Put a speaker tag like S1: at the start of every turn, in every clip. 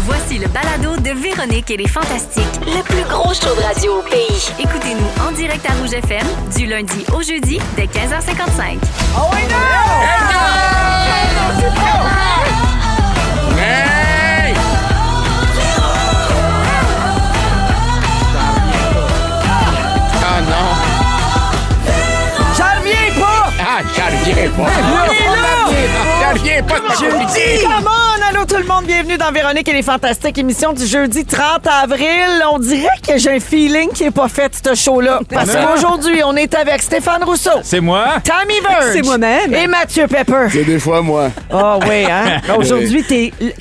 S1: Voici le balado de Véronique et les Fantastiques.
S2: Le plus gros show de radio au pays.
S1: Écoutez-nous en direct à Rouge FM du lundi au jeudi dès 15h55.
S3: Oh oui, non!
S4: Hey! Ah non!
S3: J'en reviens pas!
S4: Ah, j'en reviens pas! J'en reviens pas de ma politique!
S3: Come on! Allô tout le monde, bienvenue dans Véronique et les Fantastiques, émission du jeudi 30 avril. On dirait que j'ai un feeling qui n'est pas fait, ce show-là. Parce qu'aujourd'hui, on est avec Stéphane Rousseau,
S5: C'est moi.
S3: Tammy Verge,
S6: C'est moi-même.
S3: et Mathieu Pepper.
S4: C'est des fois moi.
S3: Ah oui, hein? Aujourd'hui,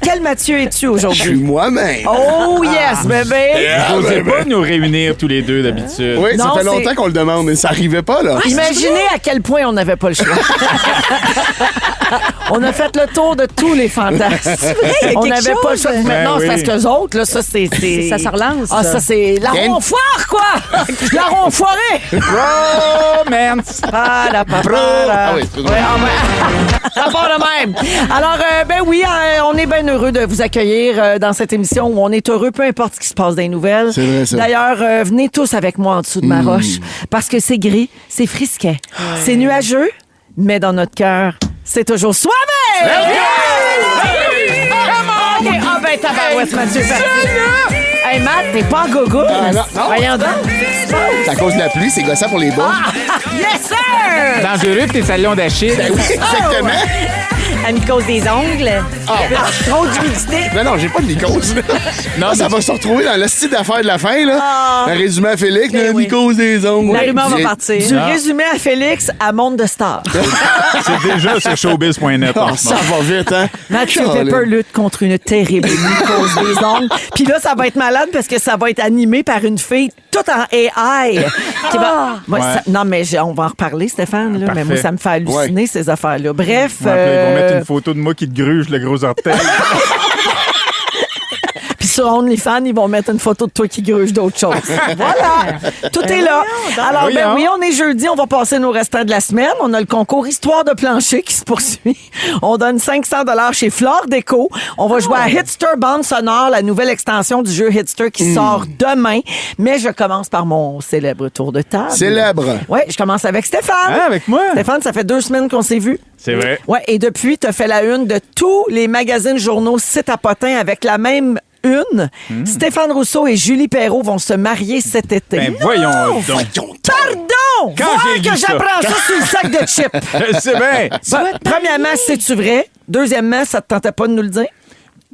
S3: quel Mathieu es-tu
S4: Je suis
S3: aujourd'hui?
S4: moi-même.
S3: Oh yes, bébé!
S5: Vous n'osez pas nous réunir tous les deux d'habitude.
S4: Oui, ça
S3: Non,
S4: fait
S3: c'est-
S4: longtemps qu'on le demande, mais ça arrivait pas, là.
S3: Imaginez à quel point on n'avait pas le choix. On a fait le tour de tous les fantasmes.
S6: il y a
S3: On
S6: quelque
S3: n'avait pas le
S6: chose.
S3: choix. Maintenant,
S5: Ben
S3: c'est parce
S5: oui.
S3: qu'eux autres, là, ça, c'est...
S6: Ça se relance.
S3: Ah, ça, c'est la
S4: Ken-
S3: ronfoire, quoi! La ronfoirée!
S5: Romance.
S3: Ah, la papa.
S4: Ah oui, excuse-moi.
S3: Ouais, ah, ouais. Ça part de même. Alors, ben oui, on est bien heureux de vous accueillir dans cette émission où on est heureux, peu importe ce qui se passe dans les nouvelles.
S4: C'est vrai, ça.
S3: D'ailleurs, venez tous avec moi en dessous de ma roche parce que c'est gris, c'est frisquet, c'est nuageux, mais dans notre cœur, c'est toujours soivé! OK. Ah ben, tabarouette, Mathieu. Hey, Matt, t'es pas en gogo?
S4: non, non.
S3: Voyons donc.
S4: C'est à cause de la pluie, c'est gossant pour les bas.
S3: Yes, sir!
S5: Dangereux tes salons d'Achille.
S4: Ben oui, exactement.
S6: À cause des ongles.
S3: Trop d'humidité.
S4: Non, j'ai pas de mycose.
S5: Non,
S4: Ça va se retrouver dans le style d'affaires de la fin, là. Un résumé à Félix, la
S6: oui.
S4: mycose des ongles.
S6: La rumeur va
S4: Bien-
S6: partir.
S3: Du résumé à Félix à Monde de Star.
S5: c'est déjà sur showbiz.net en
S4: Ah,
S5: ce
S4: ça
S5: moment.
S4: va vite, hein?
S3: Mathieu
S4: Colin.
S3: Pepper lutte contre une terrible mycose des ongles. Puis là, ça va être malade parce que ça va être animé par une fille toute en AI. Qui va... Moi,
S5: Ouais.
S3: non, mais on va en reparler, Stéphane. Là, mais
S5: Parfait.
S3: moi, ça me fait halluciner, ces affaires-là. Bref.
S5: Ouais, puis là, ils vont mettre une photo de moi qui te gruge le gros orteil.
S3: Puis sur OnlyFans, ils vont mettre une photo de toi qui gruge d'autres choses. Voilà. Tout est là. Alors, ben
S5: Voyons.
S3: oui, on est jeudi. On va passer nos restants de la semaine. On a le concours Histoire de plancher qui se poursuit. On donne 500 $ chez Flore Déco. On va jouer à Hitster Bande Sonore, la nouvelle extension du jeu Hitster qui sort demain. Mais je commence par mon célèbre tour de table.
S4: Célèbre.
S3: Oui, je commence avec Stéphane.
S5: Hein, avec moi?
S3: Stéphane, ça fait 2 semaines qu'on s'est vus.
S5: C'est vrai.
S3: Ouais, et depuis, tu as fait la une de tous les magazines journaux sites à potins avec la même une. Stéphane Rousseau et Julie Perrault vont se marier cet été.
S5: Ben voyons donc.
S3: Pardon!
S5: Quand
S3: Voir
S5: j'ai
S3: que
S5: lu ça.
S3: j'apprends ça sur le sac de chips.
S5: C'est bien.
S3: Premièrement, c'est-tu vrai? Deuxièmement, ça te tentait pas de nous le dire?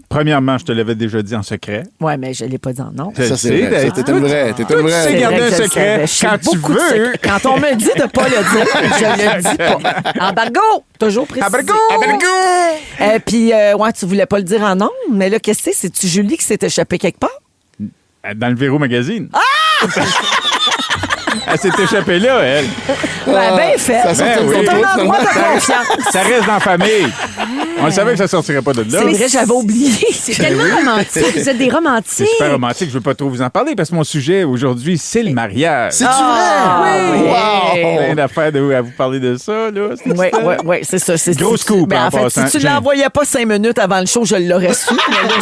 S5: Premièrement, je te l'avais déjà dit en secret.
S3: Ouais, mais je l'ai pas dit en nom.
S5: Je
S4: Ça,
S5: le
S4: c'est
S5: sais,
S4: vrai. T'es une vraie. T'es une
S5: tu sais
S4: vraie.
S5: garder
S3: vrai
S5: un
S3: que je le
S5: secret
S3: savais. Je sais
S5: quand tu
S3: beaucoup de
S5: veux.
S3: secrets. Quand on me dit de pas le dire, je le dis pas. Embargo! Toujours précisé.
S5: Abricot!
S3: Puis, ouais, tu voulais pas le dire en nom, mais là, qu'est-ce que c'est? C'est-tu Julie qui s'est échappée quelque part?
S5: Dans le Véro Magazine. Elle s'est échappée là, elle.
S3: Ben, bien fait.
S4: Ça
S5: Ben oui.
S3: C'est un endroit de confiance.
S5: Ça reste dans la famille. On savait que ça sortirait pas de là.
S3: C'est vrai, j'avais oublié.
S6: C'est tellement romantique. Vous êtes des
S5: C'est
S6: romantiques.
S5: super romantique. Je veux pas trop vous en parler parce que mon sujet aujourd'hui, c'est le mariage.
S4: C'est-tu vrai?
S3: Oui.
S4: Wow!
S5: Plein d'affaires à vous parler de ça, là. C'est
S3: Oui, c'est ça. C'est
S5: Gros scoop,
S3: Ben,
S5: en
S3: en fait,
S5: passant.
S3: si tu
S5: J'ai-
S3: l'envoyais pas 5 minutes avant le show, je l'aurais su. Mais là,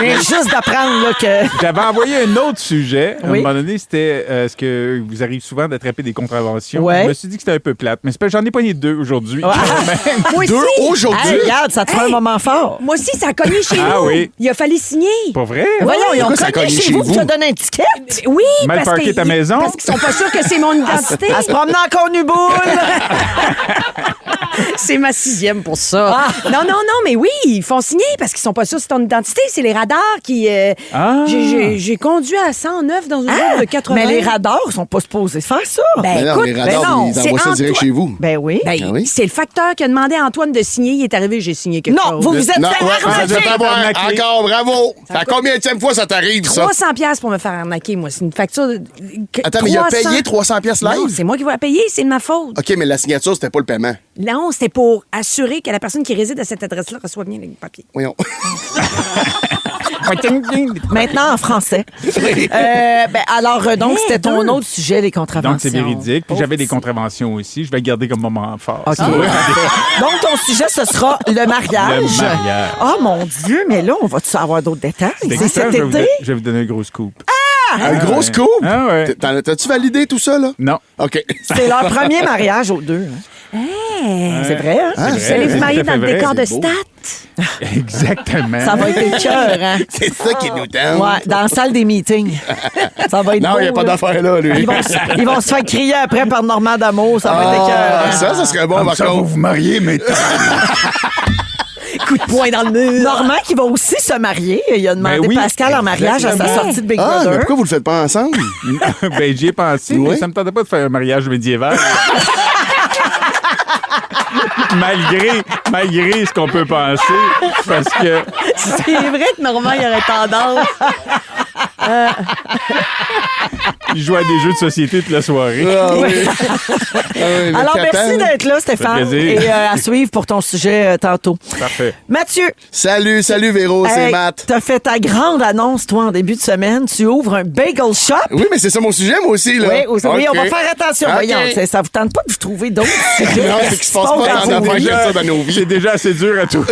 S3: mais juste d'apprendre là, que.
S5: J'avais envoyé un autre sujet. À un
S3: Oui.
S5: moment donné, c'était est-ce que vous arrive souvent d'attraper des contraventions?
S3: Ouais.
S5: Je me suis dit que c'était un peu plate, mais c'est pas- j'en ai pogné 2 aujourd'hui.
S3: Ouais.
S6: Moi aussi.
S4: Deux aujourd'hui.
S3: Hey, regarde, ça te fait un moment fort.
S6: Moi aussi, ça a cogné chez
S5: Ah
S6: nous.
S5: oui.
S6: Il a fallu signer.
S5: Pas vrai?
S3: Voyons, ils ont
S4: Pourquoi ça
S3: cogné
S4: cogne
S3: chez
S4: chez
S3: vous,
S4: vous?
S3: tu as donné un ticket.
S6: Oui,
S5: Mal
S6: parce
S5: parqué
S6: que
S5: ta maison?
S6: Parce qu'ils sont pas sûrs que c'est mon identité.
S3: Elle se promenait en cornuboule.
S6: C'est ma 6e pour ça. Non, mais oui, ils font signer parce qu'ils sont pas sûrs que c'est ton identité. C'est les radars qui...
S5: Ah.
S6: J'ai conduit à 109 dans une route de 80.
S3: Mais les radars sont pas supposés faire ça.
S4: Ben non, les radars,
S6: non,
S4: ils envoient ça
S6: c'est
S4: direct chez vous.
S3: Ben oui.
S6: Ben,
S4: Ah oui?
S6: c'est le facteur qui a demandé à Antoine de signer. Il est arrivé, j'ai signé quelque
S3: Non,
S6: chose.
S3: vous vous êtes
S4: Non,
S3: fait
S4: ouais,
S3: arnaquer.
S4: vous êtes arnaqué.
S5: arnaqué.
S4: Encore, bravo! C'est la combienième fois ça t'arrive, ça?
S6: 300 pièces pour me faire arnaquer, moi. C'est une facture de...
S4: Attends, mais il a payé 300 pièces
S6: Non,
S4: live?
S6: c'est moi qui vais la payer, c'est de ma faute.
S4: OK, mais la signature, c'était pas le paiement.
S6: Non, c'était pour assurer que la personne qui réside à cette adresse-là reçoive bien les papiers.
S4: Voyons.
S3: Maintenant en français. Donc, c'était ton autre sujet, les contraventions.
S5: Donc, c'est véridique. Puis j'avais des contraventions aussi. Je vais garder comme moment fort.
S3: OK. Donc, ton sujet, ce sera le mariage.
S5: Le mariage.
S3: Oh mon Dieu, mais là, on va-tu avoir d'autres détails? C'est cet
S5: Je
S3: été?
S5: vais vous donner un gros scoop.
S4: Un gros scoop?
S5: Ah ouais.
S4: T'as-tu validé tout ça, là?
S5: Non.
S4: OK.
S3: C'est leur premier mariage aux deux. Hein. C'est vrai, hein?
S4: Ah,
S5: C'est
S6: Allez
S5: vrai,
S6: vous marier
S5: c'est tout
S6: dans
S5: à
S6: le
S5: fait vrai.
S6: décor de
S4: c'est beau.
S6: stats.
S5: Exactement.
S3: Ça va être cœur, hein?
S4: C'est ça qui nous tente.
S3: Ouais, dans la salle des meetings. Ça va être
S4: Non,
S3: beau,
S4: il n'y a pas
S3: là.
S4: d'affaire là, lui.
S3: Ils vont se faire crier après par Normand D'Amour. Ça va être écœurant.
S4: Ça serait bon,
S5: Comme
S4: par
S5: ça, vous
S4: contre.
S5: vous mariez maintenant.
S6: Coup de poing dans le mur.
S3: Normand qui va aussi se marier. Il a demandé
S5: Ben oui,
S3: Pascal en mariage à sa
S5: exactement.
S3: sortie de Big
S4: Ah, mais
S3: Brother.
S4: pourquoi vous le faites pas ensemble?
S5: Ben, j'y ai pensé,
S4: Oui.
S5: mais ça me tentait pas de faire un mariage médiéval. malgré ce qu'on peut penser, parce que
S6: C'est vrai que Normand, il aurait tendance.
S5: il joue à des jeux de société toute la soirée.
S4: Ah oui. Ah oui, le
S3: Alors,
S4: Catan.
S3: merci d'être là, Stéphane.
S5: Ça fait plaisir.
S3: Et à suivre pour ton sujet tantôt.
S5: Parfait.
S3: Mathieu,
S4: Salut Véro, c'est
S3: hey,
S4: Matt.
S3: t'as fait ta grande annonce, toi, en début de semaine. Tu ouvres un bagel shop.
S4: Oui, mais c'est ça mon sujet, moi aussi, là.
S3: Oui, oui, on va
S4: OK.
S3: faire attention.
S4: OK.
S3: Voyons, ça vous tente pas de vous trouver d'autres sujets?
S4: Non, c'est qu'il se passe pas tant d'affaires que ça dans nos vies.
S5: C'est déjà assez dur à tout.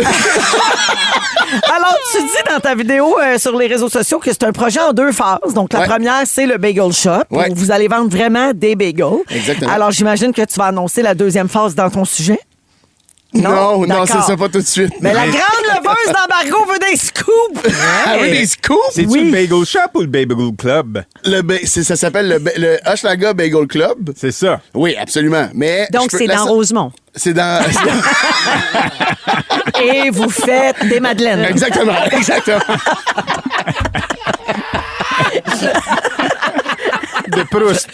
S3: Alors, tu dis dans ta vidéo sur les réseaux sociaux que c'est un projet en 2 phases. Donc, la
S4: Ouais.
S3: première, c'est le bagel shop.
S4: Ouais.
S3: Où vous allez vendre vraiment des bagels.
S4: Exactement.
S3: Alors, j'imagine que tu vas annoncer la deuxième phase dans ton sujet.
S4: Non,
S3: D'accord.
S4: c'est ça pas tout de suite.
S3: Mais la grande leveuse d'embargo veut des scoops.
S4: Ah oui, des scoops?
S5: C'est-tu
S3: Oui.
S5: le Bagel Shop ou le Bagel Club?
S4: Ça s'appelle le Hochelaga Bagel Club.
S5: C'est ça.
S4: Oui, absolument. Mais
S6: Donc, c'est dans Rosemont.
S4: C'est dans...
S3: Et vous faites des madeleines.
S4: Exactement.
S5: De Proust.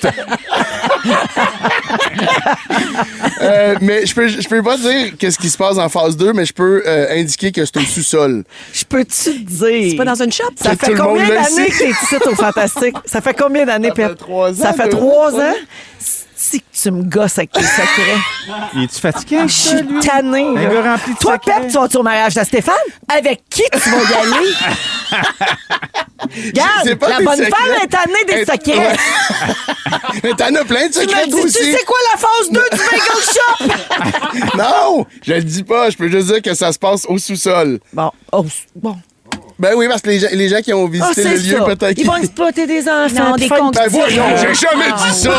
S4: Mais je peux pas dire qu'est-ce qui se passe en phase 2, mais je peux indiquer que c'est au sous-sol.
S3: Je peux-tu te dire?
S6: C'est pas dans une shop?
S3: Ça
S4: Tout
S3: fait
S4: le monde
S3: combien
S4: le
S3: d'années
S4: sait.
S3: que t'es ici au Fantastique? Ça fait combien d'années,
S4: Ça fait
S3: Pep?
S4: 3 ans,
S3: Ça fait
S4: 2
S3: 3
S4: ans.
S3: ans? Si que tu me gosses avec tes secrets.
S5: Il est-tu fatigué?
S3: Je suis tannée.
S5: Un
S3: là.
S5: gars rempli de
S3: Toi,
S5: secrets.
S3: Pep, tu vas au mariage de Stéphane? Avec qui tu vas y aller?
S4: C'est
S3: Regarde,
S4: pas
S3: la
S4: des
S3: bonne
S4: secrets.
S3: femme est tannée des secrets.
S4: Ouais. Mais t'en as plein de
S3: Tu
S4: secrets,
S3: me
S4: toi
S3: dis,
S4: aussi.
S3: tu sais quoi la phase 2 du bagel shop?
S4: Non, je le dis pas. Je peux juste dire que ça se passe au sous-sol.
S3: Bon, bon.
S4: Ben oui, parce que les gens qui ont visité
S3: Ah, c'est
S4: le lieu,
S3: ça.
S4: peut-être
S3: Ils vont exploiter des enfants.
S6: Non,
S3: puis
S6: des
S3: faire une
S6: comptes.
S4: Ben
S3: petite-
S4: voyons, j'ai jamais dit ça.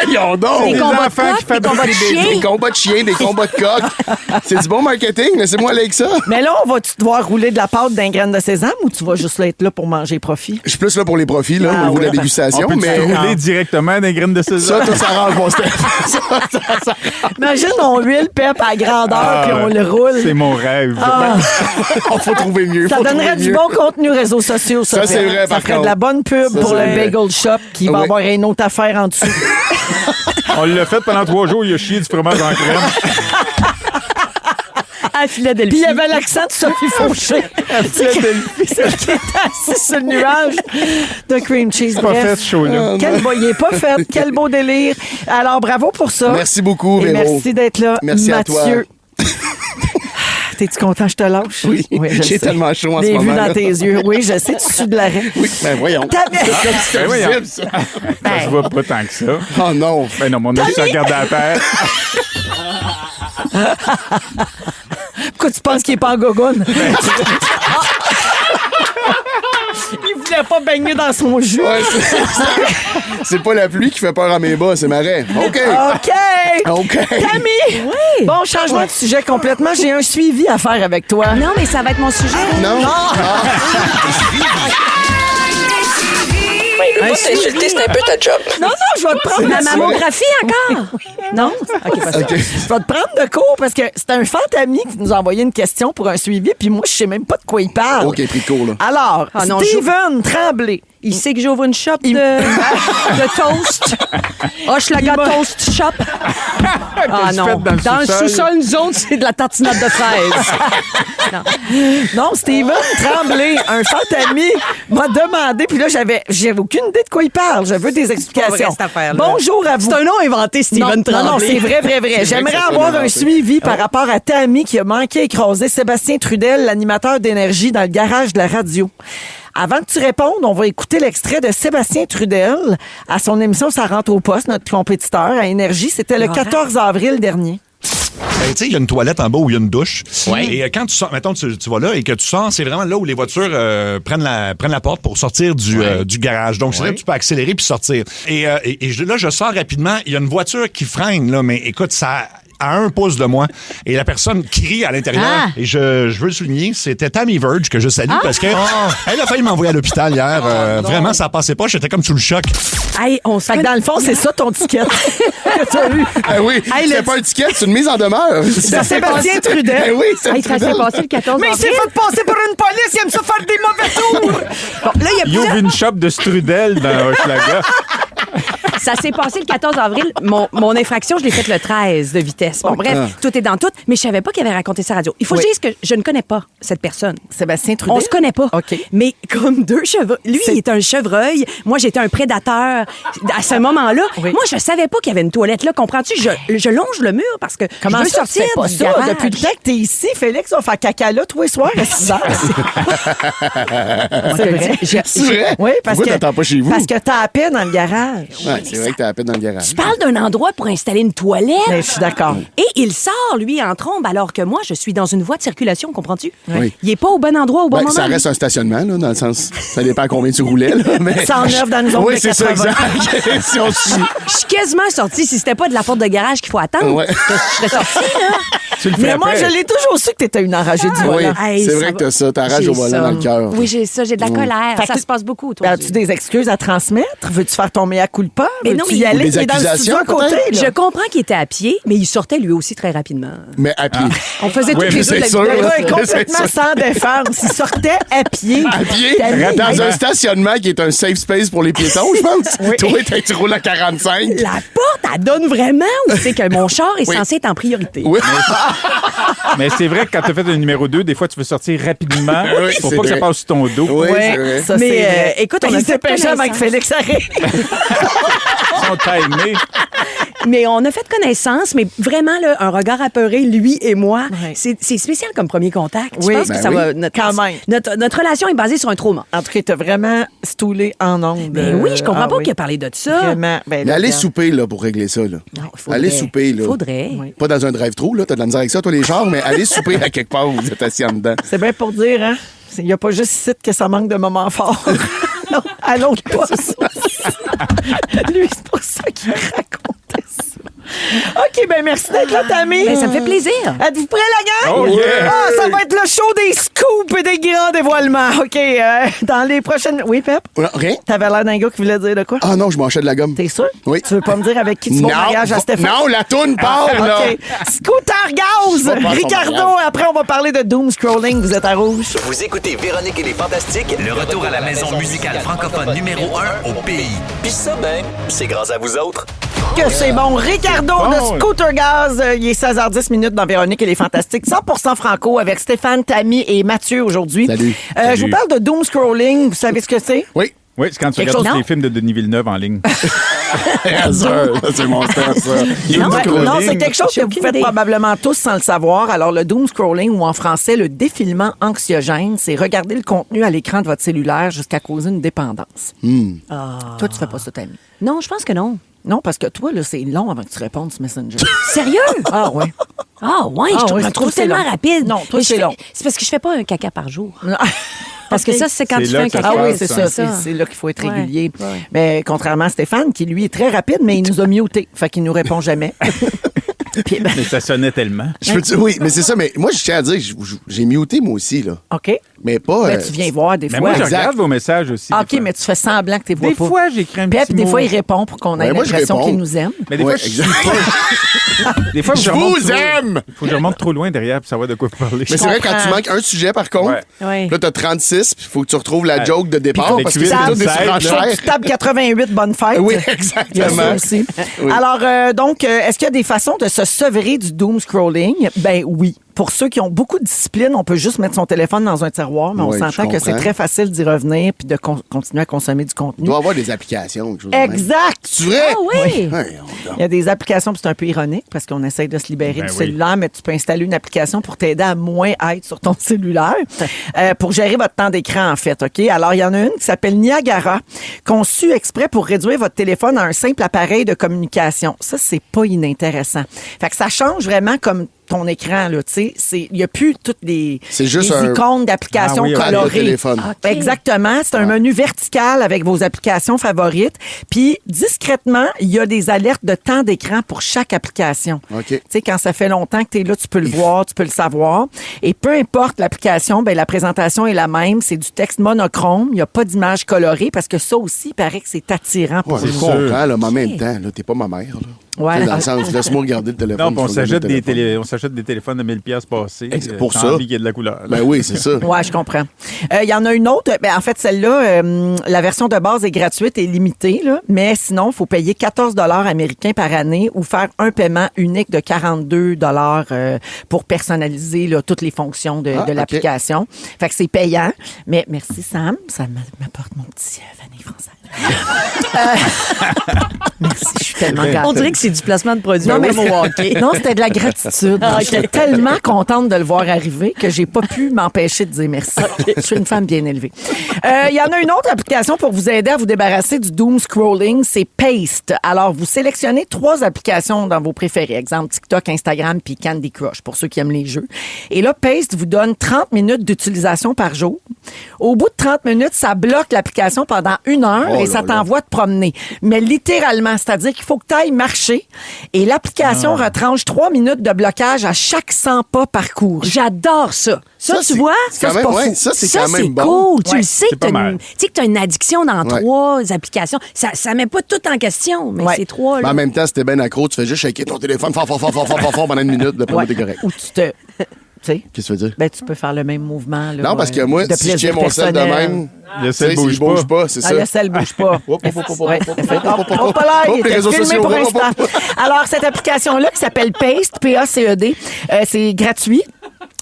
S4: Voyons donc.
S6: Des combats de
S5: enfants qui
S6: coq, des combats de
S5: fabriquent
S6: chiens.
S4: Des combats de chiens, des combats de coqs. C'est du bon marketing, laissez-moi aller avec ça.
S3: Mais là, on va-tu devoir rouler de la pâte d'un graine de sésame ou tu vas juste là être là pour manger profit?
S4: Je suis plus là pour les profits, là, au niveau de la
S5: On
S4: dégustation,
S5: peut
S4: mais
S5: rouler directement des graines de
S4: ça,
S5: sésame.
S4: tout s'arrange, mon Steph.
S3: Imagine, on huile Pep à grandeur puis on le roule.
S5: C'est mon rêve.
S4: On faut trouver mieux.
S3: Ça
S4: faut
S3: donnerait
S4: trouver
S3: du
S4: mieux.
S3: bon contenu réseaux sociaux, ça.
S4: Ça, c'est
S3: Pep.
S4: vrai,
S3: Ça
S4: par
S3: ferait de
S4: contre.
S3: la bonne pub
S4: Ça,
S3: pour le
S4: c'est vrai.
S3: bagel shop qui va
S4: Oui.
S3: avoir une autre affaire en dessous.
S5: On l'a fait pendant 3 jours, il a chié du fromage en crème.
S6: À Philadelphie.
S3: Puis il y avait l'accent de Sophie Fauché. C'est qui était assis sur le nuage de cream cheese.
S5: Pas
S3: Bref.
S5: fait ce show-là.
S3: Il est pas fait. Quel beau délire. Alors, bravo pour ça.
S4: Merci beaucoup,
S3: Et
S4: Véro.
S3: merci d'être là.
S4: Merci à toi.
S3: Mathieu. T'es-tu content que je te lâche?
S4: Oui,
S3: je
S4: j'ai
S3: sais.
S4: tellement chaud en ce
S3: J'ai vu
S4: moment,
S3: dans
S4: là.
S3: tes yeux. Oui, je sais, tu sues de l'arrêt.
S4: Oui, ben voyons.
S3: T'avais-
S4: C'est comme si c'était
S5: Ben voyons.
S4: visible, ça.
S5: Ça se voit pas tant que ça.
S4: Oh non.
S5: Ben non, mon œil se regarde à la terre.
S3: Pourquoi tu penses qu'il est pas en gogoune? Il voulait pas baigner dans son jus.
S4: Ouais, c'est pas la pluie qui fait peur à mes bas, c'est marée. OK.
S3: OK!
S4: OK.
S3: Camille!
S6: Oui.
S3: Bon, changement de sujet complètement. J'ai un suivi à faire avec toi.
S6: Non, mais ça va être mon sujet.
S4: Non?
S3: Un suivi.
S2: C'est un peu ta job.
S3: Non, je vais te prendre
S6: La
S3: de
S6: mammographie encore?
S3: Non? OK, pas ça.
S4: OK.
S3: Je vais te prendre de cours parce que c'est un Fantami qui nous a envoyé une question pour un suivi, puis moi, je sais même pas de quoi il parle.
S4: OK, pris de court, là.
S3: Alors,
S6: Ah non,
S3: Steven Tremblay.
S6: Il sait que j'ouvre une shop de toast. Hochelaga Toast Shop. Ah
S5: tu
S6: non.
S5: fais dans le sous-sol?
S6: sous-sol, nous autres, c'est de la tartinade de fraises.
S3: Non, Steven Tremblay, un Fantami, m'a demandé, puis là, j'avais aucune idée de quoi il parle. Je veux des explications.
S6: pas vrai, cette affaire-là.
S3: Bonjour à vous.
S6: C'est un nom inventé, Steven Tremblay.
S3: Non, c'est vrai. J'aimerais
S4: que c'est
S3: avoir
S4: inventé.
S3: un suivi par rapport à Tammy qui a manqué écraser Sébastien Trudel, l'animateur d'énergie, dans le garage de la radio. Avant que tu répondes, on va écouter l'extrait de Sébastien Trudel à son émission Ça rentre au poste, notre compétiteur à Énergie. C'était le 14 avril dernier.
S7: Ben, tu sais, il y a une toilette en bas où il y a une douche. Et quand tu sors, mettons, tu vas là et que tu sors, c'est vraiment là où les voitures prennent la porte pour sortir du garage. Donc, c'est là que tu peux accélérer puis sortir. Et là, je sors rapidement. Il y a une voiture qui freine, là, mais écoute, ça... à 1 pouce de moi. Et la personne crie à l'intérieur. Et je veux le souligner, c'était Tammy Verge que je salue parce que elle a failli m'envoyer à l'hôpital hier. Vraiment, ça passait pas. J'étais comme sous le choc.
S6: Hey, on se
S3: Fait que dans le fond, c'est ça ton ticket que tu as eu.
S4: Ah oui,
S6: Hey,
S4: c'est
S6: le-
S4: pas un ticket, c'est une mise en demeure.
S3: C'est Sébastien Trudel.
S4: Eh oui, c'est
S6: Hey, ça s'est passé le 14
S3: Mais il s'est
S6: avril.
S3: fait passer pour une police, il aime ça faire des mauvais tours.
S6: Bon, là,
S5: Il ouvre une shop de strudel dans Hochelaga.
S6: ça s'est passé le 14 avril. Mon infraction, je l'ai faite le 13 de vitesse. Bon, bref, tout est dans tout. Mais je savais pas qu'il avait raconté ça à la radio. Il faut que je dise que je ne connais pas cette personne.
S3: Sébastien Trudel.
S6: On se connaît pas.
S3: OK.
S6: Mais comme deux chevreuils. Lui, il est un chevreuil. Moi, j'étais un prédateur. À ce moment-là,
S3: Oui.
S6: moi, je savais pas qu'il y avait une toilette là. Comprends-tu? Je longe le mur parce que
S3: Comment
S6: je veux
S3: ça,
S6: sortir
S3: tu fais pas
S6: du
S3: ça?
S6: garage.
S3: Depuis le temps que t'es ici, Félix, on va faire caca là tous les soirs à 6 heures. C'est vrai.
S4: C'est vrai?
S3: Oui, parce
S4: Pourquoi
S3: que
S4: t'attends pas chez vous?
S3: Parce que t'as à peine dans le garage.
S4: Ouais, c'est vrai que t'as la peine dans le garage.
S6: Tu parles d'un endroit pour installer une toilette.
S3: Mais je suis d'accord.
S6: Et il sort, lui, en trombe, alors que moi, je suis dans une voie de circulation, comprends-tu?
S4: Oui.
S6: Il est pas au bon endroit au bon
S4: Ben,
S6: moment.
S4: ça reste un stationnement, là, dans le sens. Ça dépend à combien tu roulais, là. Mais...
S3: 109 dans une zone
S4: Oui,
S3: de
S4: c'est ça,
S3: 80.
S4: exact. Si on suit.
S6: Je suis quasiment sortie. Si c'était pas de la porte de garage qu'il faut attendre,
S4: Ouais.
S6: je serais sortie, là.
S5: Tu le fais
S3: Mais moi,
S5: après.
S3: je l'ai toujours su que t'étais une enragée du
S4: Oui,
S3: volant.
S6: Hey,
S4: c'est
S6: ça
S4: vrai
S6: va.
S4: que t'as ça. T'as rage
S6: J'ai
S4: au volant
S6: ça.
S4: dans le cœur.
S6: Oui, j'ai ça. J'ai de la colère.
S3: Fait
S6: Ça
S3: que-
S6: se passe beaucoup autour
S3: Ben,
S6: de
S3: as-tu des excuses à transmettre? Veux-tu faire ton mea culpa?
S6: Mais non,
S3: Veux-tu
S6: mais-
S3: y aller?
S4: Ou des
S3: Il est dans le studio
S4: accusations,
S3: à côté,
S4: peut-être?
S3: là.
S6: Je comprends qu'il était à pied, mais il sortait lui aussi très rapidement.
S4: Mais à pied.
S6: On faisait
S5: Oui,
S6: toutes
S5: mais
S6: les
S4: c'est
S6: deux de la
S4: sûr.
S3: Le
S6: vitesse.
S3: gars est complètement
S4: C'est
S3: sans défense. Il sortait à pied.
S4: À pied,
S3: T'as mis-
S4: dans un stationnement qui est un safe space pour les piétons, je pense.
S3: Oui.
S4: Toi, tu roules à 45.
S6: La porte, elle donne vraiment où c'est que mon char est
S4: Oui.
S6: censé être en priorité.
S4: Oui.
S5: Mais c'est vrai que quand tu as fait le numéro 2, des fois, tu veux sortir rapidement
S4: Oui,
S5: pour
S4: c'est
S5: pas que ça
S4: vrai.
S5: passe sur ton dos.
S4: Oui,
S3: Ouais,
S4: c'est vrai.
S3: ça,
S6: Mais,
S3: c'est vrai.
S6: écoute, on
S3: il
S6: a
S3: s'est
S6: fait
S3: pêché avec
S6: connaissance.
S3: Félix Arrêt.
S5: Ils sont timés.
S6: Mais on a fait connaissance, mais vraiment, là, un regard apeuré, lui et moi,
S3: Ouais.
S6: c'est spécial comme premier contact.
S3: Oui,
S6: Je pense
S4: ben
S6: que ça
S4: oui,
S6: va. Notre,
S3: quand même.
S6: Notre relation est basée sur un trauma.
S3: En tout cas, t'as vraiment stoulé en ondes.
S6: Mais oui, je comprends pas
S3: oui.
S6: qu'il a parlé de ça.
S3: Vraiment. Ben,
S4: Mais
S3: là,
S4: allez
S3: regarde.
S4: souper, là, pour régler ça, là.
S6: Non, faudrait.
S4: Allez souper, là.
S6: Faudrait.
S3: Oui.
S4: Pas dans un drive-thru, là. T'as de la misère avec ça, toi, les chars, mais allez souper à quelque part où vous êtes assis en dedans.
S3: C'est bien pour dire, hein? Il n'y a pas juste ici que ça manque de moments forts. Non, à l'autre poste. Lui, c'est pour ça qu'il racontait ça. OK, ben merci d'être là, Tammy.
S6: Ben, ça me fait plaisir.
S3: Êtes-vous prêts, la gang?
S5: Oh, yeah!
S3: Ah, ça va être le show des scoops et des grands dévoilements. OK, dans les prochaines... Oui, Pep?
S4: Rien?
S3: T'avais l'air d'un gars qui voulait dire de quoi?
S4: Ah non, je mangeais de la gomme.
S3: T'es sûr?
S4: Oui.
S3: Tu veux pas me dire avec qui tu vas au mariage à Stéphane?
S4: Non, la toune parle, là.
S3: OK. Scooter Gaz!
S4: vas pas à son
S3: Ricardo,
S4: mariage.
S3: après, on va parler de doom scrolling. Vous êtes à rouge.
S8: Vous écoutez Véronique et les Fantastiques, le retour à la maison musicale francophone numéro 1 au pays. Puis ça, ben, c'est grâce à vous autres.
S3: Que c'est bon. Ricardo de Scooter Gaz. Il est 16h10 minutes dans Véronique et les Fantastiques. 100% franco avec Stéphane, Tammy et Mathieu aujourd'hui.
S4: Salut.
S3: Je vous parle de doom scrolling. Vous savez ce que c'est?
S4: Oui.
S5: Oui, c'est quand tu
S3: Quelque
S5: regardes
S3: chose-
S5: tous les films de Denis Villeneuve en ligne.
S4: C'est mon style, ça.
S3: Non,
S5: scrolling.
S3: non, c'est quelque chose
S6: J'ai
S3: que vous
S6: aucune
S3: faites
S6: idée.
S3: probablement tous sans le savoir. Alors, le doom scrolling, ou en français, le défilement anxiogène, c'est regarder le contenu à l'écran de votre cellulaire jusqu'à causer une dépendance. Toi, tu fais pas ça, Tammy?
S6: Non, je pense que non.
S3: Non, parce que toi, là, c'est long avant que tu répondes sur Messenger.
S6: Sérieux?
S3: Ah, oui.
S6: Ah, ouais,
S3: Ah,
S6: je
S3: oui,
S6: me
S3: c'est
S6: trouve
S3: trop, c'est
S6: tellement
S3: long.
S6: rapide.
S3: Non, toi,
S6: Mais je
S3: c'est
S6: fais-
S3: long.
S6: C'est parce que je fais pas un caca par jour. Parce que ça, c'est quand
S5: C'est
S6: tu
S5: là
S6: fais un
S5: que ça
S6: caca.
S5: se
S3: Ah oui,
S5: passe,
S3: c'est
S5: ça.
S3: ça. C'est là qu'il faut être
S6: Ouais,
S3: régulier.
S6: ouais.
S3: Mais contrairement à Stéphane, qui lui est très rapide, mais il nous a mutés. Fait qu'il nous répond jamais. Puis, ben,
S5: Mais ça sonnait tellement.
S4: Oui, mais c'est ça. Mais moi, je tiens à dire, j'ai muté moi aussi, là.
S3: OK.
S4: Mais pas.
S3: Ben, tu viens voir des
S5: Mais
S3: fois.
S5: moi, je
S4: exact.
S5: regarde vos messages aussi.
S3: Ah,
S5: des
S3: OK,
S5: fois.
S3: mais tu fais semblant que tu ne vois
S5: Des
S3: pas.
S5: fois, j'écris un
S3: Puis,
S5: petit
S3: des
S5: mot.
S3: fois, il répond pour qu'on ait
S4: Ouais, moi, je
S3: l'impression
S4: réponds.
S3: qu'il nous aime.
S5: Mais des
S4: Ouais,
S5: fois, je suis pas... Des fois,
S4: Je
S5: remonte
S4: vous
S5: trop-
S4: aime!
S5: Faut que je remonte trop loin derrière pour savoir de quoi vous parlez.
S4: Mais c'est vrai, quand tu
S3: comprends.
S4: manques un sujet, par contre,
S5: Ouais.
S6: Ouais.
S4: là, t'as 36, puis il faut que tu retrouves la joke de départ,
S5: avec
S4: parce que
S5: huit
S4: c'est toutes des
S5: inside, là.
S4: surenchères.
S3: Tu tapes 88 bonnes fêtes.
S4: Oui,
S3: Il y a ça
S4: exactement.
S3: aussi.
S4: Oui.
S3: Alors, donc, est-ce qu'il y a des façons de se sevrer du doom scrolling? Ben oui. pour ceux qui ont beaucoup de discipline, on peut juste mettre son téléphone dans un tiroir, mais on
S4: Oui,
S3: s'entend
S4: je
S3: que c'est
S4: comprends.
S3: très facile d'y revenir puis de continuer à consommer du contenu.
S4: Il doit y avoir des applications. Quelque chose de même.
S3: Exact!
S4: C'est vrai?
S6: Ah oui!
S4: Ouais,
S3: Il y a des applications, puis c'est un peu ironique parce qu'on essaye de se libérer
S5: Ben
S3: du
S5: oui.
S3: cellulaire, mais tu peux installer une application pour t'aider à moins être sur ton cellulaire, pour gérer votre temps d'écran, en fait. OK? Alors, il y en a une qui s'appelle Niagara, conçue exprès pour réduire votre téléphone à un simple appareil de communication. Ça, c'est pas inintéressant. Fait que ça change vraiment comme ton écran, là, tu sais. Il n'y a plus toutes les,
S4: C'est juste
S3: les
S4: un
S3: icônes d'applications
S5: Ah oui,
S4: pad de
S3: colorées.
S4: téléphone.
S6: OK.
S3: Exactement. C'est un menu vertical avec vos applications favorites. Puis, discrètement, il y a des alertes de temps d'écran pour chaque application.
S4: OK.
S3: Tu sais, quand ça fait longtemps que tu es là, tu peux le voir, tu peux le savoir. Et peu importe l'application, ben, la présentation est la même. C'est du texte monochrome. Il n'y a pas d'image colorée parce que ça aussi, il paraît que c'est attirant pour
S4: Ouais,
S3: vous.
S4: je comprends, là, mais en même temps, là, t'es pas ma mère. Là.
S3: Ouais.
S4: Tu sais, dans le sens, laisse-moi regarder le téléphone.
S5: Non, puis on
S4: je vais
S5: s'achète
S4: regarder le téléphone.
S5: on s'achète des téléphones de 1000$ passés.
S4: Pour
S5: sans
S4: ça.
S5: envie qu'il y ait de la couleur.
S4: Ben oui, c'est ça.
S3: Ouais, je comprends. Il y en a une autre. Ben, en fait, celle-là, la version de base est gratuite et limitée, là, mais sinon, il faut payer 14 $ américains par année ou faire un paiement unique de 42 $ pour personnaliser là, toutes les fonctions de
S4: OK.
S3: l'application. Fait que c'est payant. Mais merci, Sam. Ça m'apporte mon petit vanille française. Merci, je suis tellement gâtée.
S6: On dirait que c'est du placement de produits.
S3: Non, mais
S6: comme au hockey.
S3: non, c'était de la gratitude.
S6: Ah, ok.
S3: J'étais tellement contente de le voir arriver que j'ai pas pu m'empêcher de dire merci. Je suis une femme bien élevée. Il y en a une autre application pour vous aider à vous débarrasser du doom scrolling, c'est Paste. Alors, vous sélectionnez 3 applications dans vos préférés, exemple TikTok, Instagram puis Candy Crush pour ceux qui aiment les jeux. Et là, Paste vous donne 30 minutes d'utilisation par jour. Au bout de 30 minutes, ça bloque l'application pendant 1 heure
S4: Oh
S3: et
S4: là
S3: ça
S4: là.
S3: t'envoie te promener. Mais littéralement, c'est-à-dire qu'il faut que tu ailles marcher et l'application retranche 3 minutes de blocage à chaque 100 pas parcourus.
S6: J'adore ça. Ça,
S4: Ça,
S6: tu
S4: c'est-
S6: vois?
S4: c'est quand
S3: c'est
S4: même-
S3: pas
S4: ouais,
S3: fou.
S4: ça, c'est quand même
S6: c'est
S4: bon.
S6: cool. Tu
S3: Ouais,
S6: le sais
S5: c'est
S6: que
S5: pas mal.
S6: tu as une addiction dans
S4: Ouais.
S6: 3 applications. Ça met pas tout en question, mais
S3: Ouais.
S6: c'est 3.
S4: Mais en même temps, si t'es bien accro, tu fais juste shaker ton téléphone fort pendant une minute, d'après moi,
S3: Ouais.
S4: t'es correct.
S3: Ou tu te... Tu sais,
S4: Qu'est-ce que tu veux dire?
S3: ben, tu peux faire le même mouvement. Là,
S4: Non, parce que moi,
S3: de
S4: si je tiens
S3: plaisir
S4: mon sel de
S3: personnel.
S4: même,
S5: Le
S4: tu
S5: sel
S4: sais,
S5: bouge
S4: il bouge
S5: pas.
S4: pas, c'est
S3: Ah,
S4: ça.
S3: le sel bouge pas.
S4: Hop, hop, hop, hop,
S3: Ouais.
S4: hop, hop, hop, hop,
S3: Hop là, il
S4: hop, les
S3: était
S4: réseaux
S3: filmé
S4: sociaux,
S3: pour
S4: hop, hop,
S3: l'instant. Alors, cette application-là qui s'appelle Paste, P-A-C-E-D, c'est gratuit.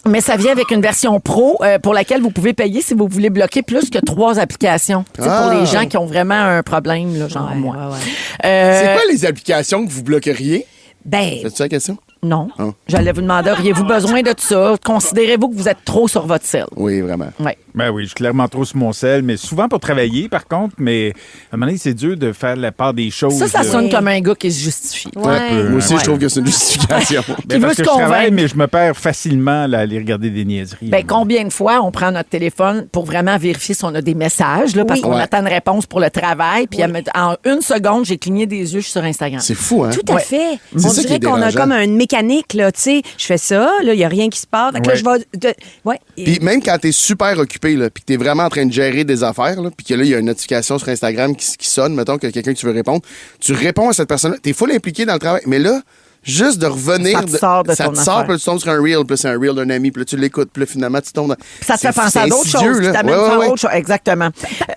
S3: Mais ça vient avec une version pro pour laquelle vous pouvez payer si vous voulez bloquer plus que 3 applications. Tu sais,
S4: Ah.
S3: pour les gens qui ont vraiment un problème, là, genre
S6: Ouais,
S3: moi.
S6: ouais, ouais.
S4: C'est quoi les applications que vous bloqueriez?
S6: Ben,
S4: C'est ça la question?
S3: Non.
S4: Ah.
S3: J'allais vous demander, auriez-vous besoin de ça? Considérez-vous que vous êtes trop sur votre sel?
S4: Oui, vraiment.
S3: Ouais.
S5: Ben oui, je suis clairement trop sur mon sel, mais souvent pour travailler, par contre. Mais à un moment donné, c'est dur de faire la part des choses.
S3: Ça
S5: là.
S3: sonne comme un gars qui se justifie.
S6: ouais.
S4: Moi aussi,
S3: Ouais.
S4: je trouve que c'est une justification.
S5: Ben,
S3: Qui
S5: parce
S3: veut
S5: que
S3: se
S5: je travaille,
S3: convaincre.
S5: mais je me perds facilement là, à aller regarder des niaiseries.
S3: Ben, combien de fois on prend notre téléphone pour vraiment vérifier si on a des messages, là, parce
S6: Oui.
S3: qu'on
S4: Ouais.
S3: attend une réponse pour le travail, puis en 1 seconde, j'ai cligné des yeux, je suis sur Instagram.
S4: C'est fou, hein?
S6: Tout à
S3: Ouais.
S6: fait.
S4: C'est
S6: On
S4: ça qui
S6: dirait
S4: est
S6: qu'on a
S4: dérangeant.
S6: comme une mécanique, là, tu sais. Je fais ça, là, il n'y a rien qui se passe. Fait que là,
S5: Ouais.
S6: je vais. Ouais.
S4: Puis même quand t'es super occupé, là, puis que t'es vraiment en train de gérer des affaires, là, puis que là, il y a une notification sur Instagram qui sonne, mettons que quelqu'un que tu veux répondre, tu réponds à cette personne-là, t'es full impliqué dans le travail. Mais là, juste de revenir...
S3: Ça te sort de
S4: ça
S3: ton
S4: te sort,
S3: affaire.
S4: puis là, tu tombes sur un reel, puis là, c'est un reel d'un ami, puis là, tu l'écoutes, puis là, finalement, tu tombes dans...
S3: Ça te fait
S4: C'est-
S3: penser à
S4: c'est
S3: d'autres
S4: insidieux,
S3: choses, qui
S4: là.
S3: t'amènent
S4: Ouais,
S3: à
S4: ouais,
S3: faire
S4: ouais.
S3: autre chose. Exactement.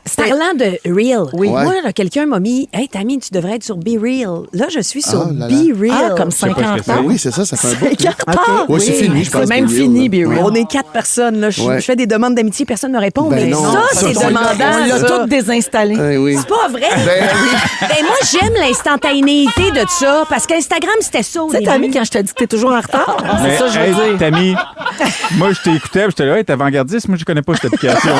S3: C'était-
S6: Parlant de Real,
S3: Oui.
S4: Ouais.
S6: moi, là, quelqu'un m'a mis Hey, Tammy, tu devrais être sur Be Real. Là, je suis sur
S4: Ah là là.
S6: Be Real.
S3: Ah, comme
S5: sais pas
S3: 50
S5: ce que
S3: ans.
S4: Ah oui, c'est ça fait un bout. là.
S6: 50 ans.
S4: Ouais, c'est fini, je pense.
S3: C'est même
S4: Be Real,
S3: fini,
S4: là.
S3: Be Real.
S6: On est 4 personnes. Là. Je
S4: Ouais.
S6: fais des demandes d'amitié, personne ne me répond.
S4: Ben
S6: mais
S4: non.
S6: ça,
S4: Ça,
S6: c'est
S4: on l'a-
S6: demandant.
S3: On l'a
S6: ça.
S3: tout désinstallé.
S4: Ah oui.
S6: C'est pas vrai.
S4: Ben oui.
S6: Ben, moi, j'aime l'instantanéité de ça. Parce qu'Instagram, c'était ça au
S3: Tu sais,
S6: début.
S3: Tammy, quand je te dis que t'es toujours en retard,
S5: Mais,
S3: c'est ça que je veux
S5: hey,
S3: dire.
S5: Tammy, moi, je t'écoutais, puis j'étais là, hey, t'es avant-gardiste, moi, je connais pas cette application.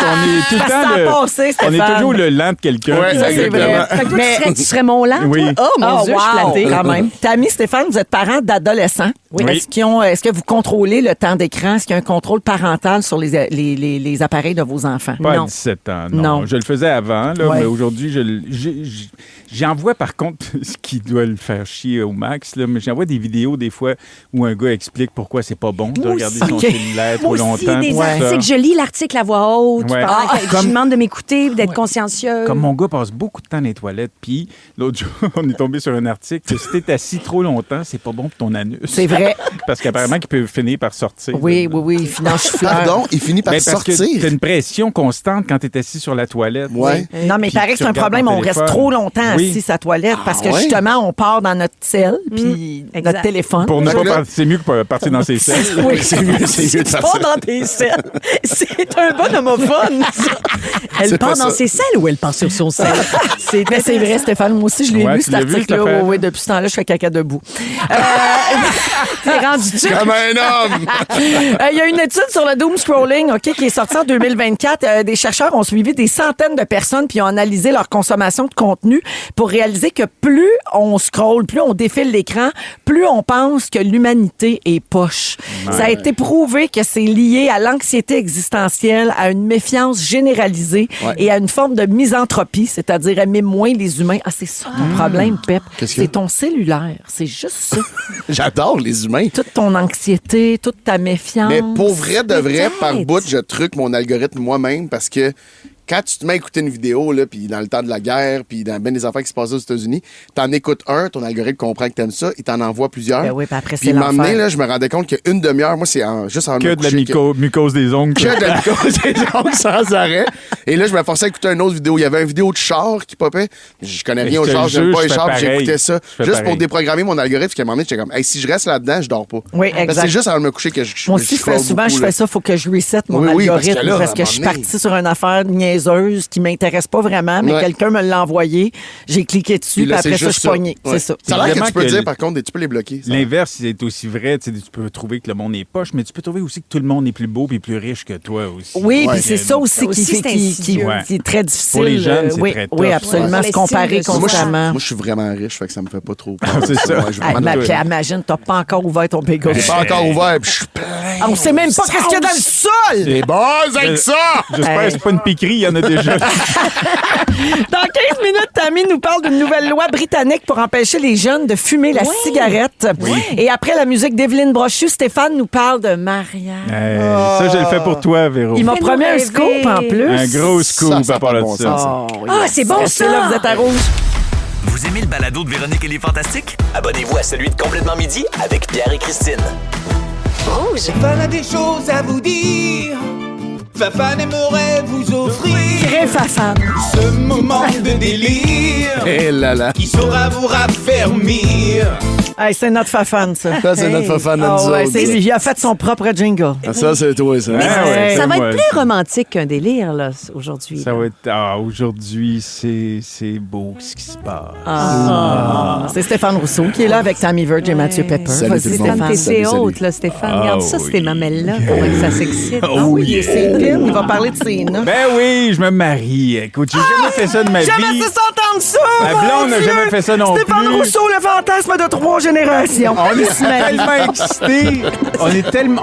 S5: On est tout le
S3: Parce que
S5: temps
S3: ça a
S5: le-
S3: passé,
S5: on est
S3: Stéphane.
S5: toujours le lent de quelqu'un.
S4: Ouais,
S5: Puis
S3: Ça, c'est
S4: exactement.
S3: vrai.
S6: Fait que toi,
S3: Mais-
S6: tu serais mon lent,
S5: Oui.
S6: toi? Oh, mon Dieu, je suis
S3: wow,
S6: flattée.
S3: quand même. Tammy, Stéphane, vous êtes parents d'adolescents.
S5: Oui.
S3: Est-ce que vous contrôlez le temps d'écran? Est-ce qu'il y a un contrôle parental sur les appareils de vos enfants?
S5: Pas
S3: Non.
S5: à 17 ans, non.
S3: Non.
S5: Je le faisais avant, là,
S3: Ouais.
S5: mais aujourd'hui, j'envoie par contre ce qui doit le faire chier au max, là, mais j'envoie des vidéos des fois où un gars explique pourquoi c'est pas bon de
S6: Moi
S5: regarder
S6: aussi.
S5: son
S3: OK.
S5: cellulaire trop
S6: Moi aussi,
S5: longtemps.
S6: des
S5: tout ça.
S6: articles. Je lis l'article à voix haute.
S5: Ouais.
S6: Je lui demande de m'écouter, d'être consciencieux.
S5: Comme mon gars passe beaucoup de temps dans les toilettes, puis l'autre jour, on est tombé sur un article que si t'es assis trop longtemps, c'est pas bon pour ton anus.
S3: C'est vrai.
S5: Parce qu'apparemment, qu'il peut finir par sortir.
S3: Oui, il finit en chou-fleur.
S4: Pardon, il finit par
S5: Ben, parce que
S4: sortir.
S5: t'as une pression constante quand t'es assis sur la toilette.
S4: Ouais.
S3: Non, mais il
S5: Puis
S3: paraît que
S5: tu
S3: c'est un
S5: regardes
S3: problème.
S5: ton
S3: On reste
S5: téléphone.
S3: trop longtemps
S5: Oui.
S3: assis sa toilette parce que
S4: ouais?
S3: justement, on part dans notre selle puis
S6: exact.
S3: notre téléphone.
S5: Pour ne
S4: Fait
S5: pas
S4: que là-
S5: c'est mieux que partir dans ses selles.
S3: Oui,
S4: C'est mieux de faire
S3: pas
S4: ça.
S3: dans tes selles. C'est un bon homophone, ça.
S6: Elle
S4: C'est
S6: part
S4: pas
S6: dans
S4: ça.
S6: ses selles ou elle part sur son sel?
S3: Mais c'est vrai, Stéphane. Moi aussi, je l'ai
S5: Ouais,
S3: lu,
S5: tu
S3: cet
S5: l'as vu, cette
S3: article-là.
S5: affaire?
S3: Oui, depuis ce temps-là, je fais caca debout.
S6: T'es rendu-tu?
S4: Comme un homme!
S3: Il y a une étude sur le doom scrolling, OK, qui est sortie en 2024. Des chercheurs ont suivi des centaines de personnes puis ont analysé leur consommation de contenu pour réaliser que plus on scrolle, plus on défile l'écran, plus on pense que l'humanité est poche. Ça a été prouvé que c'est lié à l'anxiété existentielle, à une méfiance généralisée et à une forme de misanthropie, c'est-à-dire aimer moins les humains. Ah, c'est ça ton problème, Pep.
S4: Qu'est-ce qu'il y a?
S3: C'est ton cellulaire. C'est juste ça.
S4: J'adore les humains.
S3: Toute ton anxiété, toute ta méfiance.
S4: Mais pour vrai de vrai,
S6: Peut-être.
S4: par bout, je truque mon algorithme moi-même parce que quand tu te mets à écouter une vidéo, là, puis dans le temps de la guerre, puis dans bien des affaires qui se passaient aux États-Unis, t'en écoutes un, ton algorithme comprend que t'aimes ça, il t'en envoie plusieurs.
S3: Ben oui, puis après,
S4: Puis
S3: c'est
S4: m'emmener,
S3: l'enfer.
S4: là, je me rendais compte qu'une demi-heure, moi, c'est juste en
S5: Que de la mucose des ongles.
S4: Que de la mycose des ongles sans arrêt. Et là, je me forçais à écouter une autre vidéo. Il y avait une vidéo de char qui popait. Je connais rien
S5: Je
S4: au
S5: te
S4: char, j'aime
S5: jure,
S4: pas les
S5: je fais
S4: chars, puis
S5: pareil.
S4: j'écoutais ça.
S5: Je fais
S4: Juste pour
S5: pareil.
S4: déprogrammer mon algorithme, parce qu'à un moment donné, j'étais comme, hey, si je reste là-dedans, je dors pas.
S3: Oui,
S4: Parce que
S3: exact.
S4: c'est juste avant de me coucher que je
S3: Moi aussi, je fais
S4: scroll
S3: souvent,
S4: beaucoup,
S3: je
S4: là.
S3: fais ça, il faut que je reset mon
S4: Oui, parce que
S3: algorithme
S4: là,
S3: parce
S4: à
S3: que
S4: un
S3: je suis
S4: moment donné-
S3: partie sur une affaire niaiseuse qui m'intéresse pas vraiment, mais
S4: Ouais.
S3: quelqu'un me l'a envoyé, j'ai cliqué dessus,
S4: Puis
S3: puis
S4: là,
S3: après
S4: c'est
S3: ça, je
S4: juste
S3: suis pognée.
S4: Ouais.
S3: C'est ça.
S4: Ça a l'air que
S5: Évidemment
S4: tu peux
S5: que
S4: dire,
S5: le-
S4: par contre, tu peux les bloquer. ça.
S5: L'inverse est aussi vrai. Tu peux trouver que le monde est poche, mais tu peux trouver aussi que tout le monde est plus beau et plus riche que toi aussi.
S3: Oui,
S4: Ouais.
S3: puis c'est ça aussi,
S6: Ça aussi, c'est insidieux.
S3: qui est très difficile.
S5: Pour les jeunes, c'est
S3: oui,
S5: très
S3: oui,
S5: tough.
S3: absolument,
S6: Ouais.
S3: se comparer
S6: L'estime de
S4: Moi, je,
S3: constamment.
S4: moi, je suis vraiment riche, fait que ça me fait pas trop peur.
S5: C'est ça.
S4: Ouais, je vais
S3: Hey,
S4: prendre-
S3: puis imagine, t'as pas encore ouvert ton bagel.
S4: J'ai pas encore ouvert, puis je suis plein.
S3: On sait même pas qu'est-ce qu'il y a dans le sol!
S4: Les buzz avec ça!
S5: J'espère que c'est pas une piquerie, il y en a déjà.
S3: Dans 15 minutes, Tammy nous parle d'une nouvelle loi britannique pour empêcher les jeunes de fumer la cigarette. Et après la musique d'Evelyne Brochu, Stéphane nous parle de mariage.
S5: Ça, je le fais pour toi, Véro.
S3: Il m'a
S6: Fais-nous
S3: promis un
S6: rêver.
S3: scoop en plus.
S5: Un gros scoop
S4: Ça a
S5: à part
S4: pas de
S5: de
S4: bon
S5: ça.
S4: sens.
S6: Ah, c'est bon,
S3: Restez
S6: ça!
S3: là, vous êtes à rouge.
S8: Vous aimez le balado de Véronique et les Fantastiques?
S2: Abonnez-vous à celui de Complètement Midi avec Pierre et Christine. Rouge.
S9: Fan a des choses à vous dire. Fafan aimerait vous offrir
S3: Très Fafan.
S9: ce moment de délire
S4: Eh là là.
S9: qui saura vous raffermir.
S3: Hey, c'est notre Fafan, ça.
S4: Ça, c'est notre Fafan à
S3: Ah
S4: nous
S3: ouais,
S4: autres.
S3: c'est lui. Il a fait son propre jingle.
S4: Ah, ça, c'est toi, ça.
S3: Ouais.
S6: Ça va
S5: moi,
S6: être plus romantique qu'un délire, là, aujourd'hui.
S5: Ça
S6: là.
S5: va être. Aujourd'hui, c'est beau ce qui se passe.
S3: C'est Stéphane Rousseau qui est là avec Tammy Verge et Mathieu Pepper.
S4: Salut
S3: Vas-y,
S4: tout le monde.
S6: Stéphane, t'es
S4: Salut, salut.
S6: haute, là, Stéphane.
S5: Ah
S6: Regarde ça,
S5: oui.
S6: ces mamelles-là, comment que ça s'excite.
S3: Ah oui, il est ses pins. Il va parler de ses noms.
S5: Ben oui, je me marie. Écoute, j'ai jamais fait ça de ma vie.
S3: Jamais cessé d'entendre ça!
S5: Ma
S3: mon
S5: blonde n'a
S3: Dieu!
S5: jamais fait ça non
S3: Stéphane
S5: plus.
S3: Rousseau, le fantasme de 3 générations.
S5: On
S3: Il
S5: est
S3: se marie.
S5: tellement excités.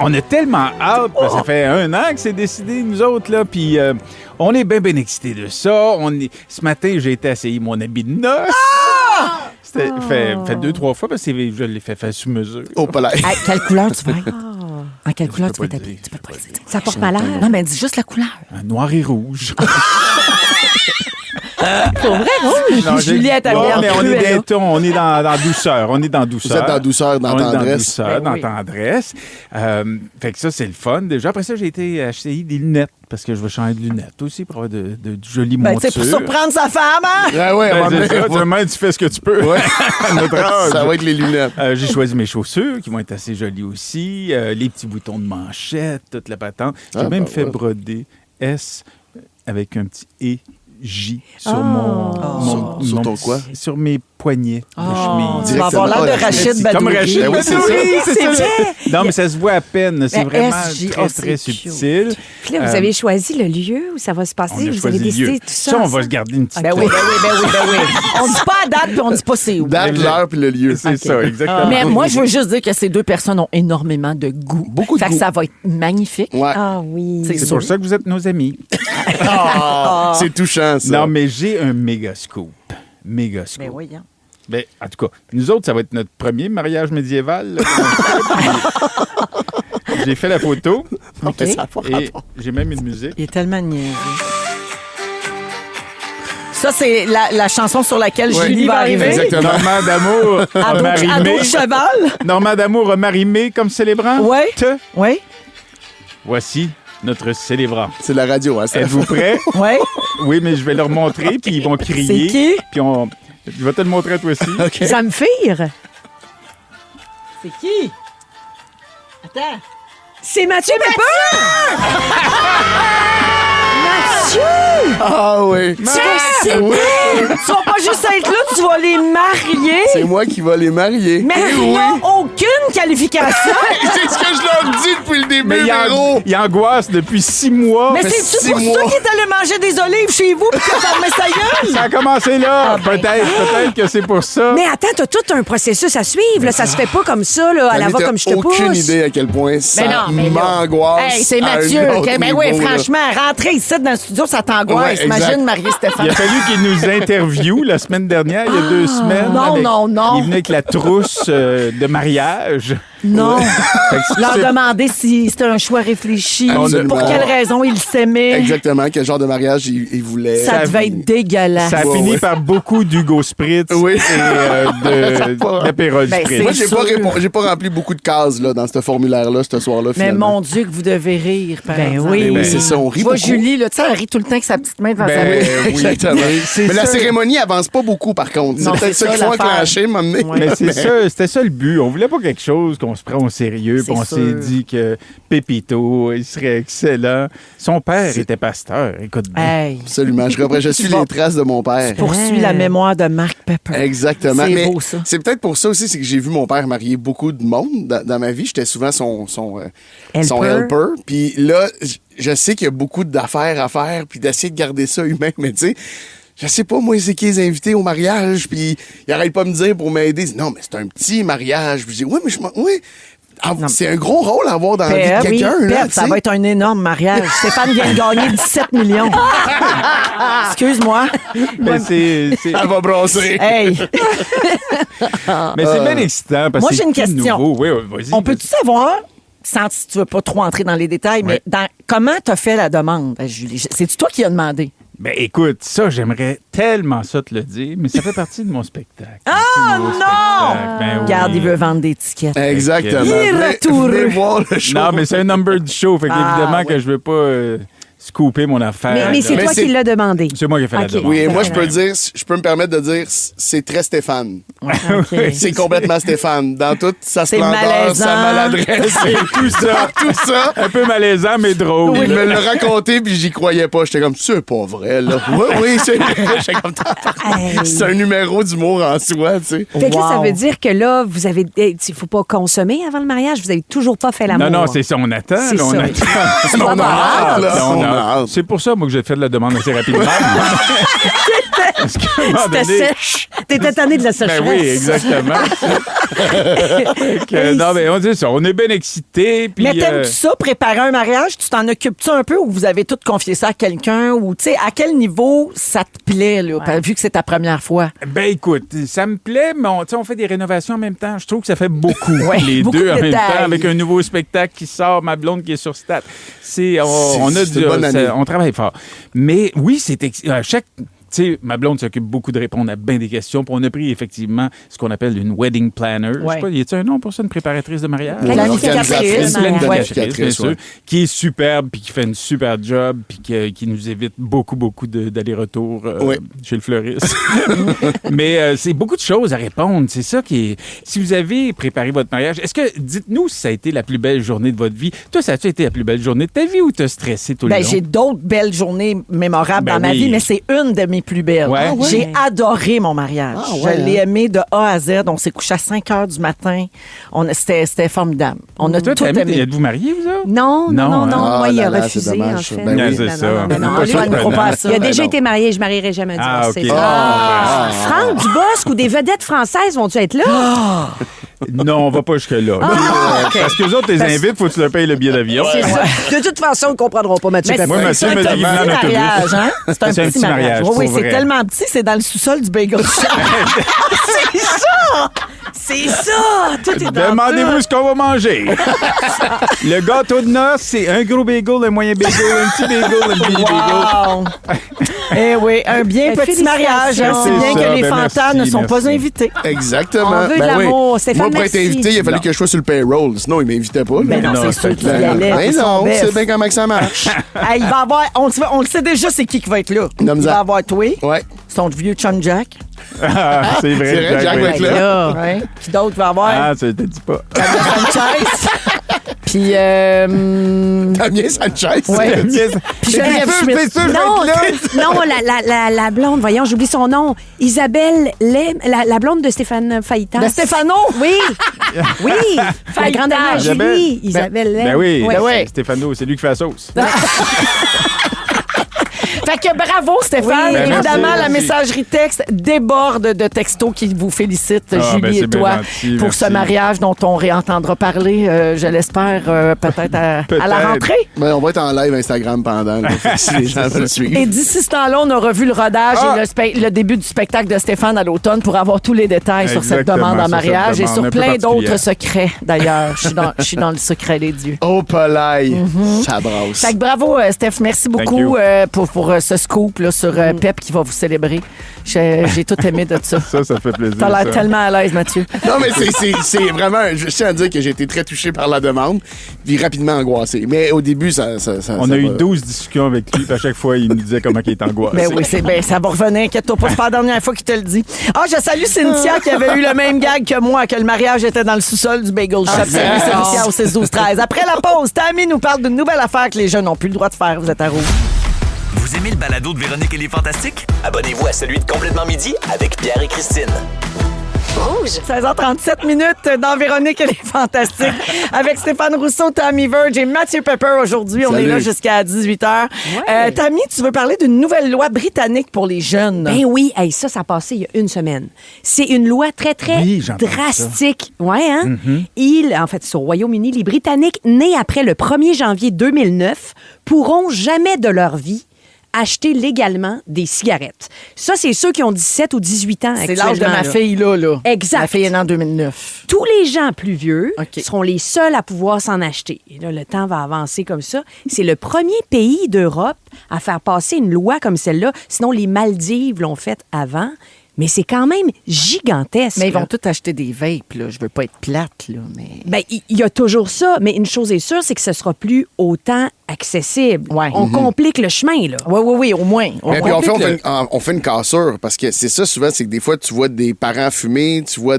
S5: On a tellement hâte. Parce que ça fait 1 an que c'est décidé, nous autres, là. Puis on est bien excités de ça. Ce matin, j'ai été essayer mon habit de noces. C'était fait 2-3 fois parce que je l'ai fait faire sous mesure.
S4: Au palais.
S3: Hey, quelle couleur tu vas être? En quelle couleur tu vas
S5: pas le
S3: t'habiller?
S5: dire.
S3: Tu peux pas le dire.
S6: Ça porte malheur.
S3: Non, mais dis juste la couleur.
S5: Un noir et rouge.
S6: Pour vrai, rouge.
S5: Non,
S3: Juliette, elle
S5: bon,
S3: vient
S5: mais on
S3: cruelle,
S5: est
S3: là.
S5: des tons, on est dans douceur. On est dans douceur.
S4: Vous êtes dans douceur, dans
S5: On est dans
S4: tendresse.
S5: douceur,
S3: Ben
S5: dans
S3: oui.
S5: tendresse. Fait que ça, c'est le fun. Déjà, après ça, j'ai été acheter des lunettes parce que je veux changer de lunettes aussi pour avoir de jolies
S3: Ben, tu
S5: montures.
S3: sais, pour surprendre sa femme, hein?
S4: Ah ouais, à un
S5: Ben,
S4: moment
S5: c'est
S4: donné,
S5: ça.
S4: on va-
S5: Demain, tu fais ce que tu peux.
S4: Ouais.
S5: À notre âge.
S4: Ça va être les lunettes.
S5: J'ai choisi mes chaussures qui vont être assez jolies aussi. Les petits boutons de manchette, toute la patente. J'ai
S4: Ah,
S5: même
S4: ben
S5: fait
S4: ouais.
S5: broder S avec un petit E. J sur mon
S4: Sur ton quoi?
S5: Sur mes poignets de chemise.
S3: Tu vas avoir l'air de
S4: Directement.
S3: Rachid
S5: Comme
S3: Badouri.
S5: Rachid
S4: Ben oui, c'est
S5: Badouri,
S4: ça.
S5: c'est ça. Non, mais ça se voit à peine. C'est
S3: Mais
S5: vraiment
S3: SJ,
S5: très,
S3: c'est
S5: très
S3: cute.
S5: subtil.
S6: Puis là, vous avez choisi le lieu où ça va se
S5: On
S6: passer.
S5: a
S6: Vous
S5: choisi
S6: avez
S5: le
S6: décidé
S5: lieu.
S6: tout ça.
S5: Ça, on va
S6: ensemble?
S5: se garder une petite...
S3: Ben oui, ben oui, ben oui, ben oui. On dit pas la date, puis on dit pas c'est où.
S4: Date, l'heure, puis le lieu.
S5: C'est ça, exactement.
S3: Mais moi, je veux juste dire que ces deux personnes ont énormément de goût.
S4: Beaucoup de
S3: Fait que
S4: goût.
S3: ça va être magnifique.
S4: Ouais.
S6: Ah oui.
S3: C'est
S5: C'est
S3: sûr.
S5: pour ça que vous êtes nos amis.
S4: C'est touchant, ça.
S5: Non, mais j'ai un méga scoop. Méga scoop.
S3: Ben oui, hein.
S5: Ben, en tout cas, nous autres, ça va être notre premier mariage médiéval. là. J'ai fait la photo.
S3: OK.
S4: Mais ça a pas
S5: Et
S4: rapport.
S5: j'ai même une musique.
S3: Il est tellement niaiseux. Ça, c'est la chanson sur laquelle Julie va arriver.
S4: Exactement.
S5: Normand d'Amour a
S3: À dos
S5: marimé.
S3: de cheval.
S5: Normand d'Amour a marimé comme célébrant.
S3: Ouais.
S5: Te.
S3: Oui,
S5: Voici notre célébrant.
S4: C'est la radio, hein, ça.
S5: Êtes-vous prêts?
S3: oui.
S5: Oui, mais je vais leur montrer, puis ils vont crier.
S3: C'est qui?
S5: Puis je vais te le montrer à toi aussi.
S6: Zamfir.
S3: C'est qui? Attends.
S6: C'est Mathieu Pepper! Mathieu!
S4: Ah oui. Oui.
S3: Tu vas pas juste être là, tu vas les marier.
S4: C'est moi qui vais les marier.
S3: Mais
S4: Eh
S3: il n'a aucune qualification.
S4: C'est ce que je leur dis depuis le début,
S5: Mais
S4: Véro.
S5: il angoisse depuis 6 mois.
S3: Mais
S4: fait
S3: c'est-tu
S4: 6
S3: pour ça
S4: mois.
S3: qu'il est allé manger des olives chez vous puis qu'il a fermé sa gueule?
S5: Ça a commencé là. Peut-être que c'est pour ça.
S6: Mais attends, t'as tout un processus à suivre. Là. Ça se fait pas comme ça, là, à la
S4: Annie,
S6: va
S4: t'as
S6: comme je te pousse.
S4: aucune idée à quel point ça
S3: mais là-
S4: m'angoisse.
S3: Hey, c'est
S4: à un
S3: Mathieu.
S4: autre
S3: OK? Ben
S4: niveau,
S3: oui,
S4: là.
S3: franchement, rentrer ici dans le studio, ça t'angoisse.
S4: Ouais, exact.
S3: Imagine marier
S5: Il
S3: Stéphane.
S5: a fallu qu'il nous interviewe la semaine dernière, il y a 2 semaines.
S3: non, non.
S5: Il venait avec la trousse de mariage.
S3: Non.
S5: Fait que
S3: Leur
S5: c'est-
S3: demander si c'était un choix réfléchi.
S4: Absolument.
S3: Pour quelle raison ils s'aimaient.
S4: Exactement, quel genre de mariage il voulait.
S3: Ça devait être dégueulasse.
S5: Ça a
S4: Ouais,
S5: fini
S4: ouais.
S5: par beaucoup d'Hugo Spritz
S4: Oui.
S5: et d'Apérol
S3: Ben,
S5: Spritz.
S4: Moi,
S3: c'est sûr.
S4: j'ai pas rempli beaucoup de cases là, dans ce formulaire-là, ce soir-là.
S3: Mais
S4: finalement.
S3: mon Dieu, que vous devez rire, par
S6: Ben
S3: exemple.
S6: oui.
S4: Ben, c'est ça, on rit
S3: Tu vois,
S4: beaucoup.
S3: Julie, là, tu sais, elle rit tout le temps avec sa petite main devant sa
S5: Ben,
S3: bouche.
S5: oui.
S4: Exactement.
S5: c'est
S4: Mais la
S5: ça.
S4: cérémonie avance pas beaucoup, par contre. C'est
S3: Non,
S4: peut-être
S3: c'est
S4: ça qu'il
S3: ça,
S4: faut
S3: l'affaire.
S4: enclencher, m'amener.
S3: Ouais.
S5: Mais c'est ça, c'était ça le but. On voulait pas quelque chose qu'on se prend au sérieux. Puis
S3: C'est
S5: on s'est
S3: sûr.
S5: dit que Pépito, il serait excellent. Son père était pasteur. Écoute bien.
S3: Hey,
S4: Absolument. Je suis les traces de mon père.
S3: poursuis la mémoire de Marc Pepper.
S4: Exactement.
S3: C'est
S4: Mais
S3: beau, ça.
S4: c'est peut-être pour ça aussi, c'est que j'ai vu mon père marier beaucoup de monde dans ma vie. J'étais souvent son helper. Puis là, je sais qu'il y a beaucoup d'affaires à faire, puis d'essayer de garder ça humain. Mais tu sais, je sais pas, moi, c'est qui les invités au mariage, puis il arrête pas de me dire pour m'aider. Non, mais c'est un petit mariage. Puis je dis, oui, mais oui. C'est un gros rôle à avoir dans la vie de quelqu'un.
S3: oui,
S4: là,
S3: Pep,
S4: tu
S3: ça
S4: sais.
S3: va être un énorme mariage. Stéphane vient de gagner 17 millions. Excuse-moi.
S5: Mais c'est
S4: Elle va brasser.
S3: Hey,
S5: mais c'est bien excitant parce
S3: Moi,
S5: que
S3: j'ai
S5: c'est
S3: une
S5: tout
S3: question.
S5: nouveau. Oui, vas-y.
S3: on peut-tu savoir, sans si tu veux pas trop entrer dans les détails, mais comment t'as fait la demande à Julie? C'est-tu toi qui as demandé?
S5: Ben écoute, ça, j'aimerais tellement ça te le dire, mais ça fait partie de mon spectacle.
S3: Ah
S5: Mon
S3: non!
S5: spectacle. Ben oui.
S3: Regarde, il veut vendre des tickets.
S4: Exactement.
S3: Il retourne.
S4: Venez voir le show.
S5: Non, mais c'est un number du show, fait que
S3: Ah,
S5: évidemment
S3: oui.
S5: que je veux pas scooper mon affaire.
S6: Mais c'est
S5: là.
S6: toi
S4: c'est-
S6: qui l'as demandé.
S5: C'est moi qui ai fait la
S6: Ok.
S5: demande.
S4: Oui, et moi, je peux me permettre de dire, c'est très Stéphane.
S3: OK.
S4: C'est complètement Stéphane. Dans toute sa
S3: C'est
S4: splendeur,
S3: malaisant.
S4: sa maladresse,
S5: tout ça.
S4: tout ça.
S5: Un peu malaisant, mais drôle.
S4: Il me l'a raconté, puis j'y croyais pas. J'étais comme, c'est pas vrai, là. Oui, c'est vrai. J'étais comme,
S6: Hey.
S4: c'est un numéro d'humour en soi, tu sais.
S6: Fait que là, ça
S3: Wow.
S6: veut dire que là, vous avez. Il faut pas consommer avant le mariage. Vous avez toujours pas fait l'amour.
S5: Non, c'est ça, on attend.
S6: C'est
S5: là, on
S6: ça.
S5: attend.
S4: On a hâte, là.
S5: Non,
S4: On
S5: non.
S4: a hâte.
S5: C'est pour ça, moi, que j'ai fait la demande assez rapidement. Parce qu'à un moment
S6: C'était
S5: donné-
S6: sèche. T'étais tanné de la sécheresse.
S5: Ben oui, exactement. Fait que, non, mais on dit ça. On est bien excités. Puis,
S3: Mais t'aimes-tu ça, préparer un mariage? Tu t'en occupes-tu un peu ou vous avez tout confié ça à quelqu'un? Ou, tu sais, à quel niveau ça te plaît, là, vu que c'est ta première fois?
S5: Ben écoute, ça me plaît, mais on fait des rénovations en même temps. Je trouve que ça fait beaucoup,
S3: Ouais,
S5: les
S3: beaucoup
S5: deux
S3: de
S5: en même
S3: détails.
S5: temps, avec un nouveau spectacle qui sort, ma blonde qui est sur Stat.
S4: C'est une bonne année.
S5: On travaille fort. Mais oui, chaque... Tu sais, ma blonde s'occupe beaucoup de répondre à bien des questions. Puis on a pris effectivement ce qu'on appelle une wedding planner. Je
S3: Ouais.
S5: sais pas, y a-t-il un nom pour ça, une préparatrice de mariage?
S3: Planificatrice.
S5: Planificatrice, bien sûr,
S4: ouais.
S5: qui est superbe, puis qui fait une super job, puis qui nous évite beaucoup d'allers-retours
S4: Oui.
S5: chez le fleuriste. Mais c'est beaucoup de choses à répondre. C'est ça qui est... Si vous avez préparé votre mariage, dites-nous si ça a été la plus belle journée de votre vie. Toi, ça a-tu été la plus belle journée de ta vie ou t'as stressé tout le
S3: Ben,
S5: long?
S3: j'ai d'autres belles journées mémorables
S5: Ben
S3: dans ma
S5: oui.
S3: vie, mais c'est une de mes plus belles.
S5: Ouais. Ah
S6: ouais?
S3: J'ai adoré mon mariage.
S4: Ah ouais,
S3: Je l'ai
S4: hein?
S3: aimé de A à Z. On s'est couché à 5 heures du matin. C'était formidable. On a
S5: Toi,
S3: tout
S5: t'as
S3: aimé.
S5: Êtes-vous mariés, vous autres?
S6: Non.
S5: Hein?
S6: Moi, il a
S4: là là,
S6: refusé,
S4: c'est dommage,
S6: en
S4: ça.
S6: fait.
S4: Ben oui.
S5: C'est ça.
S6: Non,
S3: Non,
S6: lui,
S3: je ne crois pas à ça.
S6: il a
S4: Ben
S6: déjà
S4: non.
S6: été marié, je marierai jamais un divorce.
S5: Ah,
S6: c'est
S5: OK.
S6: ça.
S4: Ah.
S6: Franck Dubosc ou des vedettes françaises vont-tu être là?
S5: Non, on va pas jusque-là. Parce que les autres, les invitent, faut que tu leur payes le billet d'avion.
S6: C'est ça. De toute façon, ils ne comprendront pas, Mathieu.
S3: Mais
S5: Moi, Mathieu
S3: c'est
S5: me
S3: un
S5: dit qu'il venait en
S3: petit
S5: autobus.
S3: mariage, hein? C'est un petit mariage. Oui,
S5: pour
S3: c'est
S5: vrai.
S3: tellement petit, c'est dans le sous-sol du Bagel Shop. C'est ça! C'est ça! Tout est dans
S5: Demandez-vous
S3: tout.
S5: ce qu'on va manger. Le gâteau de noces, c'est un gros bagel, un moyen bagel, un petit bagel, un mini
S3: Wow! Eh oui, un bien petit mariage. Hein,
S6: félicitations.
S3: c'est bien
S5: C'est
S3: que
S5: ça,
S3: les
S5: ben
S3: fantas
S5: merci,
S3: ne sont pas
S5: merci.
S3: invités.
S4: Exactement.
S6: On veut de
S4: oui.
S6: l'amour. Stéphane,
S4: Moi, pour être
S6: merci.
S4: invité, il a fallu
S5: Non.
S4: que je sois sur le payroll. Sinon, il m'invitait pas.
S3: Ben non,
S5: Non,
S3: c'est
S5: c'est
S3: sûr qu'il y
S5: clair.
S3: allait.
S4: Ben
S3: puis son
S4: non,
S3: bef.
S4: c'est bien comment que ça marche.
S3: Hey, il va avoir, on le sait déjà, c'est qui va être là. Il
S4: Nomme-en.
S3: va avoir toi,
S4: Ouais.
S3: son vieux chum Jack.
S5: Ah, c'est vrai,
S4: C'est vrai, Jack
S5: oui.
S4: va être là.
S3: Ouais. Puis d'autres, il va avoir
S5: Ah, tu te dis pas.
S3: Gabriel Sanchez. Puis,
S4: Damien Sanchez.
S3: ouais.
S5: Yes.
S3: Puis Geneviève Schmidt.
S5: C'est sûr, je vais
S6: Non,
S5: être là.
S6: non, la blonde, voyons, j'oublie son nom. Isabelle Lem, la blonde de Stéphane Faïtas.
S3: De Stéphano.
S6: Oui. Oui. La grande amie
S5: Isabelle.
S6: Julie. Isabelle Lem.
S5: Ben oui,
S6: Ouais.
S3: ouais.
S5: Stéphano, c'est lui qui fait la sauce.
S3: Fait que bravo, Stéphane.
S6: Oui, ben
S3: Évidemment,
S5: merci,
S3: la
S5: merci.
S3: messagerie texte déborde de textos qui vous félicitent,
S5: Ah,
S3: Julie
S5: ben,
S3: et
S5: c'est bien
S3: toi,
S5: gentil,
S3: pour
S5: merci.
S3: ce mariage dont on réentendra parler, je l'espère, peut-être à la
S5: Peut-être.
S3: rentrée.
S4: Ben, on va être en live Instagram pendant. Là, fait que si les gens veulent suivre.
S3: Et d'ici ce temps-là, on a revu le rodage
S5: Ah!
S3: et le début du spectacle de Stéphane à l'automne pour avoir tous les détails sur cette
S5: Exactement,
S3: demande en
S5: sur cette
S3: mariage et
S5: demande
S3: sur
S5: un peu
S3: plein d'autres
S5: particulière.
S3: secrets, d'ailleurs. Je suis dans le secret des dieux.
S4: Oh, Polaille. Ça brasse.
S3: Fait que bravo, Steph. Merci beaucoup
S5: you.
S3: pour ce scoop là, sur Pep qui va vous célébrer. J'ai tout aimé de ça.
S5: Ça fait plaisir.
S3: T'as l'air
S5: ça.
S3: tellement à l'aise, Mathieu.
S4: Non, mais c'est vraiment. Je tiens à dire que j'ai été très touché par la demande, puis rapidement angoissé. Mais au début, ça
S5: On
S4: ça
S5: a eu
S4: va.
S5: 12 discussions avec lui, puis à chaque fois, il nous disait comment il est angoissé.
S3: Ben oui, ça va revenir. Inquiète-toi pas, c'est pas la dernière fois qu'il te le dit. Ah, je salue Cynthia qui avait eu le même gag que moi, que le mariage était dans le sous-sol du Bagel Shop. Salut Cynthia au 6-12-13. Après la pause, Tammy nous parle d'une nouvelle affaire que les jeunes n'ont plus le droit de faire. Vous êtes à Rouge.
S8: Vous aimez le balado de Véronique et les Fantastiques?
S2: Abonnez-vous à celui de Complètement Midi avec Pierre et Christine.
S1: Rouge.
S3: 16h37 minutes dans Véronique et les Fantastiques avec Stéphane Rousseau, Tammy Verge et Mathieu Pepper aujourd'hui. On
S4: Salut.
S3: est là jusqu'à 18h. Tammy, tu veux parler d'une nouvelle loi britannique pour les jeunes.
S6: Ben oui, hey, ça a passé il y a une semaine. C'est une loi très, très
S5: Oui, j'ai entendu
S6: drastique. Ouais, hein? En fait, c'est au Royaume-Uni, les Britanniques nés après le 1er janvier 2009 pourront jamais de leur vie acheter légalement des cigarettes. Ça, c'est ceux qui ont 17 ou 18 ans
S3: C'est l'âge de ma
S6: actuellement, là.
S3: fille, là.
S6: Exact.
S3: Ma fille est née en 2009.
S6: Tous les gens plus vieux
S3: OK.
S6: seront les seuls à pouvoir s'en acheter. Et là, le temps va avancer comme ça. C'est le premier pays d'Europe à faire passer une loi comme celle-là. Sinon, les Maldives l'ont faite avant. Mais c'est quand même gigantesque.
S3: Mais ils
S6: là.
S3: vont tous acheter des vapes, là. Je veux pas être plate, là, mais...
S6: Ben, il y a toujours ça, mais une chose est sûre, c'est que ce sera plus autant accessible.
S3: Ouais.
S6: On complique le chemin, là.
S3: Oui, au moins.
S4: Mais puis
S3: complique
S4: on fait une cassure parce que c'est ça souvent, c'est que des fois tu vois des parents fumer, tu vois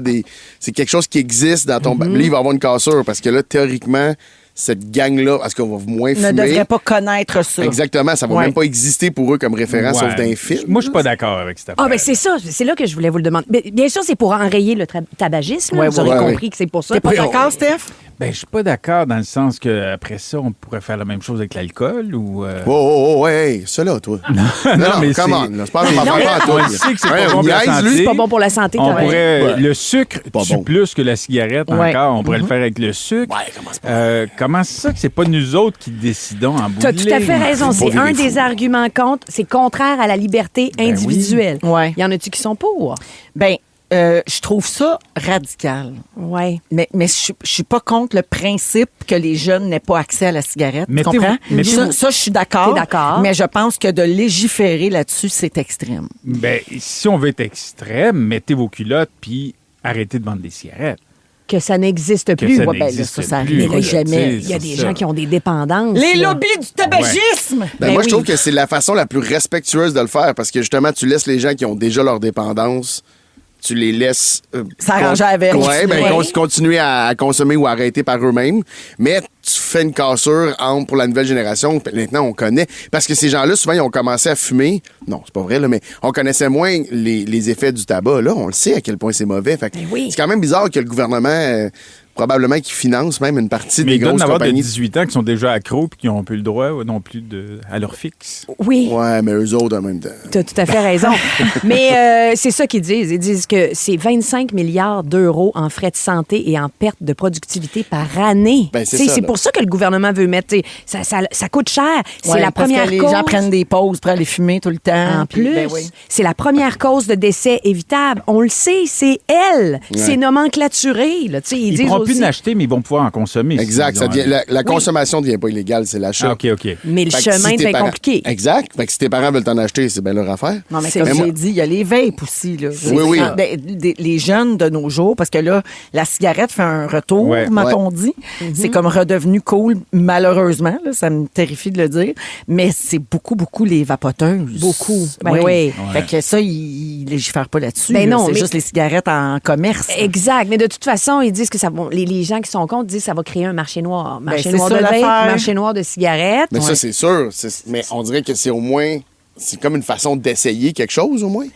S4: c'est quelque chose qui existe dans ton. Là, il va y avoir une cassure parce que là théoriquement cette gang-là, est-ce qu'on va moins
S3: ne
S4: fumer?
S3: devrait pas connaître ça.
S4: Exactement, ça va
S3: Ouais.
S4: même pas exister pour eux comme référence
S5: Ouais.
S4: sauf d'un film.
S5: Moi, je suis pas d'accord avec cette
S6: Ah,
S5: affaire.
S6: ben c'est ça. C'est là que je voulais vous le demander. Bien sûr, c'est pour enrayer le tabagisme. là.
S3: Ouais,
S6: Vous aurez
S4: ouais,
S6: compris
S4: ouais.
S6: que c'est pour ça.
S3: T'es pas
S4: Oui, on-
S3: d'accord, Steph?
S5: Ben, je suis pas d'accord dans le sens que après ça, on pourrait faire la même chose avec l'alcool ou.
S4: Ouais, ça là, toi. non,
S5: mais
S4: come on,
S5: c'est-
S4: là, c'est pas la même affaire à
S5: On
S4: toi.
S5: le sait que c'est
S4: Ouais,
S5: pas bon
S4: on
S5: pour la
S4: niaise,
S5: santé.
S4: lui.
S6: C'est pas bon pour la santé,
S5: On
S6: t'as raison.
S5: pourrait,
S4: Ouais.
S5: le sucre
S4: Pas
S5: tue
S4: bon.
S5: plus que la cigarette
S3: Ouais.
S5: encore. On pourrait le faire avec le sucre.
S4: Ouais, commence pas.
S5: Comment c'est ça que c'est pas nous autres qui décidons en bout
S6: Tu as
S5: de
S6: tout à fait
S5: ligne?
S6: raison.
S4: Faut
S6: C'est un
S4: virer
S6: des
S4: fou.
S6: arguments contre. C'est contraire à la liberté individuelle.
S3: oui. Ouais.
S6: Y en a-tu qui sont pour?
S3: Ben, je trouve ça radical.
S6: Ouais.
S3: Mais je suis pas contre le principe que les jeunes n'aient pas accès à la cigarette. Tu
S5: Mettez-vous-
S3: comprends?
S5: mettez-vous-
S3: Ça, je suis d'accord.
S6: T'es d'accord.
S3: Mais je pense que de légiférer là-dessus, c'est extrême.
S5: Ben, si on veut être extrême, mettez vos culottes puis arrêtez de vendre des cigarettes.
S6: Que ça n'existe
S5: Que
S6: plus.
S5: ça
S3: Ouais, ben, là,
S5: n'existe
S3: ça
S5: plus.
S3: arrivera
S5: là,
S3: jamais.
S5: tu sais,
S6: Il y a
S5: c'est
S6: des
S5: ça.
S6: gens qui ont des dépendances.
S3: Les
S6: là.
S3: lobbies du tabagisme!
S4: Ben,
S6: Ben
S4: moi,
S6: oui.
S4: je trouve que c'est la façon la plus respectueuse de le faire parce que justement, tu laisses les gens qui ont déjà leur dépendance, tu les laisses.
S3: S'arranger avec.
S4: Ouais, ben,
S6: Ouais.
S4: continuer à consommer ou à arrêter par eux-mêmes. Mais tu fais une cassure pour la nouvelle génération. Maintenant, on connaît. Parce que ces gens-là, souvent, ils ont commencé à fumer. Non, c'est pas vrai, là, mais on connaissait moins les effets du tabac. Là, on le sait à quel point c'est mauvais. Fait que
S6: Ben oui.
S4: c'est quand même bizarre que le gouvernement. probablement qu'ils financent même une partie
S5: Mais
S4: des
S5: il doit y en
S4: grosses
S5: avoir de
S4: compagnies.
S5: 18 ans qui sont déjà accros et qui n'ont plus le droit non plus à leur fixe.
S6: Oui.
S4: Ouais, mais eux autres en même temps.
S6: Tu as tout à fait raison. Mais c'est ça qu'ils disent. Ils disent que c'est 25 milliards d'euros en frais de santé et en perte de productivité par année.
S4: Ben, c'est
S6: T'sais,
S4: ça,
S6: c'est
S4: là.
S6: pour ça que le gouvernement veut mettre. Ça coûte cher. C'est
S3: Ouais,
S6: la
S3: parce
S6: première
S3: que les
S6: cause.
S3: gens prennent des pauses pour aller fumer tout le temps.
S6: En
S3: puis,
S6: plus,
S3: ben oui.
S6: c'est la première cause de décès évitable. On le sait, c'est elle. C'est nomenclaturé. Là. Ils
S5: Ils ne
S6: disent
S5: pourront plus
S6: aussi.
S5: en acheter, mais ils vont pouvoir en consommer.
S4: Exact. Ça devient, la consommation ne devient pas illégale, c'est l'achat.
S5: Ah, OK.
S6: Mais le
S4: Fait que
S6: chemin
S4: si tes
S6: devient
S4: parents-
S6: compliqué.
S4: Exact. Fait que si tes parents veulent t'en acheter, c'est bien leur affaire.
S3: Non, mais
S6: C'est
S3: comme
S6: vrai.
S3: j'ai dit, il y a les vapes aussi. Là.
S4: Oui.
S3: Les jeunes de nos jours, parce que là, la cigarette fait un retour,
S5: Ouais.
S3: m'a-t-on dit. C'est comme redevenu cool, malheureusement. Là, ça me terrifie de le dire. Mais c'est beaucoup les vapoteuses.
S6: Beaucoup. Ben oui.
S3: Fait que ça, ils légifèrent pas là-dessus.
S6: Ben
S3: là.
S6: non,
S3: C'est
S6: mais-
S3: juste les cigarettes en commerce.
S6: Exact. Mais de toute façon, ils disent que les gens qui sont contre disent que ça va créer un marché noir. Marché
S3: c'est
S6: noir
S3: ça,
S6: de vape,
S3: l'affaire.
S6: marché noir de cigarettes.
S4: Mais ça, c'est sûr. Mais on dirait que c'est au moins. C'est comme une façon d'essayer quelque chose, au moins.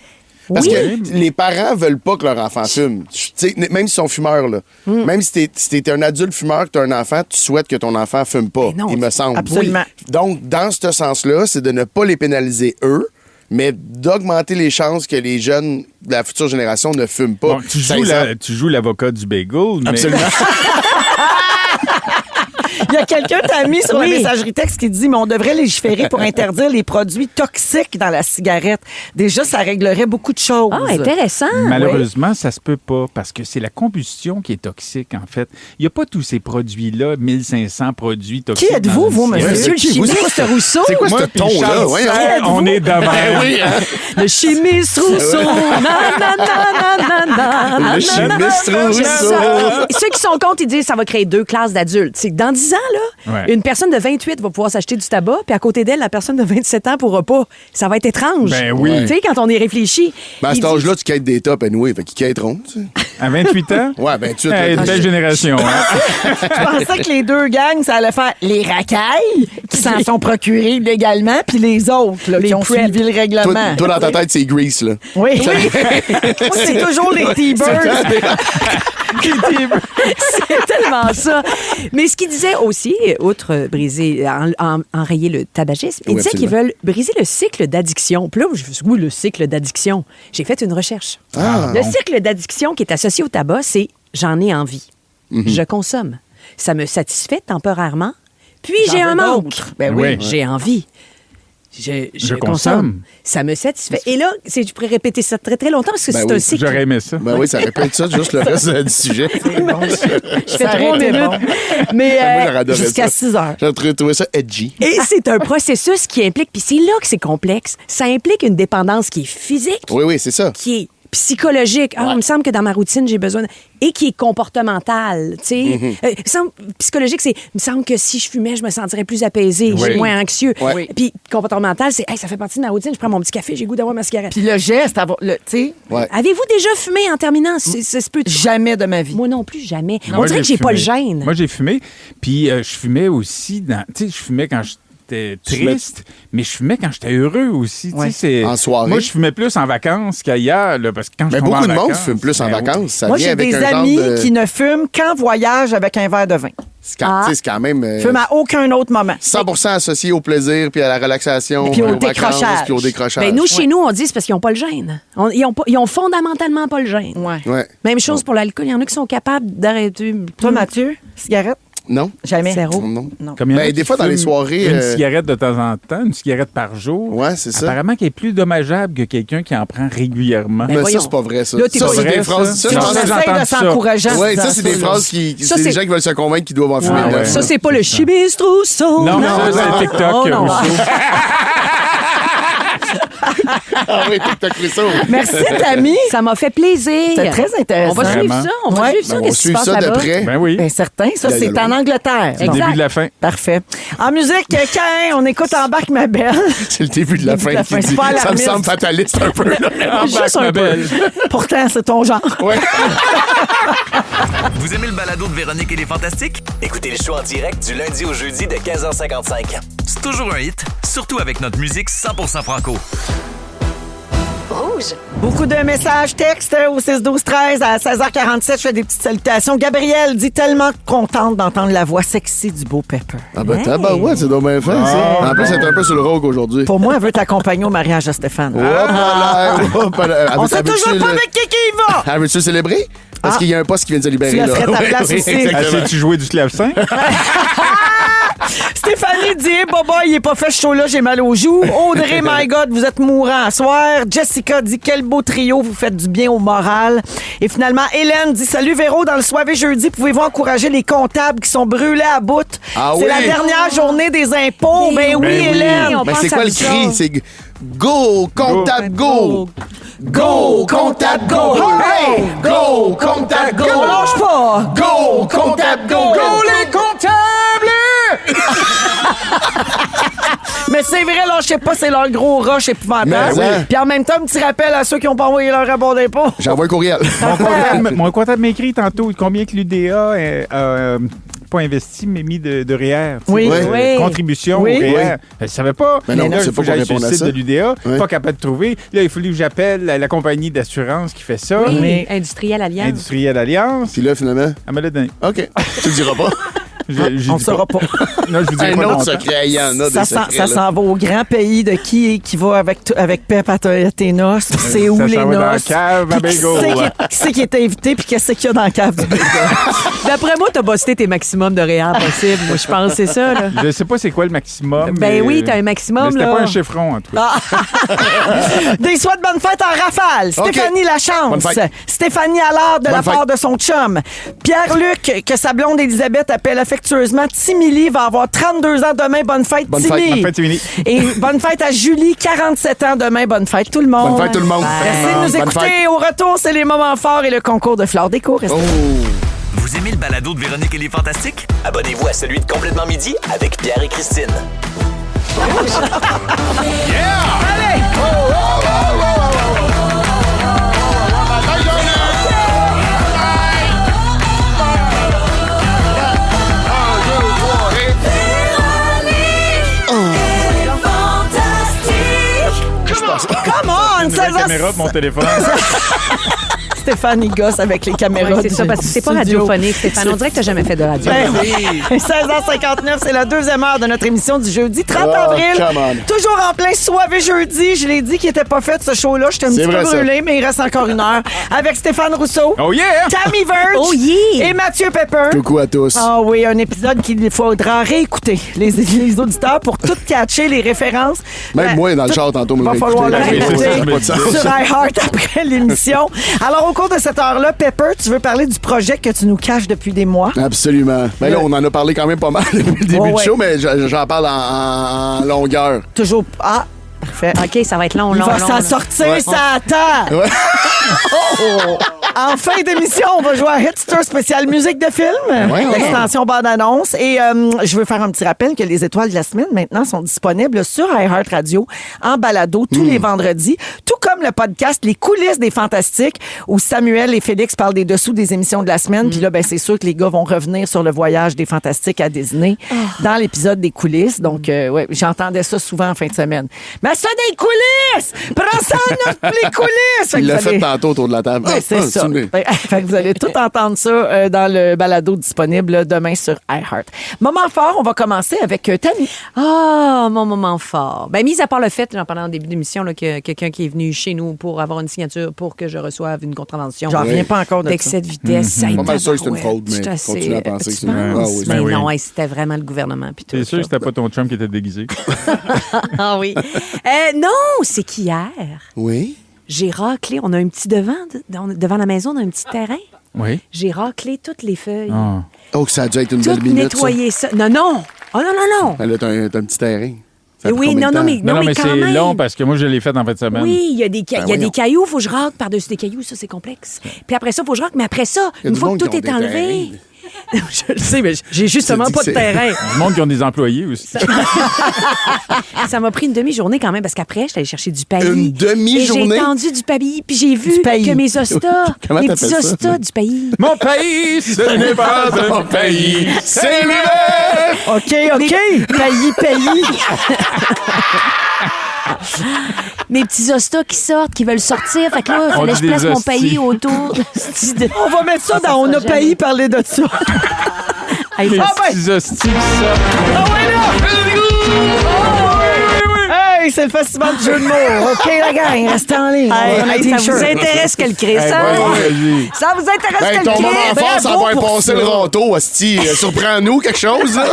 S4: Parce
S6: Oui.
S4: que les parents veulent pas que leur enfant fume. Tu sais, même s'ils sont fumeurs, là. Même si t'es un adulte fumeur, que t'as un enfant, tu souhaites que ton enfant fume pas,
S6: Mais non,
S4: il me semble.
S3: absolument.
S4: Oui. Donc, dans ce sens-là, c'est de ne pas les pénaliser eux, mais d'augmenter les chances que les jeunes de la future génération ne fument pas.
S5: Bon, tu joues l'avocat du bagel, mais...
S4: Absolument.
S3: Il y a quelqu'un t'a mis sur
S6: Oui.
S3: la messagerie texte qui dit mais on devrait légiférer pour interdire les produits toxiques dans la cigarette. Déjà, ça réglerait beaucoup de choses.
S6: Ah, intéressant.
S5: Malheureusement, ça se peut pas parce que c'est la combustion qui est toxique, en fait. Il n'y a pas tous ces produits-là, 1500 produits toxiques.
S3: Qui êtes-vous, vous,
S5: dans une
S3: monsieur le
S5: cigarette.
S3: chimiste Rousseau?
S4: C'est quoi
S5: Moi
S4: ce
S5: puis
S4: ton-là?
S5: Charles
S4: Voyons.
S5: Serre, on est de même.
S4: Oui, hein?
S6: Le chimiste Rousseau.
S4: Le chimiste Rousseau.
S6: Ceux qui sont contre, ils disent que ça va créer 2 classes d'adultes. C'est que dans 10 ans, là,
S5: Ouais.
S6: une personne de 28 va pouvoir s'acheter du tabac, puis à côté d'elle, la personne de 27 ans pourra pas. Ça va être étrange.
S5: Ben oui.
S6: Tu sais, quand on y réfléchit.
S4: Ben, à
S6: Ils
S4: cet
S6: disent-
S4: âge-là, tu quêtes des tops, anyway. Fait qu'ils quêteront, tu sais.
S5: À 28 ans?
S4: Ouais, ben, tu
S5: Une belle génération. Hein?
S3: Je pensais que les deux gangs, ça allait faire les racailles qui s'en sont procurés légalement, puis les autres là,
S6: Les
S3: qui ont
S6: prep.
S3: suivi le règlement.
S4: Toi, dans ta tête, c'est Grease, là.
S3: Oui. Moi, c'est toujours les T-Birds.
S6: C'est tellement ça. Mais ce qu'ils disaient aussi, outre briser, enrayer le tabagisme, ils
S4: Oui,
S6: disaient qu'ils
S4: absolument.
S6: veulent briser le cycle d'addiction. Puis là, je me suis dit, oui, le cycle d'addiction. J'ai fait une recherche. Le cycle d'addiction qui est associé au tabac, c'est j'en ai envie. Je consomme. Ça me satisfait temporairement. Puis
S3: J'en
S6: j'ai
S3: veux
S6: un manque.
S3: d'autres. Ben oui.
S5: Oui.
S6: J'ai envie. Je
S5: consomme.
S6: consomme. Ça me satisfait. Et là, je pourrais répéter ça très, très longtemps parce que
S4: Ben
S6: c'est
S4: oui.
S6: un cycle.
S5: J'aurais aimé ça.
S4: Ben oui, ça répète ça, juste le reste du sujet.
S6: Je fais
S3: Ça
S6: 3
S3: aurait été
S6: minutes.
S3: bon.
S6: Mais
S4: Moi, j'aurais adoré
S3: jusqu'à
S4: ça.
S3: 6 heures.
S4: J'ai trouvé ça edgy.
S6: Et c'est un processus qui implique, puis c'est là que c'est complexe, ça implique une dépendance qui est physique,
S4: Oui, c'est ça.
S6: qui est psychologique. Ah, il me semble que dans ma routine, j'ai besoin... Et qui est comportementale, tu sais. Psychologique, c'est... Il me semble que si je fumais, je me sentirais plus apaisé,
S5: Oui.
S6: moins anxieux.
S4: Ouais.
S6: Puis comportemental, c'est... Hey, ça fait partie de ma routine, je prends mon petit café, j'ai le goût d'avoir ma cigarette.
S3: Puis le geste, tu sais,
S4: Ouais.
S6: Avez-vous déjà fumé en terminant? Ça se peut...
S3: jamais de ma vie.
S6: Moi non plus, jamais. On
S5: Moi,
S6: dirait que j'ai pas le gêne.
S5: Moi, j'ai fumé. Puis, je fumais aussi dans... Tu sais, je fumais quand j'étais triste, mais je fumais quand j'étais heureux aussi. Tu sais,
S3: Ouais.
S5: c'est-
S4: En soirée.
S5: Moi, je fumais plus en vacances qu'ailleurs, là, parce que quand je
S4: Mais
S5: tombais
S4: beaucoup
S5: en
S4: de monde
S5: vacances,
S4: fume plus en
S5: ben oui.
S4: vacances. Ça
S3: Moi,
S4: vient
S3: j'ai
S4: avec
S3: des
S4: un genre
S3: amis
S4: de...
S3: qui ne fument qu'en voyage avec un verre de vin.
S4: C'est quand, tu sais, c'est quand même...
S3: Fument à aucun autre moment.
S4: 100% associé au plaisir, puis à la relaxation,
S3: Puis au
S4: aux vacances,
S3: décrochage.
S4: puis au décrochage.
S6: Ben, nous, chez nous, on dit c'est parce qu'ils n'ont pas le gêne. Ils ont fondamentalement pas le gêne.
S3: Ouais.
S4: Ouais.
S6: Même chose pour l'alcool. Il y en a qui sont capables d'arrêter.
S3: Toi, Mathieu, cigarette?
S4: Non?
S3: Jamais.
S6: Zéro.
S4: Non.
S5: Comme il y en a
S4: Ben,
S5: qui
S4: des fois, dans les
S5: fument
S4: soirées,
S5: Une
S4: euh,
S5: cigarette de temps en temps, une cigarette par jour.
S4: Ouais, c'est ça.
S5: Apparemment qu'elle est plus dommageable que quelqu'un qui en prend régulièrement.
S4: Mais ça,
S6: voyons.
S4: c'est pas vrai, ça.
S6: Là, t'es
S4: Ça,
S6: pas
S4: c'est
S5: vrai,
S4: des phrases...
S5: ça.
S4: Ça, je
S5: Non,
S4: pense
S5: ça,
S4: que-
S5: j'ai
S3: J'essaie
S5: entendu
S3: de
S5: ça.
S3: s'encourager. en
S4: Ouais,
S3: disant
S4: ça, c'est des
S3: là.
S4: phrases qui...
S6: Ça,
S4: C'est des
S6: c'est-
S4: gens qui veulent se convaincre qu'ils doivent en fumer.
S5: ouais.
S4: là.
S6: Ça, c'est pas le chimiste Rousseau.
S5: Non, ça, c'est TikTok.
S6: Oh, non.
S5: Rousseau.
S4: Ah oui, TikTok Rousseau.
S3: Merci, Tammy.
S6: Ça m'a fait plaisir.
S3: C'était très intéressant.
S6: On va suivre
S5: Vraiment.
S6: ça. On va
S3: Ouais.
S6: suivre ça.
S4: Ben, on
S6: Qu'est-ce qui se
S4: suit
S6: passe
S4: ça de
S6: là-bas?
S4: près.
S5: Ben oui.
S3: Bien certain, ça,
S4: Il y a
S3: c'est
S4: le
S3: en Angleterre.
S5: C'est le
S3: Bon.
S5: début de la fin.
S3: Parfait. En musique, quand on écoute Embarque ma belle.
S4: C'est le début de la fin.
S3: la
S4: qui
S3: fin.
S4: dit.
S3: C'est pas
S4: Ça me
S3: alarmiste.
S4: semble fataliste un peu. là.
S3: Juste un
S5: ma
S3: peu.
S5: belle.
S3: Pourtant, c'est ton genre.
S4: Ouais.
S8: Vous aimez le balado de Véronique et les Fantastiques? Écoutez le show en direct du lundi au jeudi de 15h55. C'est toujours un hit, surtout avec notre musique 100% franco.
S1: Rouge.
S3: Beaucoup de messages textes au 6-12-13 à 16h47. Je fais des petites salutations. Gabrielle dit tellement contente d'entendre la voix sexy du beau Pepper.
S4: Ah ben tabarouette, c'est donc bien fait, ça. En plus, c'est un peu sur le rogue aujourd'hui.
S3: Pour moi, elle veut t'accompagner au mariage de Stéphane. On sait toujours pas avec qui il va.
S4: Elle veut-tu célébrer? Parce qu'il y a un poste qui vient de se libérer.
S3: Tu laisserais ta place
S4: Oui,
S3: aussi.
S4: exactement.
S5: As-tu joué du clavecin?
S3: Stéphanie dit hey, Baba, il est pas fait ce show-là, j'ai mal aux joues. Audrey, my God, vous êtes mourant à soir. Jessica dit quel beau trio, vous faites du bien au moral. Et finalement, Hélène dit salut Véro, dans le soirée jeudi, pouvez-vous encourager les comptables qui sont brûlés à bout?
S4: Ah
S3: c'est
S4: oui.
S3: la dernière journée des impôts. Ben oui, Hélène.
S6: on
S4: Ben,
S6: pense
S4: c'est quoi
S6: à
S4: le
S6: ça.
S4: cri? C'est Go, comptable, go!
S3: Go, comptable, go!
S4: Hey! Go, comptable, go!
S3: On lâche pas!
S4: Go, comptable, go!
S5: Go les comptables!
S3: Mais c'est vrai, lâchez pas, c'est leur gros rush épouvantable.
S4: Mais oui.
S3: Puis en même temps, un petit rappel à ceux qui n'ont pas envoyé leur rapport d'impôt.
S4: J'envoie un courriel.
S5: Mon comptable m'écrit tantôt combien que l'UDA pas investi, mais mis de REER.
S3: Oui.
S6: Oui.
S5: Contribution
S3: Oui.
S5: au REER.
S4: Oui.
S5: Elle ne savait pas.
S4: Mais non,
S5: là,
S4: c'est
S5: il faut
S4: pas
S5: que j'aille
S4: pour
S5: sur le
S4: répondre à
S5: site
S4: ça.
S5: de l'UDA.
S4: Oui.
S5: Pas capable de trouver. Là, il fallu que j'appelle la compagnie d'assurance qui fait ça.
S6: Oui, Industriel Alliance.
S5: Industrielle Alliance.
S4: Puis là, finalement,
S5: Elle me l'a donné.
S4: OK. Tu le diras pas.
S5: Je
S3: On
S5: dis
S3: ne saura pas.
S5: Non, je vous dirai
S4: Un
S5: pas
S4: autre
S5: longtemps.
S4: secret, il y en a des secrets.
S3: Ça s'en va au grand pays de qui va avec Pep à tes noces. Puis c'est où
S5: Ça
S3: les
S5: s'en va dans la
S3: noces.
S5: cave à
S3: Puis
S5: Bégo.
S3: qui c'est qui est invité puis qu'est-ce qu'il y a dans la cave du Bégo.
S6: D'après moi, t'as bossé tes maximums de REER possible. Moi, je pense que c'est ça, là.
S5: Je sais pas c'est quoi le maximum.
S6: Ben
S5: mais-
S6: oui, t'as un maximum,
S5: mais c'était
S6: là.
S5: pas un chiffron, en tout cas.
S3: Des soins de bonne fête en rafale. Stéphanie Lachance.
S4: Bonne fête.
S3: Stéphanie Allard de la
S4: Bonne
S3: part de son chum. Pierre-Luc, que sa blonde Elisabeth appelle affectueusement Timili, va avoir 32 ans demain. Bonne fête,
S4: Bonne
S3: Timmy.
S4: fête.
S5: Bonne fête, Timmy.
S3: Et bonne fête à Julie, 47 ans demain. Bonne fête, tout le monde.
S4: Bonne fête, tout le monde.
S3: Merci de nous
S4: Bonne
S3: écouter.
S4: fête.
S3: Au retour, c'est les moments forts et le concours de fleurs déco. Restez
S8: Vous aimez le balado de Véronique et les Fantastiques? Abonnez-vous à celui de Complètement Midi avec Pierre et Christine.
S3: Come on!
S5: Une nouvelle caméra de mon téléphone.
S3: Stéphane, il gosse avec les caméras.
S6: Ouais, c'est ça, parce que c'est pas radiophonique, Stéphane. On dirait que t'as jamais fait de radio.
S3: Ben oui. 16h59, c'est la deuxième heure de notre émission du jeudi 30
S4: Oh,
S3: avril.
S4: come on.
S3: Toujours en plein soirée jeudi. Je l'ai dit qu'il était pas fait ce show-là. J'étais un
S4: C'est
S3: petit peu
S4: vrai, ça.
S3: brûlé, mais il reste encore une heure. Avec Stéphane Rousseau,
S5: Oh yeah!
S3: Tammy Verge
S6: Oh yeah!
S3: et Mathieu Pepper.
S4: Coucou à tous.
S3: Ah oui, un épisode qu'il faudra réécouter, les auditeurs, pour tout catcher les références.
S4: Même moi, dans le char, tantôt, me
S3: Va
S4: l'ai
S3: falloir le
S4: écouté.
S5: Oui, c'est
S3: réécouter
S5: ça, je me
S4: Pas de sens.
S5: disais.
S3: sur iHeart après l'émission. Alors, au cours de cette heure-là, Pepper, tu veux parler du projet que tu nous caches depuis des mois?
S4: Absolument. Ben là, on en a parlé quand même pas mal depuis le début
S3: Ouais,
S4: du
S3: ouais.
S4: show, mais j'en parle en longueur.
S3: Toujours. Ah, parfait.
S6: OK, ça va être long,
S3: Il
S6: long,
S3: va
S6: long.
S3: s'en
S6: là.
S3: sortir,
S4: Ouais.
S3: ça attend.
S4: Ouais.
S3: En fin d'émission, on va jouer à Hitster spécial musique de film,
S4: Ouais, ouais.
S3: l'extension bande-annonce. Et je veux faire un petit rappel que les étoiles de la semaine, maintenant, sont disponibles sur iHeartRadio en balado tous les vendredis, tout comme le podcast Les coulisses des Fantastiques, où Samuel et Félix parlent des dessous des émissions de la semaine. Puis là, ben, c'est sûr que les gars vont revenir sur le voyage des Fantastiques à Disney dans l'épisode des coulisses. Donc, ouais, j'entendais ça souvent en fin de semaine. Mais ça des coulisses! Prends ça en note, les coulisses! Fait que
S4: Il l'a
S3: vous
S4: fait
S3: allez-
S4: tantôt autour de la table.
S3: Ouais, c'est
S4: Ah,
S3: ça.
S4: tu me-
S3: Fait que vous allez tout entendre ça dans le balado disponible là, demain sur iHeart. Moment fort, on va commencer avec Tammy.
S6: Ah, mon moment fort. Ben, mis à part le fait, j'en parlais en début d'émission, là, que quelqu'un qui est venu chez nous pour avoir une signature pour que je reçoive une contravention.
S3: J'en reviens pas encore de ça.
S6: D'excès de vitesse. Ça a
S4: Pas
S6: été
S4: mal sûr que c'est une
S6: tabarouette.
S4: fraude, mais
S6: Je suis
S4: continue à penser que
S6: tu
S4: c'est une-
S6: penses?
S4: Ah oui.
S6: Mais
S5: Ben oui.
S6: non, hey, c'était vraiment le gouvernement. Puis tout.
S5: C'est sûr que c'était pas ton chum qui était déguisé.
S6: Ah oui. Non, c'est qu'hier,
S4: Oui.
S6: j'ai raclé. On a un petit devant la maison, on a un petit terrain.
S5: Oui.
S6: J'ai raclé toutes les feuilles.
S5: Ah.
S4: Oh, que ça a dû être une
S6: Tout
S4: belle minute,
S6: nettoyé ça. Non, non. Oh non, non, non.
S4: ça. Ben là, t'as un petit terrain. Ça a pris
S6: Oui,
S4: combien de
S6: non,
S4: temps?
S6: mais-
S5: Non, mais
S6: quand
S5: c'est
S6: même.
S5: long parce que moi, je l'ai fait en fin de semaine.
S6: Oui, il y a des, il y a
S4: voyons.
S6: des cailloux, il faut que je racle par-dessus des cailloux, ça c'est complexe. Puis après ça, il faut que je racle, mais après ça,
S4: Il y a
S6: une
S4: du
S6: fois
S4: monde
S6: que tout
S4: qui ont
S6: est
S4: des
S6: enlevé.
S4: terrains.
S6: Je le sais, mais j'ai justement
S4: Tu dis
S6: pas
S4: que
S6: de
S4: c'est-
S6: terrain.
S5: Du monde qui ont des employés aussi.
S6: Ça m'a pris une demi-journée quand même, parce qu'après, j'étais allée chercher du paillis.
S4: Une demi-journée?
S6: Et j'ai tendu du paillis, puis j'ai vu
S3: Du paillis.
S6: que mes ostas,
S4: Comment
S6: mes
S4: t'appelles
S6: petits
S4: ça?
S6: ostas du paillis.
S5: Mon pays, ce n'est pas un pays, c'est l'hiver!
S3: OK. Paillis.
S6: Mes petits hostas qui sortent, qui veulent sortir. Fait que là, il fallait que je
S5: dit
S6: place
S5: des
S6: mon
S5: hosties.
S6: paillis autour.
S3: On va mettre ça dans On a payé parler de ça.
S6: Hey,
S5: Les
S3: Ah ben!
S5: petits hosties qui sortent.
S3: Ah ouais, là! Hey, c'est le festival du jeu de mots. OK, la gang, restez en ligne.
S6: Hey,
S3: On a un
S6: ça
S3: t-shirt.
S6: vous intéresse qu'elle crée ça?
S5: Vas-y.
S6: Ça vous intéresse
S4: Ben,
S6: qu'elle
S4: ton moment
S6: crée?
S4: fort, ça va passer le râteau, hostie. Surprends-nous quelque chose, là.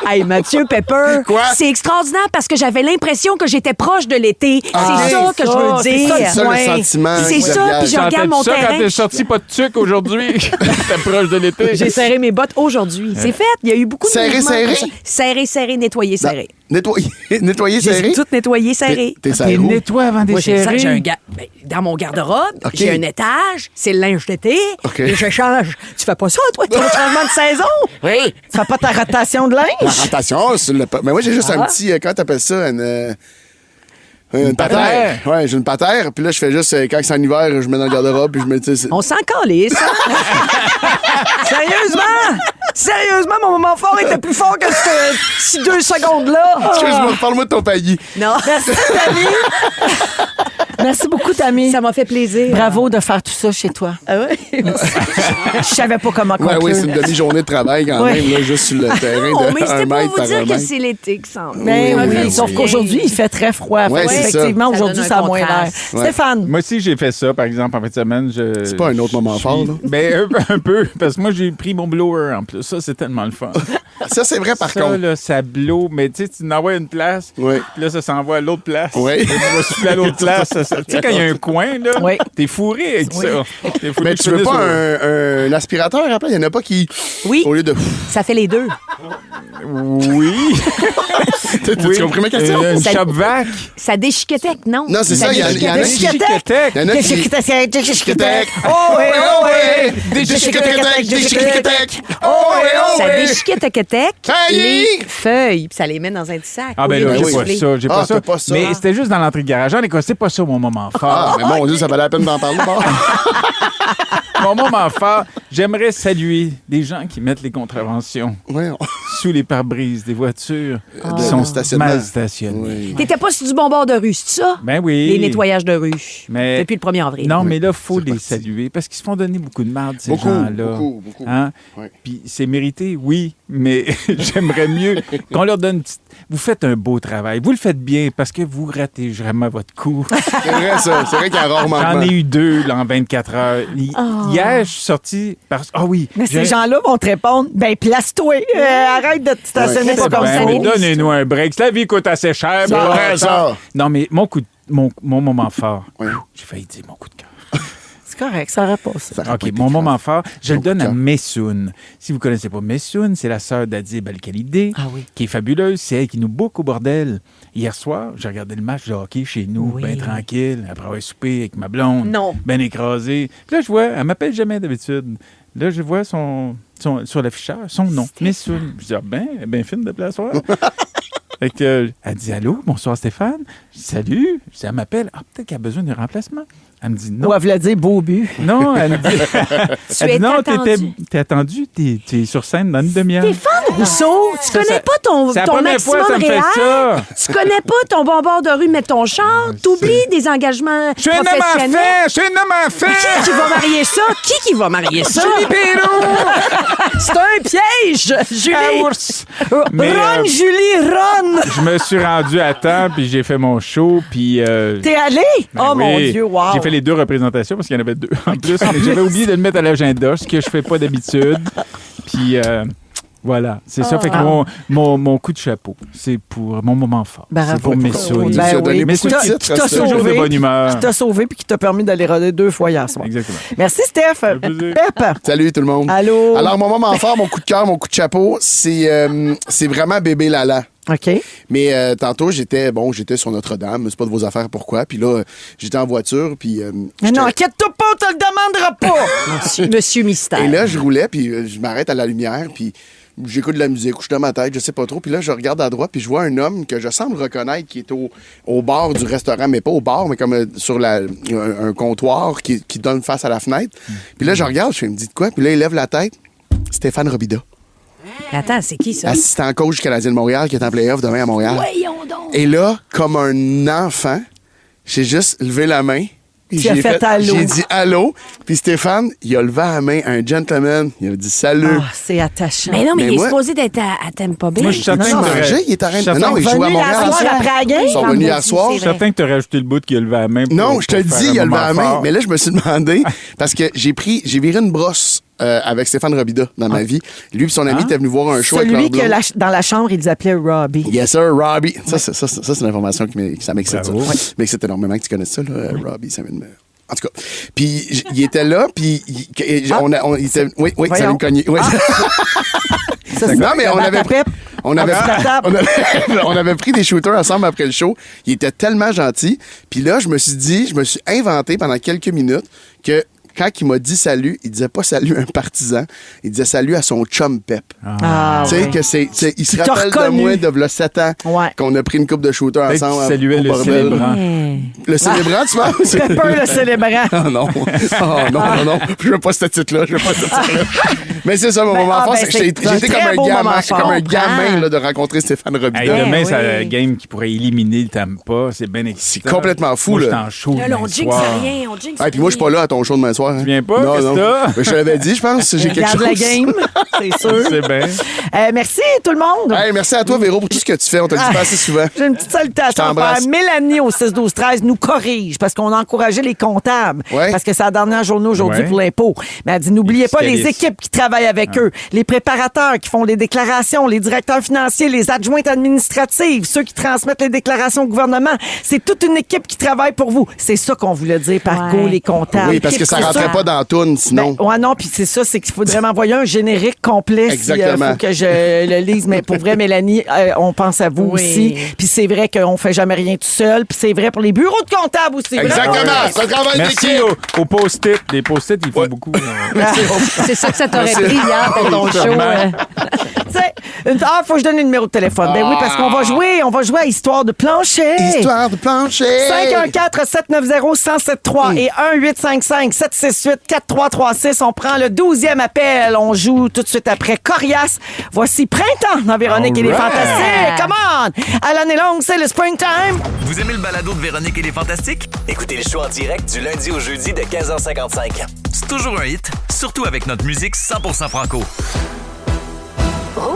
S6: Hey, Mathieu Pepper,
S4: Quoi?
S6: c'est extraordinaire parce que j'avais l'impression que j'étais proche de l'été. C'est ça que je veux
S3: c'est
S6: dire.
S3: ça,
S4: C'est ça, le sentiment.
S6: C'est ça, puis je regarde mon
S5: ça quand
S6: terrain.
S5: t'es sorti pas de tuque aujourd'hui? T'es proche de l'été.
S6: J'ai serré mes bottes aujourd'hui. C'est fait. Il y a eu beaucoup de
S4: Serré,
S6: mouvements
S4: serré?
S6: comme ça. Serré, serré, nettoyé, serré.
S4: Nettoyer serré?
S6: J'ai tout nettoyé, serré.
S4: T'es
S5: T'es
S4: serré où?
S5: nettoie avant
S6: Moi, j'ai ça,
S5: d'échairer.
S6: j'ai un gars. Ben, dans mon garde-robe,
S4: OK.
S6: j'ai un étage, c'est le linge d'été,
S4: OK.
S6: et je change. Tu fais pas ça, toi, ton changement de saison?
S4: Oui.
S3: Tu fais pas ta rotation de
S4: La
S3: linge?
S4: rotation, sur le... Mais moi, j'ai juste un petit... Comment t'appelles ça? Une patère.
S5: patère.
S4: Ouais, j'ai une patère. Puis là, je fais juste... Quand c'est en hiver, je mets dans le garde-robe. Puis je mets... tu sais,
S6: On s'en calisse. Sérieusement? Sérieusement, mon moment fort était plus fort que ces 2 secondes-là.
S4: Excuse-moi, parle-moi de ton paillis.
S6: Non.
S3: Merci, Tammy. Merci beaucoup, Tammy.
S6: Ça m'a fait plaisir.
S3: Bravo de faire tout ça chez toi.
S6: Ah ouais?
S3: Je savais pas comment
S4: Ouais,
S3: conclure.
S4: oui, c'est une demi-journée de travail quand
S3: Ouais.
S4: même, là, juste sur le terrain
S6: Oh,
S4: de
S6: mais
S4: 1
S6: c'était pour
S4: mètre
S6: vous
S4: par
S6: dire
S4: 1
S6: que
S4: mètre.
S6: c'est l'été qui s'en vient.
S3: Ben
S4: Oui,
S3: oui,
S4: oui,
S3: sauf
S4: oui.
S3: qu'aujourd'hui, il fait très froid.
S4: Ouais,
S3: Fait que
S4: c'est ça.
S3: effectivement,
S6: Ça
S3: aujourd'hui,
S6: donne
S3: ça a
S6: un
S3: moins l'air.
S6: contraste.
S4: Ouais.
S3: Stéphane,
S5: Moi aussi, j'ai fait ça, par exemple, en fin de semaine.
S4: C'est pas un autre moment fort, là?
S5: Ben, un peu, parce que moi, j'ai pris mon blower en plus. Ça, c'est tellement le fun.
S4: Ça, c'est vrai, par
S5: ça,
S4: contre.
S5: là, ça blow, mais tu sais, tu n'envoies une place,
S4: Oui.
S5: puis là, ça s'envoie à l'autre place.
S4: Oui.
S5: Et tu vas souffler à l'autre place. Tu sais, quand il y a un coin, là,
S3: Oui.
S5: t'es fourré avec ça. T'es fourré
S4: Mais
S5: de
S4: tu veux
S5: finir
S4: pas
S5: sur-
S4: un aspirateur après? Il y en a pas qui...
S6: Oui.
S4: Au lieu de...
S6: Ça fait les deux.
S5: Oui.
S4: T'as compris ma question?
S5: Une
S6: Ça-
S5: shop vac.
S6: Ça déchiquetec, non?
S4: Non, c'est ça, il y en a qui...
S5: Chiquetec.
S4: Il y en a qui...
S3: Déchiquetec.
S4: Oh, ouais, oh, ouais!
S3: Déchiquetec,
S4: Déchiquetec! Oh, ouais, oh,
S6: Ça
S4: ouais!
S6: déchiquetec
S4: Hey!
S6: les feuilles, puis ça les met dans un petit sac.
S5: Ah,
S6: au
S5: ben
S6: lieu
S5: là,
S6: de
S5: j'ai
S6: les
S5: pas
S6: souffler.
S5: ça. J'ai
S4: Ah,
S5: pas ça.
S4: t'as pas ça.
S5: Mais c'était juste dans l'entrée de garage. En écosse, c'est pas ça mon moment fort.
S4: Ah, mais mon Dieu, ça valait la peine d'en parler. Bon.
S5: Mon moment fort, j'aimerais saluer des gens qui mettent les contraventions
S4: Ouais,
S5: sous les pare-brises des voitures qui
S4: de
S5: sont
S4: stationnement.
S5: mal stationnées.
S4: oui.
S6: T'étais pas sur du bon bord de rue, c'est ça?
S5: Ben oui.
S6: Les nettoyages de rue.
S5: Mais-
S6: Depuis le 1er avril.
S5: Non, mais là, il faut
S4: C'est
S5: les
S4: parti.
S5: saluer parce qu'ils se font donner beaucoup de marde, ces
S4: Beaucoup,
S5: gens-là.
S4: beaucoup.
S5: Hein?
S4: Ouais.
S5: Puis c'est mérité, oui, mais j'aimerais mieux qu'on leur donne une petite... Vous faites un beau travail. Vous le faites bien parce que vous ratez vraiment votre coup.
S4: C'est vrai, ça. C'est vrai qu'il y a rarement...
S5: J'en ai eu 2 là, en 24 heures. Hier, je suis sorti parce... Ah oui.
S3: Mais
S5: j'ai-
S3: ces gens-là vont te répondre, ben place-toi, arrête de te stationner
S4: Ouais.
S3: pas comme
S5: Ben
S3: ça.
S5: oui, donnez-nous un break. La vie coûte assez cher.
S4: C'est vrai, ça.
S5: Non, mais mon moment fort,
S4: Oui.
S5: j'ai failli dire mon coup de cœur.
S3: C'est correct, ça aurait passé.
S4: Ça aurait
S5: OK,
S4: pas été
S5: mon
S4: grave.
S5: moment fort, je le
S4: Mon coup
S5: donne
S4: de
S5: à
S4: cœur.
S5: Messoun. Si vous ne connaissez pas Messoun, c'est la sœur d'Adib Al-Khalidé,
S3: Ah oui.
S5: qui est fabuleuse. C'est elle qui nous boucle au bordel. Hier soir, j'ai regardé le match de hockey chez nous,
S6: Oui.
S5: bien tranquille, après avoir soupé avec ma blonde,
S6: Non.
S5: bien écrasée. Puis là, je vois, elle m'appelle jamais d'habitude. Là, je vois sur l'afficheur, son nom, Messoun. Je dis, ah ben, elle est bien fine de place soir. Fait que, elle dit, allô, bonsoir Stéphane. Je dis, salut. Je dis, elle m'appelle. Ah, peut-être qu'elle a besoin d'un remplacement. Elle me dit, non.
S3: Ou elle voulait dire beau but.
S5: Non, elle me dit. Elle
S6: es
S5: dit, non,
S6: attendu.
S5: t'es attendu, t'es sur scène dans une demi-heure.
S6: Stéphane Rousseau, tu
S5: Ça,
S6: connais
S5: ça-
S6: pas ton
S5: c'est la
S6: ton
S5: première fois que ça me
S6: maximum
S5: fait
S6: réel?
S5: ça.
S6: Tu connais pas ton bon bord de rue, mais ton char? T'oublies des engagements
S5: Je suis un homme à
S6: professionnels?
S5: faire! Je suis un homme à faire!
S6: Qui va marier ça? Qui va marier ça?
S5: Julie Perrault!
S3: C'est un piège, Julie.
S5: À ours! Mais,
S3: Run, Julie, run!
S5: je me suis rendu à temps, puis j'ai fait mon show, puis...
S3: T'es allé?
S5: ben
S3: Oh mon
S5: oui.
S3: Dieu, wow.
S5: J'ai fait les 2 représentations parce qu'il y en avait 2 en plus. Mais j'avais oublié de le mettre à l'agenda, ce que je fais pas d'habitude. Puis voilà, c'est ça. Fait que mon coup de chapeau, c'est pour mon moment fort.
S3: Bravo.
S5: C'est pour Messoun.
S4: Tu as donné
S5: Mais
S4: beaucoup de
S5: c'est
S4: titres,
S3: qui t'a
S4: c'est
S5: toujours de
S3: sauvé,
S5: bonne humeur.
S3: qui t'a sauvé puis qui t'a permis d'aller roder 2 fois hier soir.
S5: Exactement.
S3: Merci, Steph.
S5: plaisir.
S3: Pep.
S4: Salut tout le monde.
S3: Allô?
S4: Alors, mon moment fort, mon coup de cœur, mon coup de chapeau, c'est vraiment bébé Lala.
S3: OK.
S4: Mais tantôt, j'étais sur Notre-Dame. C'est pas de vos affaires pourquoi. Puis là, j'étais en voiture. Puis.
S3: Mais non, inquiète-toi pas, on te le demandera pas.
S6: Monsieur Mystère.
S4: Et là, je roulais, puis je m'arrête à la lumière, puis j'écoute de la musique, ou je suis dans ma tête, je sais pas trop. Puis là, je regarde à droite, puis je vois un homme que je semble reconnaître qui est au bord du restaurant, mais pas au bar, mais comme sur un comptoir qui donne face à la fenêtre. Puis là, je regarde, je me dis de quoi? Puis là, il lève la tête. Stéphane Robida.
S6: Attends, c'est qui ça?
S4: Assistant coach canadien de Montréal qui est en playoff demain à Montréal.
S6: Voyons donc.
S4: Et là, comme un enfant, j'ai juste levé la main. Et
S3: Tu as fait allô.
S4: J'ai dit allô. Puis Stéphane, il a levé la main, un gentleman. Il a dit salut.
S3: Ah, c'est attachant.
S6: Mais non, mais
S4: Mais
S6: il est
S4: moi-
S6: supposé d'être à Tampa Bay.
S5: Moi, je suis certain
S4: Non,
S5: que t'aurais-
S4: Roger, il est en train de...
S5: certain
S4: Non, il
S5: que-
S4: joue à
S3: Venu
S4: Montréal.
S3: la soirée après la game.
S4: Ils sont venus hier soir.
S5: Je suis certain que tu aurais ajouté le bout qui a levé la main.
S4: Non, je te le
S5: pour
S4: dis,
S5: faire
S4: il a
S5: un
S4: levé la
S5: moment
S4: main.
S5: fort.
S4: Mais là, je me suis demandé, parce que j'ai viré une brosse avec Stéphane Robida dans ma vie. Lui et son ami étaient venus voir un show avec
S3: Celui
S4: leur
S3: que
S4: blonde.
S3: dans la chambre, ils appelaient Robbie.
S4: Yes, sir, Robbie. Ça, c'est l'information qui ça m'excite. Ça
S5: Bravo.
S4: m'excite énormément que tu connaisses ça, là, Robbie. Ça vient de me... En tout cas. Puis, il était là, puis il était... Oui, ça
S3: Voyons.
S4: vient me cogner. Oui.
S3: Ça, c'est
S4: Non, mais on
S3: la
S4: avait
S3: batte à
S4: pris...
S3: pep.
S4: On avait,
S3: Ah,
S4: on avait pris des shooters ensemble après le show. Il était tellement gentil. Puis là, je me suis inventé pendant quelques minutes que quand il m'a dit salut, il disait pas salut à un partisan, il disait salut à son chum Pep.
S3: Ah,
S4: Tu sais,
S3: oui.
S4: que il se
S3: Qui t'a
S4: rappelle de
S3: reconnu.
S4: moi de v'là 7 ans
S3: Ouais.
S4: qu'on a pris une coupe de shooters
S5: Peut-être
S4: ensemble.
S5: qu'il saluait
S4: au
S5: le
S4: bordel.
S5: célébrant.
S4: Le célébrant, tu penses?
S3: Pepper le célébrant.
S4: Oh non. Oh non. Je veux pas ce titre-là. Mais c'est ça, mon moment
S3: ah,
S4: fort.
S3: ben,
S4: c'est que
S3: c'est
S4: j'ai
S3: un
S4: été
S3: très
S4: comme un
S3: beau
S4: gamin.
S3: moment
S4: C'est comme un
S3: fort.
S4: gamin là, de rencontrer Stéphane Robida.
S5: Hey, demain,
S6: oui.
S5: c'est un game qui pourrait éliminer le Tampa. C'est bien excitant.
S4: C'est complètement fou,
S5: Moi,
S4: là.
S5: j'étais en show.
S6: Là, on
S5: demain
S6: jinx
S5: soir.
S6: rien, on jinx
S4: Ah, puis moi, je suis pas là à ton show demain soir. Hein.
S5: Tu viens pas?
S4: Non,
S5: Qu'est-ce
S4: non.
S5: que t'as?
S4: Mais je te l'avais dit, je pense. J'ai quelque
S3: Regarde
S4: chose.
S3: la game, c'est sûr.
S5: C'est bien.
S3: Merci tout le monde.
S4: Hey, merci à toi, Véro, pour tout ce que tu fais. On te le dit pas assez souvent.
S3: J'ai une petite salutation
S4: Je
S3: à
S4: t'embrasse.
S3: faire. Mélanie au 6-12-13 nous corrige parce qu'on a encouragé les comptables.
S4: Ouais.
S3: Parce que c'est la dernière journée aujourd'hui
S5: Ouais.
S3: pour l'impôt. Mais elle dit, n'oubliez pas les
S5: fiscalistes.
S3: équipes qui travaillent avec eux, les préparateurs qui font les déclarations, les directeurs financiers, les adjointes administratives, ceux qui transmettent les déclarations au gouvernement. C'est toute une équipe qui travaille pour vous. C'est ça qu'on voulait dire par
S6: Ouais.
S3: go, les comptables.
S4: Oui, parce que ça
S3: C'est
S4: rentrait pas dans la toune, sinon.
S3: Ben, ouais, non, puis c'est ça, c'est qu'il faudrait m'envoyer un générique complet
S4: Exactement.
S3: faut que je le lise. Mais pour vrai, Mélanie, on pense à vous
S6: Oui.
S3: aussi. Puis c'est vrai qu'on fait jamais rien tout seul. Puis c'est vrai pour les bureaux de comptables aussi.
S4: Exactement. C'est un travail
S5: Merci
S4: d'équipe.
S5: aux post-it. Les post-it, ils font beaucoup.
S6: C'est ça que ça t'aurait pris hier pour ton show.
S3: Faut que je donne le numéro de téléphone. Ben oui, parce qu'on va jouer à Histoire de plancher.
S4: Histoire de plancher.
S3: 514-790-1073 et 1-855-768-4336. On prend le 12e appel. On joue tout de suite après Corias. Voici Printemps dans Véronique et les
S5: All right.
S3: Fantastiques. Come on! À l'année longue, c'est le springtime.
S8: Vous aimez le balado de Véronique et les Fantastiques? Écoutez le show en direct du lundi au jeudi de 15h55. C'est toujours un hit, surtout avec notre musique 100% franco.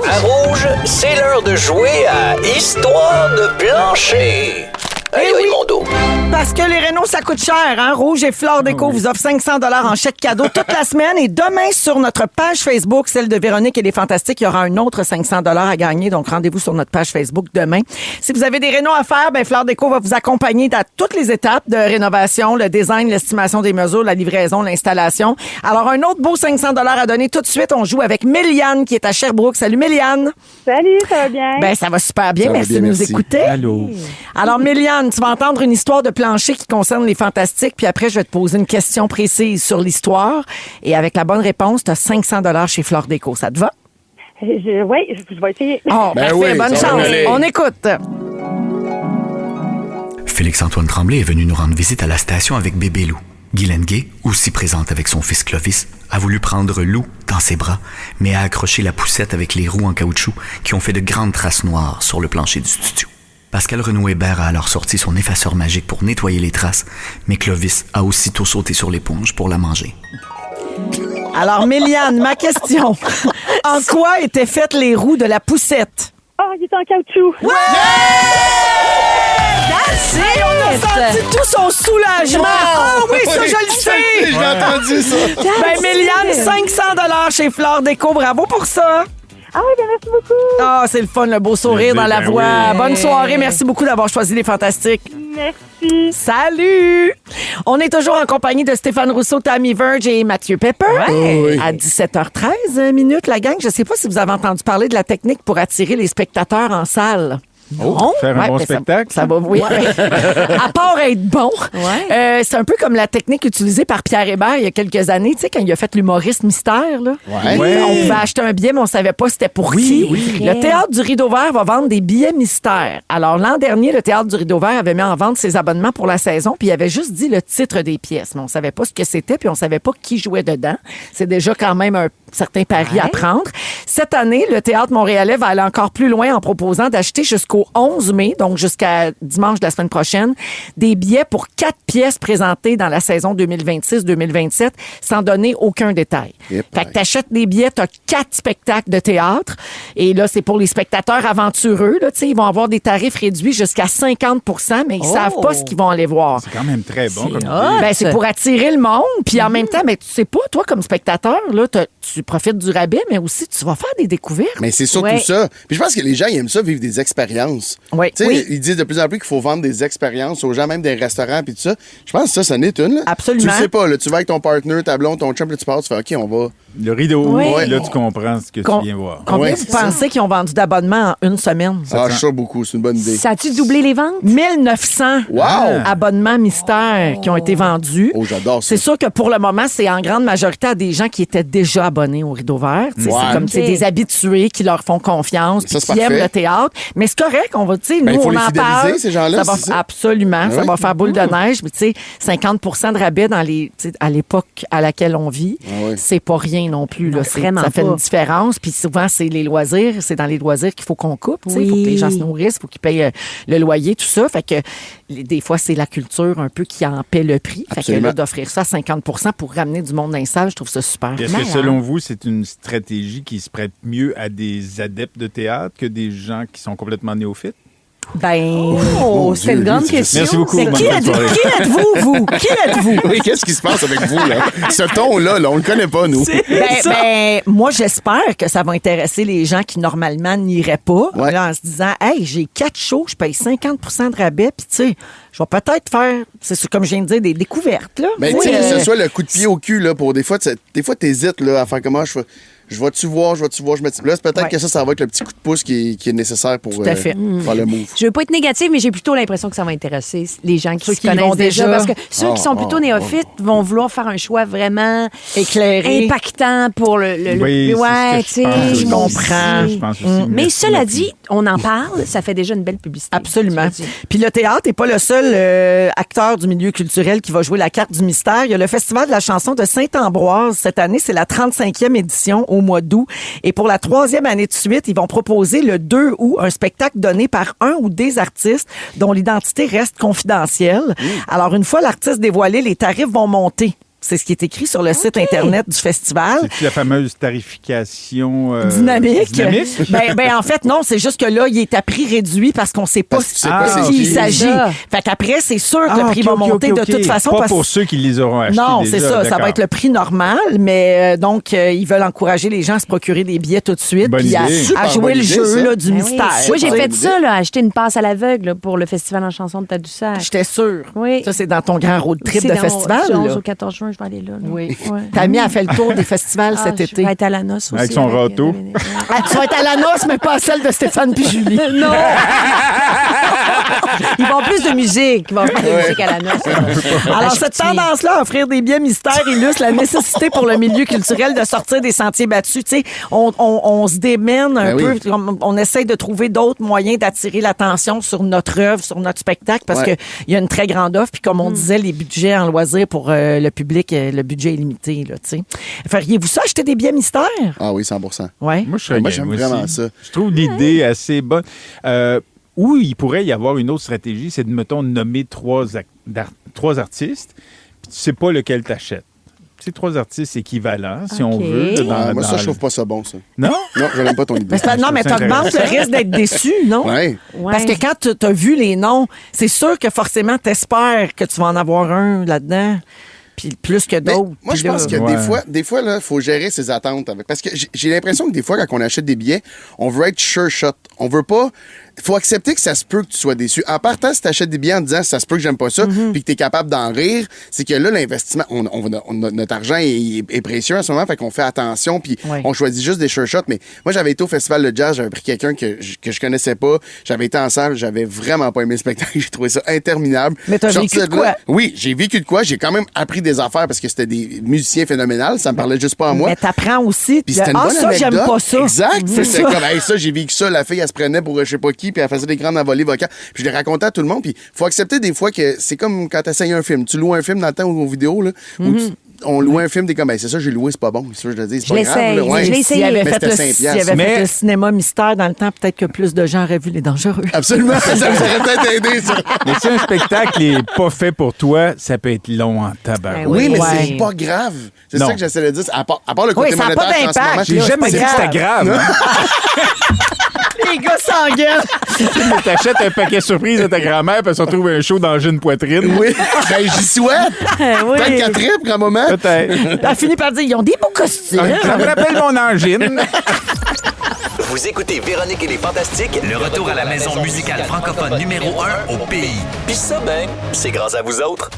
S2: À Rouge, c'est l'heure de jouer à Histoire de plancher. Aïe, aïe, mon dos.
S3: Parce que les Renault, ça coûte cher. Hein? Rouge et Flore Déco vous offrent 500 en chèque cadeau toute la semaine. Et demain, sur notre page Facebook, celle de Véronique et les Fantastiques, il y aura un autre 500 à gagner. Donc, rendez-vous sur notre page Facebook demain. Si vous avez des Renault à faire, ben Flore Déco va vous accompagner dans toutes les étapes de rénovation, le design, l'estimation des mesures, la livraison, l'installation. Alors, un autre beau 500 à donner tout de suite. On joue avec Méliane qui est à Sherbrooke. Salut, Méliane.
S10: Salut, ça va bien?
S3: Ben, ça va super bien.
S4: Ça va
S3: Merci
S4: bien,
S3: de nous
S4: merci.
S3: écouter.
S5: Allô?
S3: Alors, Méliane, tu vas entendre une histoire de plancher qui concerne les Fantastiques, puis après, je vais te poser une question précise sur l'histoire. Et avec la bonne réponse, tu as 500 chez Flore Déco. Ça te va?
S10: Oui, je vais essayer.
S3: Oh,
S4: Ben
S3: parfait.
S4: oui,
S3: Bonne
S4: ça va
S3: chance.
S4: aller.
S3: On écoute.
S11: Félix-Antoine Tremblay est venu nous rendre visite à la station avec bébé Lou. Guylaine Gay, aussi présente avec son fils Clovis, a voulu prendre Lou dans ses bras, mais a accroché la poussette avec les roues en caoutchouc qui ont fait de grandes traces noires sur le plancher du studio. Pascal Renaud-Hébert a alors sorti son effaceur magique pour nettoyer les traces, mais Clovis a aussitôt sauté sur l'éponge pour la manger.
S3: Alors, Méliane, ma question. En quoi étaient faites les roues de la poussette?
S10: Oh, il est en caoutchouc.
S3: Hey, on a senti tout son soulagement. Ah oui, ça, je le sais.
S4: J'ai entendu ça.
S3: Ben, Méliane, 500 chez Flore Déco. Bravo pour ça.
S10: Ah oui, bien, merci beaucoup.
S3: Ah, c'est le fun, le beau sourire dans la
S5: Ben
S3: voix.
S5: oui.
S3: Bonne soirée. Merci beaucoup d'avoir choisi les Fantastiques.
S10: Merci.
S3: Salut! On est toujours en compagnie de Stéphane Rousseau, Tammy Verge et Mathieu Pepper.
S4: Oui.
S3: À 17h13 minutes, la gang. Je ne sais pas si vous avez entendu parler de la technique pour attirer les spectateurs en salle. Non.
S5: Faire un bon
S3: mais
S5: spectacle?
S3: Ça va, oui. À part être bon, c'est un peu comme la technique utilisée par Pierre Hébert il y a quelques années, tu sais, quand il a fait l'humoriste mystère. Là.
S5: Ouais.
S3: On pouvait acheter un billet, mais on ne savait pas c'était pour qui. Le Théâtre du Rideau Vert va vendre des billets mystères. Alors, l'an dernier, le Théâtre du Rideau Vert avait mis en vente ses abonnements pour la saison, puis il avait juste dit le titre des pièces. Mais on ne savait pas ce que c'était, puis on ne savait pas qui jouait dedans. C'est déjà quand même un certain pari à prendre. Cette année, le Théâtre montréalais va aller encore plus loin en proposant d'acheter jusqu'au 11 mai, donc jusqu'à dimanche de la semaine prochaine, des billets pour 4 pièces présentées dans la saison 2026-2027 sans donner aucun détail. Fait que t'achètes des billets, t'as 4 spectacles de théâtre et là, c'est pour les spectateurs aventureux. Là, ils vont avoir des tarifs réduits jusqu'à 50 mais ils savent pas ce qu'ils vont aller voir.
S5: C'est quand même très bon comme idée.
S3: Ben, c'est pour attirer le monde, puis en même temps, mais tu sais pas, toi, comme spectateur, là, tu profites du rabais, mais aussi tu vas faire des découvertes.
S4: Mais c'est surtout ça. Puis je pense que les gens, ils aiment ça, vivre des expériences.
S3: Oui.
S4: Tu sais, ils disent de plus en plus qu'il faut vendre des expériences aux gens, même des restaurants, puis tout ça. Je pense que ça n'est une. Là.
S3: Absolument.
S4: Tu le sais pas, là, tu vas avec ton partner, ta blonde, ton chum, là, tu pars, tu fais OK, on va.
S5: Le rideau,
S3: Oui.
S5: là, tu comprends ce que tu viens voir.
S3: Combien vous pensez qu'ils ont vendu d'abonnements en une semaine?
S4: Ah, ça beaucoup, c'est une bonne idée.
S6: Ça a-tu doublé les ventes?
S3: 1900 abonnements mystères qui ont été vendus.
S4: Oh, j'adore ça.
S3: C'est sûr que pour le moment, c'est en grande majorité à des gens qui étaient déjà abonnés au Rideau Vert. C'est comme c'est des habitués qui leur font confiance, puis qui aiment le théâtre. Mais c'est correct, on va, tu sais, nous,
S4: il faut
S3: on
S4: les
S3: en
S4: fidéliser,
S3: parle.
S4: ces gens-là,
S3: Ça va,
S4: c'est ça?
S3: absolument, ça va faire boule de neige. Mais tu sais, 50 de rabais à l'époque à laquelle on vit, c'est pas rien non plus. Là. Ça fait une différence. Puis souvent, c'est les loisirs. C'est dans les loisirs qu'il faut qu'on coupe. Il faut que les gens se nourrissent, il faut qu'ils payent le loyer, tout ça. Fait que des fois, c'est la culture un peu qui en paie le prix. Fait que là, d'offrir ça à 50 pour ramener du monde dans les salles, je trouve ça super.
S5: Est-ce que selon vous, c'est une stratégie qui se prête mieux à des adeptes de théâtre que des gens qui sont complètement néophytes?
S3: Ben,
S6: c'est une grande question.
S5: Merci beaucoup.
S3: Qui êtes-vous, vous? Qui êtes-vous?
S4: Oui, qu'est-ce qui se passe avec vous, là? Ce ton-là, là, on le connaît pas, nous.
S3: Moi, j'espère que ça va intéresser les gens qui, normalement, n'iraient pas. Là, en se disant, hey, j'ai 4 shows, je paye 50 de rabais, puis tu sais, je vais peut-être faire, c'est comme je viens de dire, des découvertes, là.
S4: Ben, tu sais, que ce soit le coup de pied au cul, là, pour des fois, t'hésites, là, à faire comment je vais-tu voir, je me dis. Là, peut-être que ça va être le petit coup de pouce qui est nécessaire pour faire le move.
S6: Je veux pas être négative, mais j'ai plutôt l'impression que ça va intéresser les gens qui se
S3: qui
S6: connaissent
S3: vont
S6: déjà. Parce que ceux qui sont plutôt néophytes vont vouloir faire un choix vraiment
S3: éclairé,
S6: impactant pour le
S5: ouais, tu sais.
S3: Je comprends.
S5: Je pense aussi.
S6: Mais cela dit, on en parle, ça fait déjà une belle publicité.
S3: Absolument. Puis le théâtre n'est pas le seul acteur du milieu culturel qui va jouer la carte du mystère. Il y a le Festival de la chanson de Saint-Ambroise. Cette année, c'est la 35e édition au mois d'août. Et pour la 3e année de suite, ils vont proposer le 2 août un spectacle donné par un ou des artistes dont l'identité reste confidentielle. Alors, une fois l'artiste dévoilé, les tarifs vont monter. C'est ce qui est écrit sur le site Internet du festival.
S5: C'est la fameuse tarification
S3: dynamique. Ben, en fait, non, c'est juste que là, il est à prix réduit parce qu'on ne sait pas de qui il s'agit. Fait qu'après, c'est sûr que le prix va monter de toute façon.
S5: Pas pour ceux qui les auront achetés.
S3: Non,
S5: déjà,
S3: c'est ça. Ça va être le prix normal, mais donc, ils veulent encourager les gens à se procurer des billets tout de suite puis à jouer le jeu là, du mystère.
S6: Moi, j'ai fait ça, là, acheter une passe à l'aveugle pour le Festival en chanson de Tadoussac.
S3: J'étais sûre.
S6: Oui.
S3: Ça, c'est dans ton grand road trip de festival.
S6: Du 11 au 14 juin, je vais aller là.
S3: Oui. Tammy a fait le tour des festivals cet été.
S6: Je vais être à la noce aussi.
S5: Avec son râteau.
S3: Tu vas être à la noce, mais pas celle de Stéphane puis Julie.
S6: Non! Ils vont plus de musique. Ils vont plus de musique à la noce.
S3: Alors, cette tendance-là à offrir des billets mystères illustre la nécessité pour le milieu culturel de sortir des sentiers battus. Tu sais, on se démène un peu. On essaye de trouver d'autres moyens d'attirer l'attention sur notre œuvre, sur notre spectacle, parce qu'il y a une très grande offre. Puis comme on disait, les budgets en loisirs pour le public, le budget est limité. Là, feriez-vous ça, acheter des billets mystères?
S4: Ah oui, 100%.
S3: Ouais.
S5: Moi,
S4: j'aime vraiment ça.
S5: Je trouve l'idée assez bonne. Où il pourrait y avoir une autre stratégie, c'est de, mettons, nommer trois artistes, puis tu sais pas lequel t'achètes. C'est 3 artistes équivalents, si on veut.
S4: Moi, ça, je trouve pas ça bon, ça.
S5: Non?
S4: Non, je n'aime pas ton idée.
S3: Non, mais t'augmentes le risque d'être déçu, non?
S4: Oui.
S3: Parce que quand tu as vu les noms, c'est sûr que forcément, t'espères que tu vas en avoir un là-dedans. Puis plus que d'autres.
S4: Moi, je pense que des fois, il faut gérer ses attentes. Parce que j'ai l'impression que des fois, quand on achète des billets, on veut être sure shot. On veut pas faut accepter que ça se peut que tu sois déçu. En partant, si tu achètes des billets en disant ça se peut que j'aime pas ça, puis que tu es capable d'en rire, c'est que là, l'investissement, notre argent est précieux en ce moment, fait qu'on fait attention, puis on choisit juste des sure shots. Mais moi, j'avais été au Festival de Jazz, j'avais pris quelqu'un que je connaissais pas, j'avais été en salle, j'avais vraiment pas aimé le spectacle, j'ai trouvé ça interminable.
S3: Mais t'as vécu de quoi?
S4: Oui, j'ai vécu de quoi, j'ai quand même appris des affaires parce que c'était des musiciens phénoménales, ça me parlait juste pas à moi.
S3: Mais t'apprends aussi.
S4: Puis c'était une bonne
S3: ça, j'aime pas ça.
S4: Exact.
S3: C'est
S4: C'était
S3: ça.
S4: comme, hey, ça, j'ai vécu ça, la fille, elle se prenait pour je sais pas qui, puis elle faisait des grandes envolées vocales. Puis je les racontais à tout le monde. Puis faut accepter des fois que c'est comme quand tu essayes un film. Tu loues un film dans le temps ou aux vidéos, là, où on louait un film, t'es comme, c'est ça, j'ai loué, c'est pas bon. C'est ça, je te dis, c'est pas grave. Là,
S6: je l'ai essayé.
S3: S'il avait
S4: Mais
S3: fait,
S4: c'était
S3: s'il
S4: 5
S3: avait
S5: Mais-
S3: fait le cinéma mystère dans le temps, peut-être que plus de gens auraient vu Les Dangereux.
S4: Absolument. Ça aurait peut-être aidé, ça.
S5: Mais si un spectacle n'est pas fait pour toi, ça peut être long en tabac.
S4: Oui, mais
S3: Ouais.
S4: c'est pas grave. C'est
S5: Non.
S4: ça que j'essaie de dire. À part le côté
S3: Oui, ça a pas
S4: monétaire en ce moment.
S3: d'impact,
S5: J'ai
S3: là,
S5: jamais
S3: c'est
S5: dit
S3: pas
S5: que c'était grave.
S3: Les gars s'engueulent.
S5: T'achètes un paquet surprise à ta grand-mère, puis elle se retrouve un show dans une poitrine.
S4: Oui. Ben, j'y souhaite.
S3: Oui.
S4: Peut-être qu'elle tripe, grand-maman.
S5: Peut-être.
S3: Elle a fini par dire, ils ont des beaux costumes.
S5: Ça me rappelle mon angine.
S8: Vous écoutez Véronique et les Fantastiques, le retour à la maison musicale francophone numéro 1 au pays. Puis ça, ben, c'est grâce à vous autres.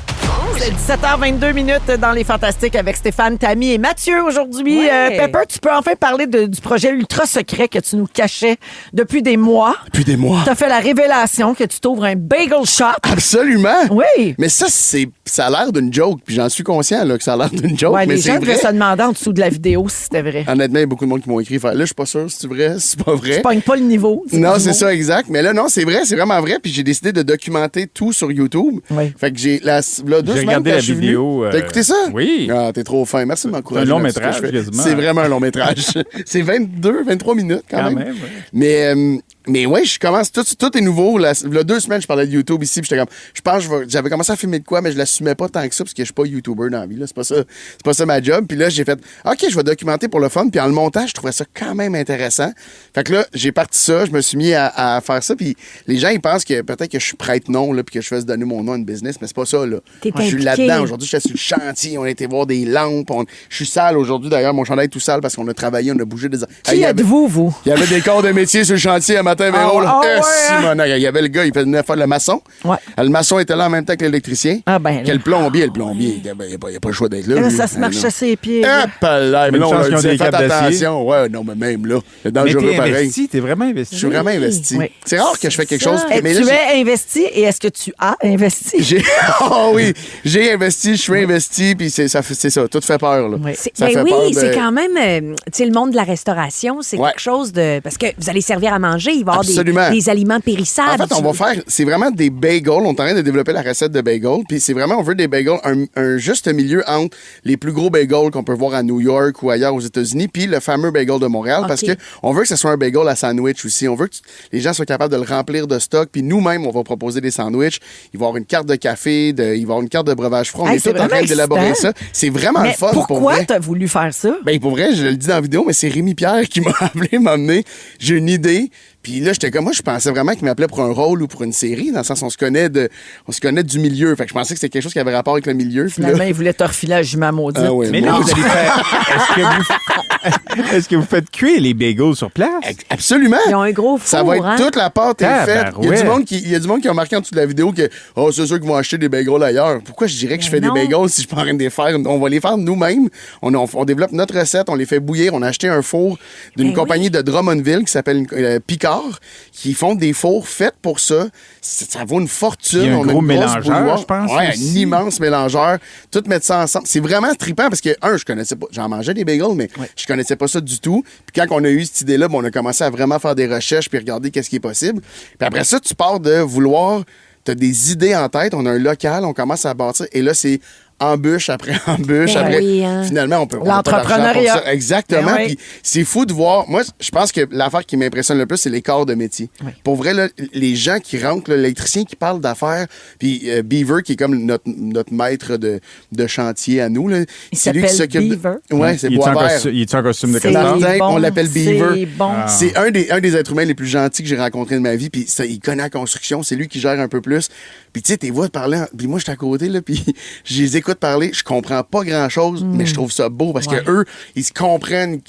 S3: C'est 17h22 minutes dans Les Fantastiques avec Stéphane, Tammy et Mathieu aujourd'hui.
S6: Ouais.
S3: Pepper, tu peux enfin parler du projet ultra secret que tu nous cachais depuis des mois.
S4: Depuis des mois.
S3: Tu as fait la révélation que tu t'ouvres un bagel shop.
S4: Absolument.
S3: Oui.
S4: Mais ça a l'air d'une joke, puis j'en suis conscient là, que ça a l'air d'une joke,
S3: Ouais,
S4: mais
S3: les
S4: c'est
S3: gens devaient
S4: vrai.
S3: se demander en dessous de la vidéo si c'était vrai.
S4: Honnêtement, il y a beaucoup de monde qui m'ont écrit. Là, je suis pas sûr si c'est vrai, si c'est pas vrai.
S3: Je pogne pas le niveau.
S4: Non,
S3: du
S4: c'est
S3: mot.
S4: ça, exact. Mais là, non, c'est vrai, c'est vraiment vrai. Puis j'ai décidé de documenter tout sur YouTube.
S3: Oui.
S4: Fait que j'ai là, 2
S5: J'ai
S4: semaines
S5: regardé
S4: quand
S5: la
S4: je suis venu.
S5: vidéo.
S4: T'as écouté ça?
S5: Oui.
S4: Ah, t'es trop fin. Merci de m'encourager.
S5: C'est un long
S4: dans ce que
S5: métrage,
S4: je fais.
S5: quasiment.
S4: C'est vraiment un long métrage. C'est 23 minutes quand même.
S5: ouais.
S4: Mais ouais, je commence. Tout est nouveau. Là, 2 semaines, je parlais de YouTube ici. Puis j'étais comme. Je pense que j'avais commencé à filmer de quoi, mais je l'assumais pas tant que ça parce que je suis pas YouTuber dans la vie. Là. C'est pas ça ma job. Puis là, j'ai fait OK, je vais documenter pour le fun. Puis en le montant, je trouvais ça quand même intéressant. Fait que là, j'ai parti ça. Je me suis mis à faire ça. Puis les gens, ils pensent que peut-être que je suis prêtre-nom, là, puis que je fais se donner mon nom à une business, mais c'est pas ça, là.
S6: T'es
S4: Je suis
S6: impliqué.
S4: là-dedans. Aujourd'hui, j'étais sur le chantier. On a été voir des lampes. Je suis sale aujourd'hui, d'ailleurs. Mon chandail est tout sale parce qu'on a travaillé, on a bougé des.
S3: Qui êtes-vous, vous?
S4: Il y avait des corps de métier sur le chantier un matin, Véro.
S3: Ah, ouais,
S4: Simonac. Il y avait le gars, il faisait faire le maçon.
S3: Ouais.
S4: Le maçon était là en même temps que l'électricien.
S3: Ah, ben,
S4: Quel plombier, il n'y a pas le choix d'être là.
S3: Là,
S4: lui.
S3: ça se marche à ses pieds.
S4: Eh,
S3: là.
S4: palais, mais
S5: Une
S4: non,
S5: chance
S4: là,
S5: qu'ils ont
S4: il
S5: des
S4: fait
S5: câbles d'acier.
S4: attention. Ouais, non, mais même là, c'est
S5: Mais
S4: dangereux
S5: t'es
S4: pareil.
S5: investi, t'es vraiment investi.
S4: Je suis vraiment investi.
S3: Oui.
S4: C'est rare que je fais quelque
S3: Ça.
S4: chose.
S3: Et
S4: Mais là,
S3: tu
S4: j'ai-
S3: es investi et est-ce que tu as investi?
S4: Oh oui, j'ai investi, je suis investi, puis c'est ça, tout fait peur. Là.
S3: Oui.
S4: Ça
S6: Ben
S4: fait
S6: oui,
S4: peur de-
S6: c'est quand même, tu sais, le monde de la restauration, c'est
S4: Ouais.
S6: quelque chose de... Parce que vous allez servir à manger, il va y avoir
S4: Absolument.
S6: des aliments périssables.
S4: En fait, on va faire, c'est vraiment des bagels. On est en train de développer la recette de bagels. Puis c'est vraiment, on veut des bagels, un juste milieu entre les plus gros bagels qu'on peut voir à New York ou ailleurs aux États-Unis, puis le fameux bagel de Montréal. Parce
S6: OK.
S4: que on veut que ce soit un bagel à sandwich aussi. On veut que les gens soient capables de le remplir de stock. Puis nous-mêmes, on va proposer des sandwichs. Il va y avoir une carte de café, il va y avoir une carte de breuvage froid. On
S3: Hey,
S4: est
S3: c'est
S4: tout en train
S3: vraiment
S4: d'élaborer
S3: excitant.
S4: ça. C'est vraiment
S3: Mais
S4: le fun pour
S3: pourquoi
S4: vrai.
S3: tu as voulu faire ça?
S4: Ben, pour vrai, je le dis dans la vidéo, mais c'est Rémi Pierre qui m'a appelé, m'a amené. J'ai une idée. Puis là, j'étais comme moi, je pensais vraiment qu'il m'appelait pour un rôle ou pour une série, dans le sens on se connaît du milieu. Fait que je pensais que c'était quelque chose qui avait rapport avec le milieu. Puis là-
S3: Finalement, il voulait te refiler à jument maudite.
S4: Ah ouais,
S5: Mais
S4: moi,
S5: là, vous allez faire. Est-ce que vous faites cuire les bagels sur place?
S4: Absolument.
S6: Ils ont un gros four,
S4: Ça va être
S6: hein?
S4: toute la pâte est faite. Il y a
S5: Tabarouette.
S4: du monde qui a marqué en dessous de la vidéo que oh, c'est sûr qu'ils vont acheter des bagels ailleurs. Pourquoi je dirais que je fais
S6: non.
S4: des bagels si je suis pas en train de les faire? On va les faire nous-mêmes. On développe notre recette, on les fait bouillir. On a acheté un four d'une
S6: Ben
S4: compagnie de Drummondville qui s'appelle Picard, qui font des fours faits pour ça. Ça vaut une fortune.
S5: Il y a un
S4: On
S5: gros
S4: une grosse
S5: mélangeur,
S4: bouilloire.
S5: je pense,
S4: Ouais, un
S5: aussi.
S4: immense mélangeur. Tout mettre ça ensemble. C'est vraiment trippant parce que, je connaissais pas. J'en mangeais des bagels, mais je connaissais pas ça du tout. Puis quand on a eu cette idée-là, on a commencé à vraiment faire des recherches puis regarder qu'est-ce qui est possible. Puis après ça, tu pars de vouloir. T'as des idées en tête. On a un local, on commence à bâtir. Et là, c'est embûche après embûche.
S6: Ben
S4: après.
S6: oui, hein.
S4: Finalement, on a pas d'argent
S3: L'entrepreneuriat.
S4: pour ça. Exactement.
S3: Ben oui.
S4: Puis c'est fou de voir. Moi, je pense que l'affaire qui m'impressionne le plus, c'est les corps de métier. Pour vrai, là, les gens qui rentrent, là, l'électricien qui parle d'affaires, puis Beaver, qui est comme notre maître de chantier à nous, là, c'est lui qui
S3: s'appelle
S4: s'occupe.
S3: Beaver?
S4: Ouais, c'est
S5: Il est-tu
S4: Boisvert.
S5: en costume de
S3: C'est
S5: castor?
S4: Martin,
S3: bon,
S4: on l'appelle Beaver.
S3: c'est bon.
S4: C'est un des êtres humains les plus gentils que j'ai rencontrés de ma vie. Puis il connaît la construction. C'est lui qui gère un peu plus. Puis tu sais, tes voix parler. Puis moi, je suis à côté, là. Puis je les écoute écoute parler, je comprends pas grand-chose, mais je trouve ça beau parce que eux, ils se comprennent,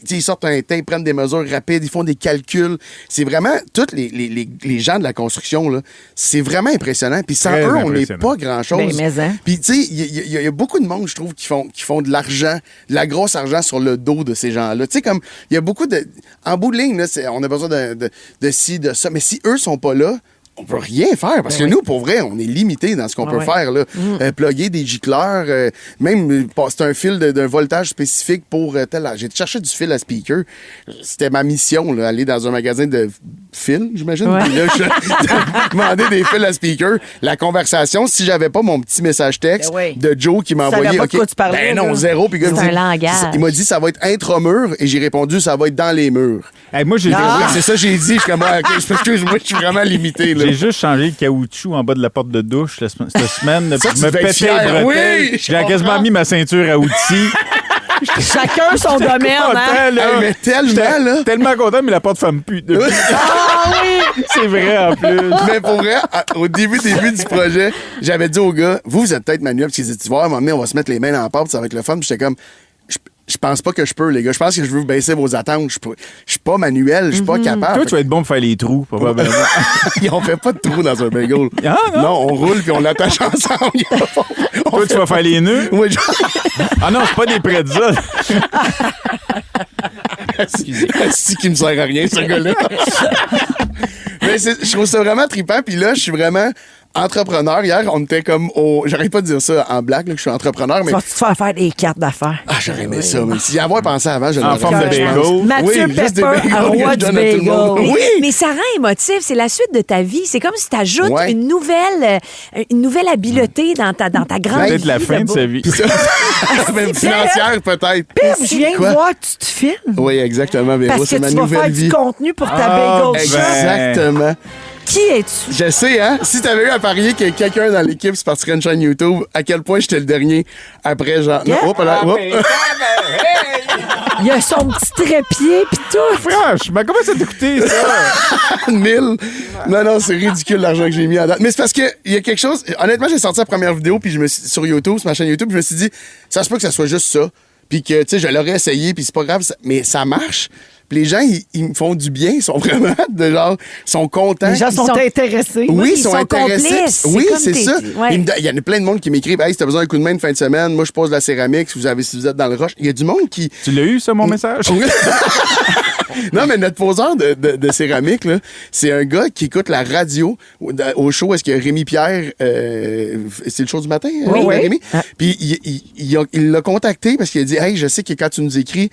S4: ils sortent un tape, ils prennent des mesures rapides, ils font des calculs. C'est vraiment, tous les gens de la construction, là, c'est vraiment impressionnant. Puis sans eux, on n'est pas grand-chose. Puis tu sais, il y a beaucoup de monde, je trouve, qui font de l'argent, de la grosse argent sur le dos de ces gens-là. Tu sais, comme, il y a beaucoup de... En bout de ligne, là, on a besoin de ci, de ça. Mais si eux sont pas là, on peut rien faire parce que nous, pour vrai, on est limité dans ce qu'on peut faire. Là. Plugger des gicleurs, même c'est un fil d'un voltage spécifique pour tel. J'ai cherché du fil à speaker. C'était ma mission, là, aller dans un magasin de fils, j'imagine. Puis là, je demandais des fils à speaker. La conversation, si j'avais pas mon petit message texte de Joe qui m'a envoyé.
S3: Pas de quoi tu parlais,
S4: non, zéro. Puis
S6: c'est un langage.
S4: Il m'a dit ça va être intramur et j'ai répondu ça va être dans les murs.
S5: Hey, moi,
S4: c'est ça j'ai dit. Je suis comme excuse-moi, je suis vraiment limité. Là.
S5: J'ai juste changé le caoutchouc en bas de la porte de douche cette semaine.
S4: Ça,
S5: je me pétais les bretelles.
S4: Oui,
S5: j'ai quasiment mis ma ceinture à outils.
S3: Chacun son domaine, hein?
S4: Hey, mais tellement,
S5: tellement content, mais la porte ferme plus.
S3: Ah oui!
S5: C'est vrai, en plus.
S4: Mais pour vrai, au début du projet, j'avais dit au gars, vous êtes peut-être manuel, parce qu'ils disaient, tu vois, à un moment donné, on va se mettre les mains dans la porte, ça va être le fun. Puis j'étais comme, je pense pas que je peux, les gars. Je pense que je veux baisser vos attentes. Je suis pas manuel, je suis pas capable.
S5: Toi, tu vas être bon pour faire les trous, probablement.
S4: On fait pas de trous dans un bagel.
S5: Ah, non,
S4: on roule puis on l'attache ensemble.
S5: Toi, tu vas faire les nœuds?
S4: Oui,
S5: Ah non, c'est pas des pretzels.
S4: C'est qui me sert à rien, ce gars-là. Mais je trouve ça vraiment trippant. Puis là, je suis vraiment entrepreneur. Hier, on était comme au... J'arrive pas de dire ça en blague, là, que je suis entrepreneur, mais...
S3: Tu vas te faire des cartes d'affaires.
S4: Ah, j'aurais aimé ça. Mais si avoir pensé avant, je l'aurais fait.
S5: En forme de bagel.
S3: Mathieu Pepper, roi du bagel.
S6: Mais ça rend émotif. C'est la suite de ta vie. C'est comme si tu ajoutes une nouvelle habileté dans ta grande vie.
S5: Peut-être la fin de sa vie.
S4: Même financière, peut-être.
S3: Pim, je viens de voir que tu te filmes.
S4: Oui, exactement, Véro.
S3: Parce que
S4: c'est ma
S3: tu vas
S4: nouvelle
S3: faire
S4: vie.
S3: du contenu pour ta bagel shop.
S4: Exactement.
S3: Qui es-tu?
S4: Je sais, hein? Si t'avais eu à parier que quelqu'un dans l'équipe se partirait une chaîne YouTube, à quel point j'étais le dernier après, genre...
S3: Yeah.
S4: Hop, là, hop.
S3: Il a son petit trépied pis tout.
S5: Franchement, comment ça t'a coûté, ça?
S4: 1000. Non, c'est ridicule l'argent que j'ai mis en date. Mais c'est parce que il y a quelque chose... Honnêtement, j'ai sorti la première vidéo puis sur YouTube, sur ma chaîne YouTube, je me suis dit, ça se peut que ça soit juste ça. Puis que, tu sais, je l'aurais essayé puis c'est pas grave, mais ça marche. Les gens, ils me font du bien. Ils sont vraiment de genre... Ils sont contents.
S3: Les gens sont intéressés.
S4: Oui, ils sont intéressés.
S6: Complices.
S4: Oui, c'est ça.
S6: Ouais.
S4: Il y en a plein de monde qui m'écrivent « Hey, si t'as besoin d'un coup de main de fin de semaine, moi, je pose de la céramique si vous êtes dans le rush. » Il y a du monde qui...
S5: Tu l'as eu, ça, mon message?
S4: Oui. Non, mais notre poseur de céramique, là, c'est un gars qui écoute la radio au show. Est-ce que Rémi Pierre... c'est le show du matin?
S3: Oui.
S4: Rémi? Puis il l'a contacté parce qu'il a dit « Hey, je sais que quand tu nous écris... »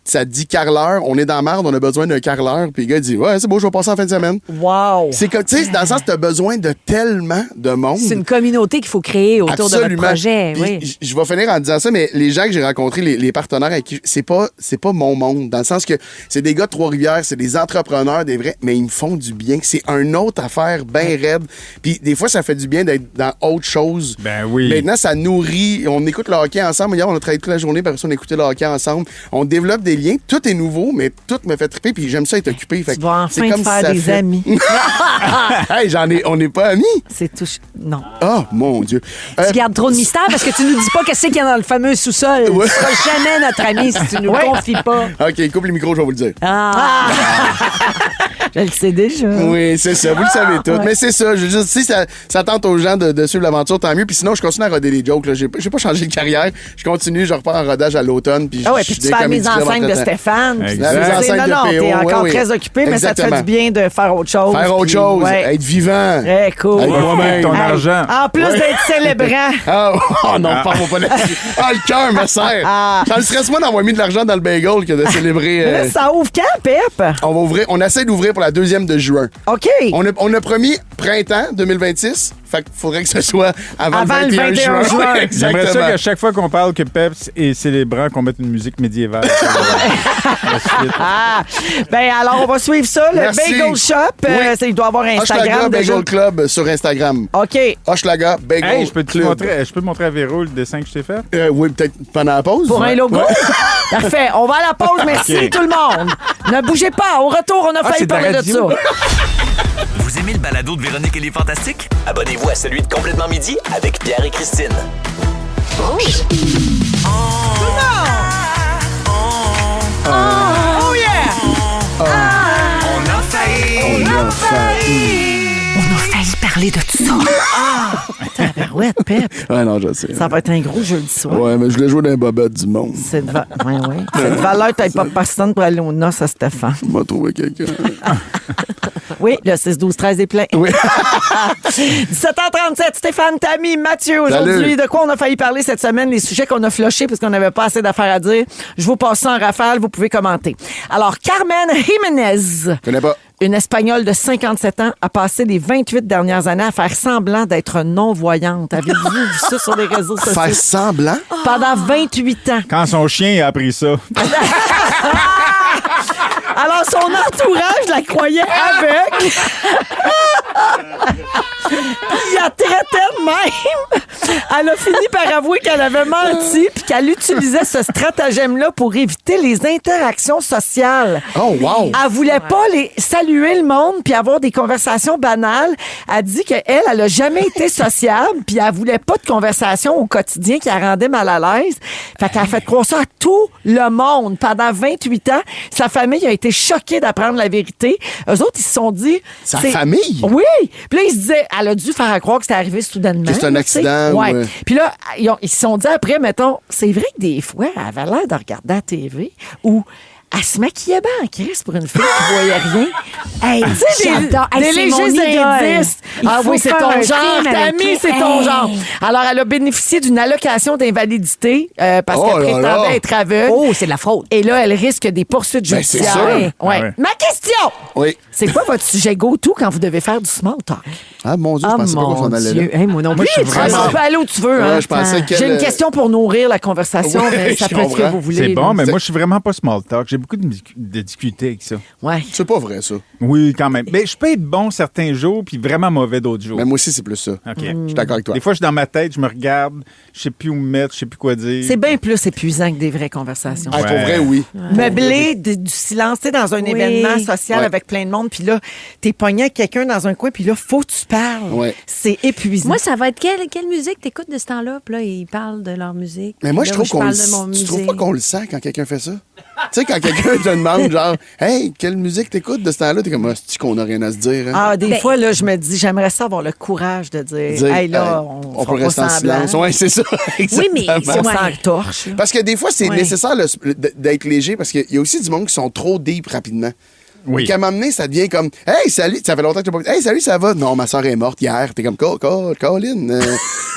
S4: Ça dit carreleur, on est dans la merde, on a besoin d'un carreleur. Puis le gars dit, ouais, c'est beau, je vais passer en fin de semaine.
S3: Wow!
S4: C'est comme, tu sais, dans le sens que tu as besoin de tellement de monde.
S6: C'est une communauté qu'il faut créer autour de votre projet.
S4: Puis,
S6: oui.
S4: je vais finir en disant ça, mais les gens que j'ai rencontrés, les partenaires avec qui, c'est pas mon monde. Dans le sens que c'est des gars de Trois-Rivières, c'est des entrepreneurs, des vrais, mais ils me font du bien. C'est une autre affaire bien raide. Puis des fois, ça fait du bien d'être dans autre chose.
S5: Ben oui.
S4: Maintenant, ça nourrit. On écoute le hockey ensemble. Hier, on a travaillé toute la journée, par ça, on a écouté le hockey ensemble. On développe des liens. Tout est nouveau, mais tout me fait triper, puis j'aime ça être occupé. Fait
S3: Tu vas
S4: c'est
S3: enfin
S4: comme
S3: te faire
S4: si ça
S3: des
S4: fait...
S3: amis.
S4: Hey, on n'est pas amis.
S3: C'est tout... Non.
S4: Oh, mon Dieu.
S6: Tu gardes trop de mystère parce que tu nous dis pas qu'est-ce qu'il y a dans le fameux sous-sol.
S4: Ouais.
S6: Tu seras jamais notre ami si tu nous confies pas.
S4: OK, coupe les micros, je vais vous le dire.
S3: Je le sais déjà.
S4: Oui, c'est ça. Vous le savez tout. Mais c'est ça. Je veux dire, si ça tente aux gens de suivre l'aventure, tant mieux. Puis sinon, je continue à roder les jokes. Là. J'ai pas changé de carrière. Je continue, je repars en rodage à l'automne. Puis
S3: Ah ouais, puis tu fais la mise en scène de Stéphane.
S5: Exact.
S4: La mise en scène de
S3: Non,
S4: PO,
S3: t'es encore
S4: oui.
S3: très occupé, mais ça te fait
S4: Exactement.
S3: du bien de faire autre chose.
S4: Faire autre
S3: puis,
S4: chose.
S3: ouais.
S4: Être vivant.
S3: Très cool.
S4: Être moi-même.
S5: Ton
S3: Hey,
S5: argent.
S3: En plus d'être célébrant.
S4: Oh non, parle-moi pas là-dessus. Le cœur me serre. Ça me stresse moins d'avoir mis de l'argent dans le bagel que de célébrer.
S3: Mais là, ça ouvre quand, Pep?
S4: On essaie d'ouvrir pour la 2e de juin.
S3: OK.
S4: On a promis printemps 2026. Fait qu'il faudrait que ce soit avant
S3: le 21 juin.
S4: Ouais,
S5: J'aimerais ça
S4: exactement.
S5: qu'à chaque fois qu'on parle que Peps est célébrant, qu'on mette une musique médiévale.
S3: Ben alors, on va suivre ça. Le
S4: Merci.
S3: Bagel Shop,
S4: Oui.
S3: il doit avoir
S4: Hochelaga
S3: Instagram déjà.
S4: Bagel Club sur Instagram.
S3: OK.
S4: Hochelaga Bagel
S5: Hey, je peux te
S4: Club.
S5: montrer à Véro le dessin que je t'ai fait?
S4: Oui, peut-être pendant la pause.
S3: Pour un logo?
S4: Ouais.
S3: Parfait. On va à la pause. Merci
S5: OK.
S3: tout le monde. Ne bougez pas. Au retour, on a failli
S5: c'est de la
S3: parler de
S5: radio.
S3: ça.
S8: Vous aimez le balado de Véronique et les Fantastiques?
S2: Abonnez-vous à celui de Complètement Midi avec Pierre et Christine.
S1: Rouge.
S3: Oh yeah!
S8: On a failli.
S3: On a failli parler de tout ça. Tabarouette, Pep.
S4: Ouais, non, je sais.
S3: Ça va être un gros jeudi soir.
S4: Ouais, mais je voulais jouer dans les bobettes du monde.
S3: Cette valeur, t'as pas personne pour aller aux noces à Stéphane.
S4: On va trouver quelqu'un.
S3: Oui, le 6-12-13 est plein.
S4: Oui.
S3: 17h37, Stéphane, Tammy, Mathieu. Aujourd'hui,
S4: Salut.
S3: de quoi on a failli parler cette semaine? Les sujets qu'on a flochés parce qu'on n'avait pas assez d'affaires à dire. Je vous passe ça en rafale, vous pouvez commenter. Alors, Carmen Jiménez.
S4: Je connais pas.
S3: Une Espagnole de 57 ans a passé les 28 dernières années à faire semblant d'être non-voyante. Avez-vous vu ça sur les réseaux sociaux?
S4: Faire semblant?
S3: Pendant 28 ans.
S5: Quand son chien a appris ça.
S3: Alors, son entourage la croyait aveugle. Il la traitait de même. Elle a fini par avouer qu'elle avait menti puis qu'elle utilisait ce stratagème-là pour éviter les interactions sociales.
S4: Oh, wow!
S3: Elle voulait pas saluer le monde puis avoir des conversations banales. Elle dit qu'elle a jamais été sociable puis elle voulait pas de conversation au quotidien qui la rendait mal à l'aise. Fait qu'elle a fait croire ça à tout le monde pendant 28 ans. Sa famille a été choquée d'apprendre la vérité. Eux autres, ils se sont dit...
S4: Sa famille?
S3: Oui! Puis là, ils se disaient, elle a dû faire croire que c'était arrivé soudainement.
S4: Que c'est un accident.
S3: Ouais.
S4: Ou...
S3: Puis là, ils se sont dit après, mettons, c'est vrai que des fois, elle avait l'air de regarder la TV ou... Elle se maquillait bien en crise pour une fille qui voyait rien. Hey, tu sais,
S6: J'adore.
S3: des
S6: Hey, c'est mon
S3: légers
S6: idole.
S3: indices.
S6: Il
S3: Ah
S6: faut
S3: oui, c'est
S6: faire
S3: ton
S6: un
S3: genre.
S6: film avec
S3: Tammy,
S6: elle.
S3: c'est ton
S6: Hey.
S3: genre. Alors, elle a bénéficié d'une allocation d'invalidité parce
S4: Oh
S3: qu'elle
S4: là là.
S3: prétendait être aveugle.
S6: Oh, c'est de la fraude.
S3: Et là, elle risque des poursuites
S4: Ben, c'est
S3: judiciaires.
S4: sûr.
S3: Ouais.
S5: Ah ouais.
S3: Ma question!
S4: Oui.
S3: C'est quoi votre sujet go-to quand vous devez faire du small talk?
S4: Ah, mon Dieu, je pensais pas qu'on s'en allait là.
S6: Hey, moi non plus.
S5: je suis
S3: Ah,
S5: vraiment-
S3: tu peux aller où tu veux.
S4: Ouais,
S3: hein.
S4: je pensais qu'elle-
S3: J'ai une question pour nourrir la conversation,
S4: Ouais,
S3: mais ça
S4: je
S3: peut être ce que
S4: comprends.
S3: vous voulez.
S5: C'est bon,
S3: là.
S5: mais moi, je suis vraiment pas small talk. J'ai beaucoup de difficultés avec ça.
S3: Ouais.
S4: C'est pas vrai, ça.
S5: Oui, quand même. Mais je peux être bon certains jours, puis vraiment mauvais d'autres jours.
S4: Mais moi aussi, c'est plus ça.
S5: OK.
S4: Je suis d'accord avec toi.
S5: Des fois, je suis dans ma tête, je me regarde, je sais plus où me mettre, je sais plus quoi dire.
S3: C'est bien plus épuisant que des vraies conversations.
S4: Ah, pour
S5: Ouais.
S4: vrai, oui.
S3: Meubler du silence, tu sais, dans un
S6: Oui.
S3: événement social
S4: Ouais.
S3: avec plein de monde, puis là, t'es pogné avec quelqu'un dans un coin, puis là, faut que tu parles.
S4: Ouais.
S3: C'est épuisant.
S6: Moi, ça va être quelle musique t'écoutes de ce temps-là? Puis là, ils parlent de leur musique.
S4: Mais moi,
S6: Puis
S4: je
S6: là,
S4: trouve qu'on
S6: parle
S4: le
S6: de mon
S4: Tu trouves
S6: musée.
S4: pas qu'on le sent quand quelqu'un fait ça? Tu sais, quand quelqu'un te demande, genre, hey, quelle musique t'écoutes de ce temps-là? T'es comme, ah, c'est-tu qu'on a rien à se dire, hein?
S3: Ah, des
S6: Ben-
S3: fois, là, je me dis, j'aimerais ça avoir le courage de dire,
S4: Dire,
S3: hey, là,
S4: hey,
S3: on
S4: peut
S3: fera
S4: rester
S3: pas
S4: en
S3: semblant.
S4: silence. Oui, c'est ça.
S6: Oui, mais
S4: Exactement.
S3: On
S6: Ouais.
S3: s'en torche. là.
S4: Parce que des fois, c'est
S6: Ouais.
S4: nécessaire d'être léger parce qu'il y a aussi du monde qui sont trop deep rapidement.
S5: Oui.
S4: Et qu'à un moment donné, ça devient comme hey, salut, ça fait longtemps que tu n'as pas. Hey, salut, ça va? Non, ma soeur est morte hier. T'es comme Colin.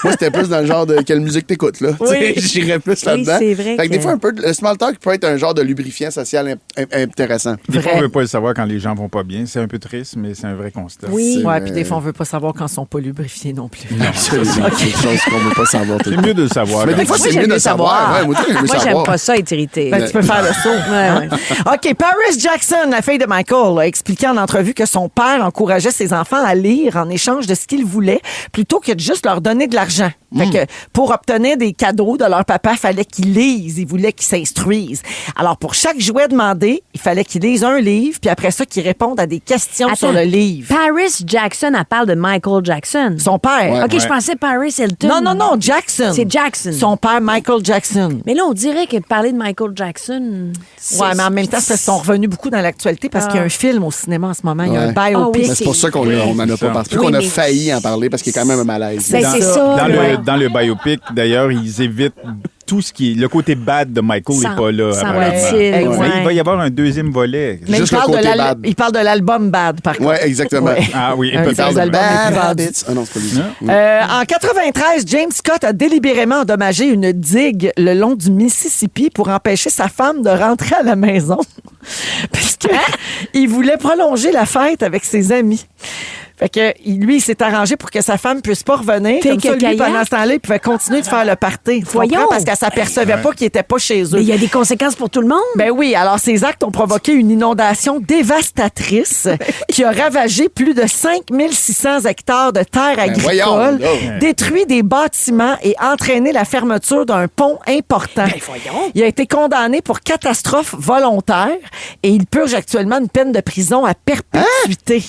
S4: Moi, c'était plus dans le genre de quelle musique t'écoutes, là.
S3: Oui.
S4: Tu sais, j'irais plus
S6: Oui,
S4: là-dedans.
S6: c'est vrai
S4: Fait que des
S6: que-
S4: fois, un peu, le small talk peut être un genre de lubrifiant social intéressant.
S5: Des fois,
S3: Vrai.
S5: on veut pas le savoir quand les gens vont pas bien. C'est un peu triste, mais c'est un vrai constat.
S6: Oui.
S3: Ouais, puis des fois, on veut pas savoir quand ils sont pas lubrifiés non plus.
S4: Absolument. C'est une chose qu'on ne veut pas savoir tout
S5: C'est
S4: le temps.
S5: mieux de le savoir.
S4: Mais
S5: quand
S4: des fois,
S5: même.
S6: Moi,
S4: c'est
S6: j'aime
S4: mieux de
S6: mieux
S4: savoir. Ouais, moi, j'aime mieux
S6: Moi, j'aime
S4: savoir.
S6: pas ça, être irrité.
S3: Ben, tu peux faire le saut.
S6: Ouais, ouais.
S3: OK, Paris Jackson, la fille de Michael, a expliqué en entrevue que son père encourageait ses enfants à lire en échange de ce qu'ils voulaient plutôt que de juste leur donner de l'argent. Fait que pour obtenir des cadeaux de leur papa, il fallait qu'ils lisent. Il voulait qu'ils s'instruisent. Alors, pour chaque jouet demandé, il fallait qu'ils lisent un livre, puis après ça, qu'ils répondent à des questions
S6: Attends,
S3: sur le livre.
S6: Paris Jackson, elle parle de Michael Jackson.
S3: Son père.
S4: Ouais.
S6: OK, je pensais Paris Hilton.
S3: Non, Jackson.
S6: C'est Jackson.
S3: Son père, Michael Jackson.
S6: Mais là, on dirait que parler de Michael Jackson...
S3: Ouais, mais en même temps, ils sont revenus beaucoup dans l'actualité parce qu'il y a un film au cinéma en ce moment. Il y a un
S4: Ouais.
S3: biopic.
S6: Ah oui,
S4: Mais c'est pour ça qu'on n'en a pas parlé.
S6: Oui,
S4: qu'on a
S6: mais-
S4: failli en parler parce qu'il y a quand même un malaise.
S6: Ben, c'est ça.
S5: Dans,
S6: ouais.
S5: dans le biopic, d'ailleurs, ils évitent tout ce qui est. Le côté bad de Michael n'est pas là. apparemment.
S6: Semble-t-il,
S3: Ouais.
S5: Mais
S6: ouais.
S5: il va y avoir un deuxième volet.
S3: Mais
S4: Juste
S3: il parle,
S4: le côté
S3: de
S4: bad.
S3: il parle de l'album Bad, par contre.
S4: Ouais, exactement.
S3: Ouais.
S5: Ah oui,
S3: Un
S5: peut-être.
S3: des albums les
S4: Bad
S3: plus vendus.
S4: Habits. Ah non, c'est pas lui.
S3: En 93, James Scott a délibérément endommagé une digue le long du Mississippi pour empêcher sa femme de rentrer à la maison parce qu'il voulait prolonger la fête avec ses amis. Fait que lui, il s'est arrangé pour que sa femme puisse pas revenir.
S6: Fait
S3: Comme ça,
S6: que
S3: lui,
S6: kayak.
S3: pendant ce temps-là, il pouvait continuer de faire le party. Tu
S6: Voyons.
S3: comprends? Parce qu'elle s'apercevait pas qu'il était pas chez eux.
S6: Mais il y a des conséquences pour tout le monde.
S3: Ben oui, alors ces actes ont provoqué une inondation dévastatrice qui a ravagé plus de 5600 hectares de terres
S4: voyons,
S3: agricoles,
S4: là.
S3: détruit des bâtiments et entraîné la fermeture d'un pont important. Il a été condamné pour catastrophe volontaire et il purge actuellement une peine de prison à perpétuité.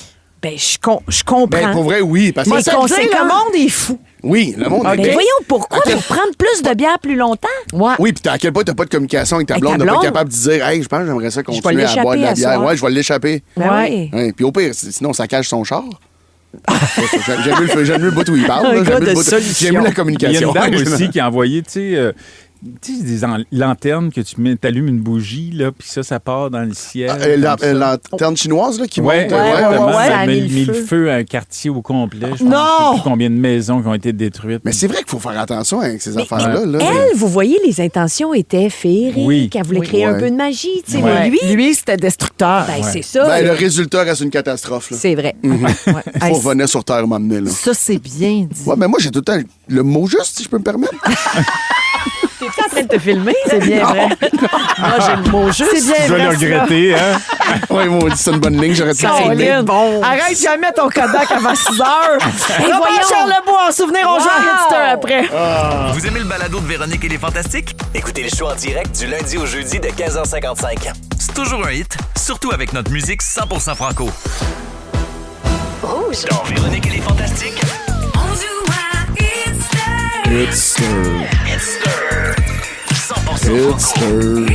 S6: Ben, je comprends.
S4: Ben, pour vrai, oui. Parce que
S3: Mais
S6: Les
S3: le
S6: conséquences-
S3: monde est fou.
S4: Oui, le monde
S6: Mais voyons, pourquoi? Pour prendre plus de bière plus longtemps?
S3: Ouais.
S4: Oui, puis à quel point t'as pas de communication avec ta
S6: Avec
S4: blonde,
S6: ta
S4: t'es pas
S6: blonde?
S4: capable de dire, hey, je pense que j'aimerais ça
S6: vais
S4: continuer à boire de la
S6: l'échapper à
S4: bière.
S6: soir.
S4: Ouais, je vais l'échapper.
S6: Ben oui.
S4: Ouais, puis au pire, sinon, ça cache son char. J'aime mieux le bout où il parle.
S3: Un
S4: là.
S3: gars
S4: J'aime mieux
S3: de
S4: le bout-
S3: solution.
S4: J'aime mieux la
S5: Il y a
S4: communication.
S5: une dame aussi qui a envoyé, tu sais, des lanternes que tu allumes une bougie, là, puis ça part dans le ciel. comme ça.
S4: Lanterne chinoise là, qui
S5: Ouais,
S4: monte.
S5: exactement.
S6: ouais, ça a
S5: Ça
S6: mis
S5: a
S6: le
S5: mis le
S6: feu.
S5: feu à un quartier au complet. Je
S3: Non!
S5: sais plus combien de maisons qui ont été détruites.
S4: Mais c'est vrai qu'il faut faire attention avec ces affaires-là. là.
S6: Elle, vous voyez, les intentions étaient féeriques.
S5: Oui.
S6: Elle voulait créer un
S4: Ouais.
S6: peu de magie. Tu sais,
S5: Ouais.
S6: mais lui,
S3: Lui, c'était destructeur.
S6: ben, c'est ça.
S4: Ben, le résultat reste une catastrophe. Là.
S6: C'est vrai.
S3: Ouais.
S4: Il
S3: Hey,
S4: faut revenir sur Terre m'amener. Là.
S3: ça, c'est bien dit.
S4: Ouais, mais moi, j'ai tout le temps le mot juste, si je peux me permettre.
S6: T'es-tu en train de te filmer?
S3: C'est bien vrai. Moi, j'ai le mot juste. C'est bien
S5: Tu vas le
S3: vrai, ça.
S5: regretter, hein?
S4: Oui, moi, c'est une bonne ligne, j'aurais dû le filmer.
S3: Caroline, arrête jamais ton Kodak avant 6 heures. Robert
S6: voyons.
S3: Charlebois, en souvenir, on joue à
S6: Wow.
S3: Hipster après.
S8: Vous aimez le balado de Véronique et les Fantastiques? Écoutez le show en direct du lundi au jeudi de 15h55. C'est toujours un hit, surtout avec notre musique 100% franco.
S1: Rouge.
S8: Dans Véronique et les Fantastiques,
S1: On joue à Hipster.
S8: Hipster. 100% franco.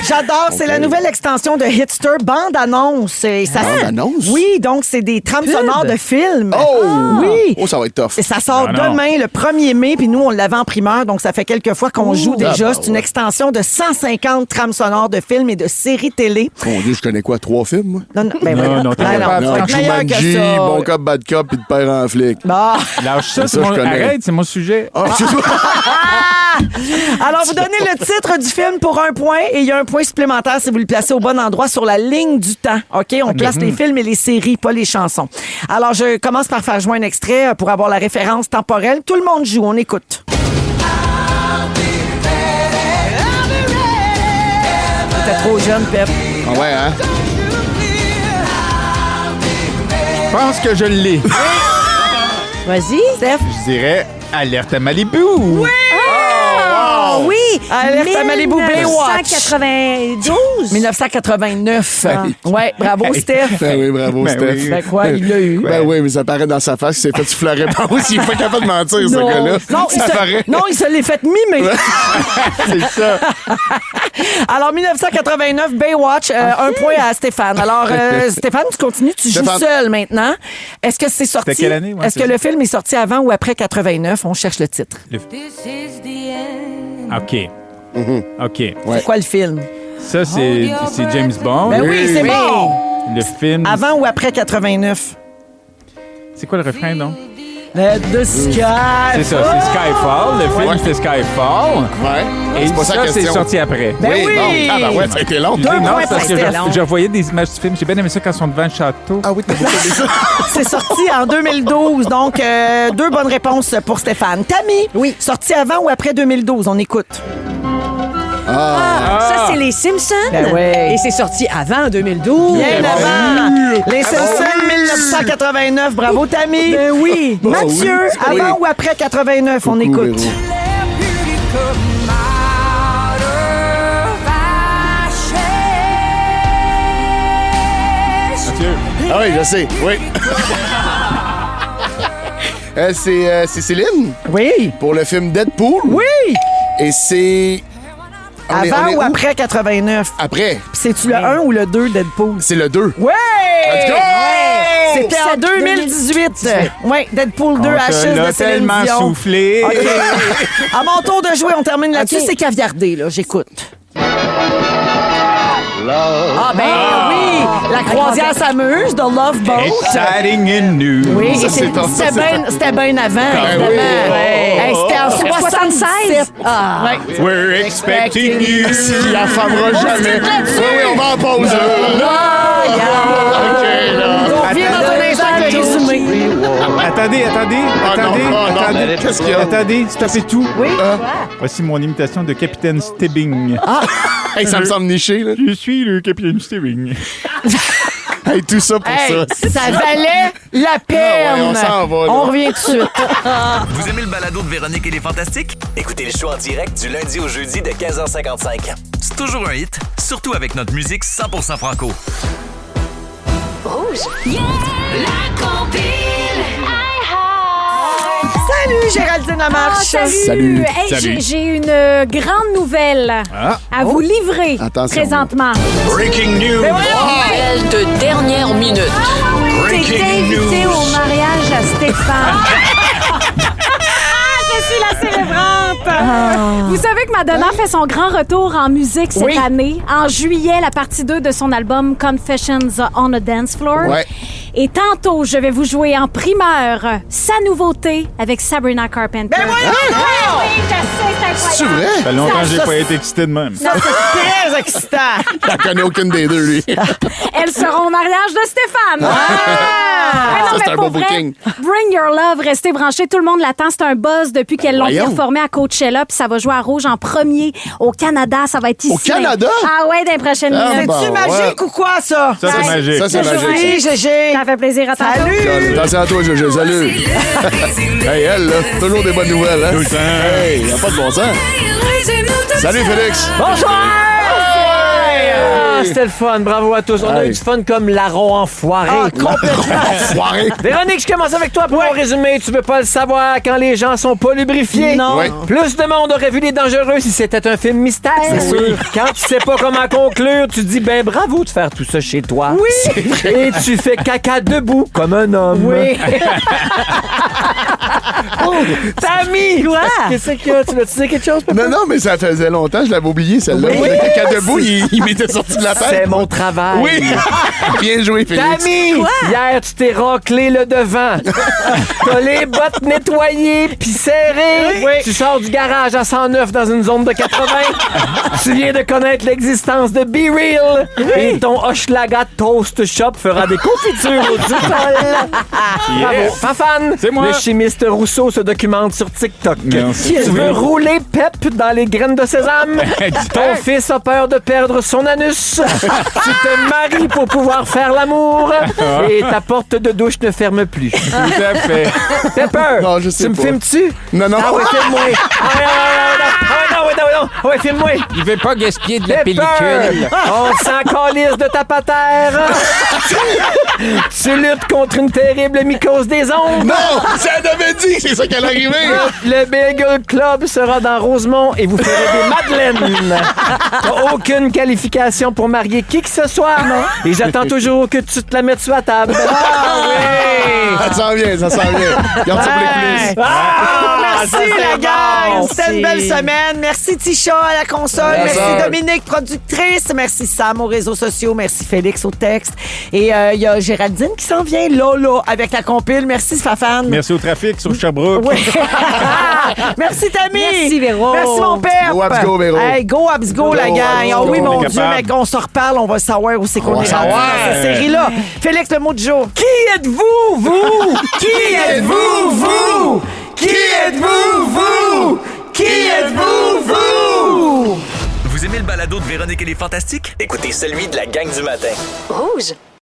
S3: J'adore, c'est la nouvelle extension de Hitster, bande-annonce. Et ça
S4: Bande-annonce?
S3: Oui, donc c'est des trames sonores de films.
S4: Oh!
S3: Oui.
S4: Oh, ça va être tough.
S3: Et ça sort
S5: Non, non.
S3: demain, le 1er mai, puis nous, on l'avait en primeur, donc ça fait quelques fois qu'on joue déjà. C'est une extension de 150 trames sonores de films et de séries télé.
S4: Mon Dieu, je connais quoi? 3 films, moi?
S3: Non, ben
S5: Non,
S3: voilà.
S5: non, t'es
S3: Ben
S5: capable.
S3: faut
S4: Non,
S3: être meilleur que
S4: Jumanji,
S3: ça.
S4: Bon Cop, Bad Cop, puis de père en flic.
S3: Bah.
S5: Lâche ça,
S4: Ça, je connais.
S5: Arrête, c'est mon sujet.
S4: Ah, excuse-moi.
S3: Alors, vous donnez le titre du film pour 1 point et il y a un point supplémentaire si vous le placez au bon endroit sur la ligne du temps. OK? On place les films et les séries, pas les chansons. Alors, je commence par faire jouer un extrait pour avoir la référence temporelle. Tout le monde joue, on écoute. T'es trop jeune, Pep.
S4: Ah ouais, hein?
S5: Je pense que je l'ai.
S6: Vas-y.
S3: Steph?
S5: Je dirais Alerte à Malibu. Oui!
S6: Ah oui!
S3: Alerte à Malibu, Baywatch.
S6: 1992.
S3: 1989. Ouais, bravo, Steph.
S4: Ben oui, bravo,
S5: Ben
S4: Steph.
S5: oui.
S3: Ben quoi, il l'a eu.
S4: Ben oui, mais ça paraît dans sa face. Il s'est fait souffler la réponse. Il est pas capable de mentir, ce gars-là.
S3: Non,
S4: ça paraît.
S3: il se l'est fait mimer.
S5: C'est ça.
S3: Alors, 1989, Baywatch, 1 point à Stéphane. Alors, Stéphane, tu continues, tu joues
S4: Stéphane.
S3: seul maintenant. Est-ce que c'est sorti?
S5: C'était quelle année? Ouais,
S3: Est-ce
S5: c'est
S3: que
S5: ça.
S3: le film est sorti avant ou après 89? On cherche le titre.
S5: OK. OK.
S3: C'est quoi le film?
S5: Ça, c'est James Bond.
S3: Ben oui, c'est bon!
S5: Le film.
S3: Avant ou après 89?
S5: C'est quoi le refrain, donc?
S3: The Sky.
S5: C'est ça, c'est Skyfall. Le film,
S4: Ouais.
S5: c'était Skyfall.
S4: Ouais.
S5: Et
S4: C'est pas ça la
S5: ça, c'est
S4: question.
S5: sorti après.
S3: Ben oui!
S4: Bon, ah, ben ouais, ça a été long.
S5: Je dis
S3: Deux
S5: non,
S3: points
S5: c'est parce
S3: pour
S5: que
S3: Stella.
S5: je voyais des images du film. J'ai bien aimé ça quand ils sont devant le château.
S4: Ah oui, t'as beaucoup aimé ça.
S3: C'est sorti en 2012. Donc, 2 bonnes réponses pour Stéphane. Tammy, oui. Sorti avant ou après 2012? On écoute.
S6: Ça, c'est les Simpsons.
S3: Ben ouais.
S6: Et c'est sorti avant 2012.
S3: Bien avant. Les Simpsons, 1989. Bravo, Tammy. Ben oui. Mathieu,
S4: oui.
S3: avant ou après 89? On écoute.
S4: Véro.
S5: Mathieu.
S4: Ah oui, je sais. Oui. C'est Céline
S3: Oui.
S4: pour le film Deadpool.
S3: Oui.
S4: Et c'est... on est
S3: Avant ou
S4: où?
S3: après 89?
S4: Après.
S3: C'est-tu le 1 ou le 2 Deadpool?
S4: C'est le 2.
S3: Oui!
S4: Let's go!
S3: C'était en 2018. Oui, Deadpool 2,
S5: On
S3: Ashes
S5: te l'a
S3: de Céline
S5: tellement
S3: Dion.
S5: soufflé.
S3: OK. À mon tour de jouer, on termine là-dessus.
S6: OK.
S3: C'est caviardé, là. J'écoute. Ah, ben oui! La croisière s'amuse, The Love Boat.
S5: Exciting and new.
S3: Oui,
S4: Ça,
S3: et
S4: c'est ton- ça,
S3: c'était bien avant, évidemment.
S4: oui.
S3: Hey, c'était en 76.
S6: Ah.
S3: Ouais.
S5: We're expecting you.
S4: Il la femmera jamais. Oui, on va en pause. OK, là.
S3: On revient dans un instant avec le résumé.
S5: Attendez.
S4: non. Qu'est-ce qu'il y a?
S5: Attendez, stoppez tout.
S3: Oui.
S5: Voici mon imitation de Capitaine Stebbing.
S4: Hey, ça me semble niché, là.
S5: Je suis le Capitaine Stebbing.
S4: Hey, tout ça pour
S3: Hey,
S4: ça.
S3: ça valait la peine.
S4: ouais, on s'en va, là.
S3: On revient tout de suite.
S8: Vous aimez le balado de Véronique et les Fantastiques? Écoutez le show en direct du lundi au jeudi de 15h55. C'est toujours un hit, surtout avec notre musique 100% franco.
S1: Rouge. Yeah! La compile.
S3: Salut Salut, Géraldine Lamarche.
S6: Salut. Hey,
S5: Salut.
S6: J'ai une grande nouvelle à vous livrer
S4: Attention.
S6: présentement.
S2: Breaking news. Nouvelle de dernière minute.
S6: J'ai été invitée au mariage à Stéphane. Je suis la célébrante. Vous savez que Madonna fait son grand retour en musique cette année. En juillet, la partie 2 de son album Confessions on a Dance Floor.
S4: Ouais.
S6: Et tantôt, je vais vous jouer en primeur sa nouveauté avec Sabrina Carpenter.
S3: Ben voyons!
S6: Oui, je sais, c'est
S4: C'est
S6: incroyable.
S4: vrai?
S5: Ça fait longtemps que j'ai
S3: Ça,
S5: pas été excité de même.
S3: Ça, c'est très excitant.
S4: Il n'en connaît aucune des deux, lui.
S6: Elles seront au mariage de Stéphane. Ah, non,
S4: Ça,
S6: mais
S4: c'est un
S6: pour
S4: bon
S6: vrai,
S4: booking.
S6: Bring Your Love, restez branchés. Tout le monde l'attend. C'est un buzz depuis qu'elles l'ont
S4: Voyons.
S6: performé à Coachella. Puis ça va jouer à Rouge en premier au Canada. Ça va être ici.
S4: Au Canada?
S6: Ah ouais, dans les prochaines
S4: Ah,
S6: minutes.
S4: bon.
S3: C'est-tu magique ou quoi, ça?
S5: Ça, c'est magique.
S4: Ça, c'est magique.
S3: Oui, Gégé.
S6: Ça fait plaisir à tantôt.
S3: Salut!
S4: Attention à toi, Jojo. Salut. Hey, elle, là, toujours des bonnes nouvelles, hein?
S5: Tout le temps.
S4: Hey, y a pas de bon sens. Salut, Félix.
S12: Bonsoir! Ah, c'était le fun. Bravo à tous. On a eu du fun comme larron enfoiré.
S4: Soirée.
S12: Véronique, je commence avec toi pour mon résumé. Tu veux pas le savoir quand les gens sont pas lubrifiés?
S3: Non.
S4: Ouais.
S12: Plus de monde aurait vu Les Dangereux si c'était un film mystère. C'est sûr. Quand tu sais pas comment conclure, tu dis ben bravo de faire tout ça chez toi. Oui. Et tu fais caca debout comme un homme.
S3: Oui.
S12: Tammy! Quoi? Qu'est-ce que tu veux dire quelque chose? Papa?
S4: Non, non, mais ça faisait longtemps, je l'avais oublié, celle-là.
S12: Oui.
S4: Le caca debout, il m'était sorti de la tête.
S12: C'est mon travail.
S4: Oui. Bien joué, Félix.
S12: Tammy! Hier, tu t'es raclé le devant. T'as les bottes nettoyées puis serrées.
S3: Oui.
S12: Tu sors du garage à 109 dans une zone de 80. Tu viens de connaître l'existence de Be Real. Et ton Hochelaga Toast Shop fera des confitures au Dutol. Bravo. Fafane,
S5: C'est moi.
S12: le chimiste Rousseau se documente sur TikTok.
S5: Merci.
S12: Tu veux rouler pep dans les graines de sésame? Ton fils a peur de perdre son anus. Tu te maries pour pouvoir faire l'amour. Et ta porte de douche ne ferme plus.
S5: Tout à fait.
S12: Pepper,
S4: Non, je sais
S12: tu me
S4: pas.
S12: filmes-tu?
S4: Non, non.
S12: Ah ouais, filme-moi. Ah ouais, filme-moi.
S5: Il veut pas gaspiller de la
S12: Pepper,
S5: pellicule.
S12: on s'en calisse de ta patère. Tu luttes contre une terrible mycose des ongles.
S4: Non, ça avait dit, c'est ça qui allait arriver.
S12: Le Bagel Club sera dans Rosemont et vous ferez des madeleines. T'as aucune qualification pour marier qui que ce soit, non? Et j'attends toujours que tu te la mettes sur la table. Ah oui!
S4: Ça s'en vient, ça s'en vient. Garde ça pour les coulisses.
S3: Merci,
S12: ça, c'est
S3: la gang.
S12: bon.
S3: C'était une belle semaine. Merci, Tisha, à la console.
S4: Yes,
S3: Merci,
S4: sir.
S3: Dominique, productrice. Merci, Sam, aux réseaux sociaux. Merci, Félix, au texte. Et il y a Géraldine qui s'en vient là, avec la compile. Merci, Fafane.
S5: Merci au trafic sur Sherbrooke.
S3: Oui. Merci, Tammy.
S6: Merci, Véro.
S3: Merci, mon père.
S4: Go, Abs, go, Véro.
S3: Hey, go, Abs, go, la
S4: Go,
S3: gang.
S4: Abs,
S3: Oh
S4: go.
S3: oui,
S5: On
S3: mon
S5: est
S3: Dieu,
S5: capable.
S3: mais on se reparle. On va savoir où c'est qu'on
S4: On
S3: est
S4: va
S3: rendu
S4: savoir.
S3: dans cette série-là. Félix, le mot du jour.
S12: Qui êtes-vous, vous?
S3: Qui êtes-vous, vous? Qui êtes-vous, vous? Qui êtes-vous, vous?
S8: Vous aimez le balado de Véronique et les Fantastiques?
S2: Écoutez celui de la gang du matin.
S1: Rouge.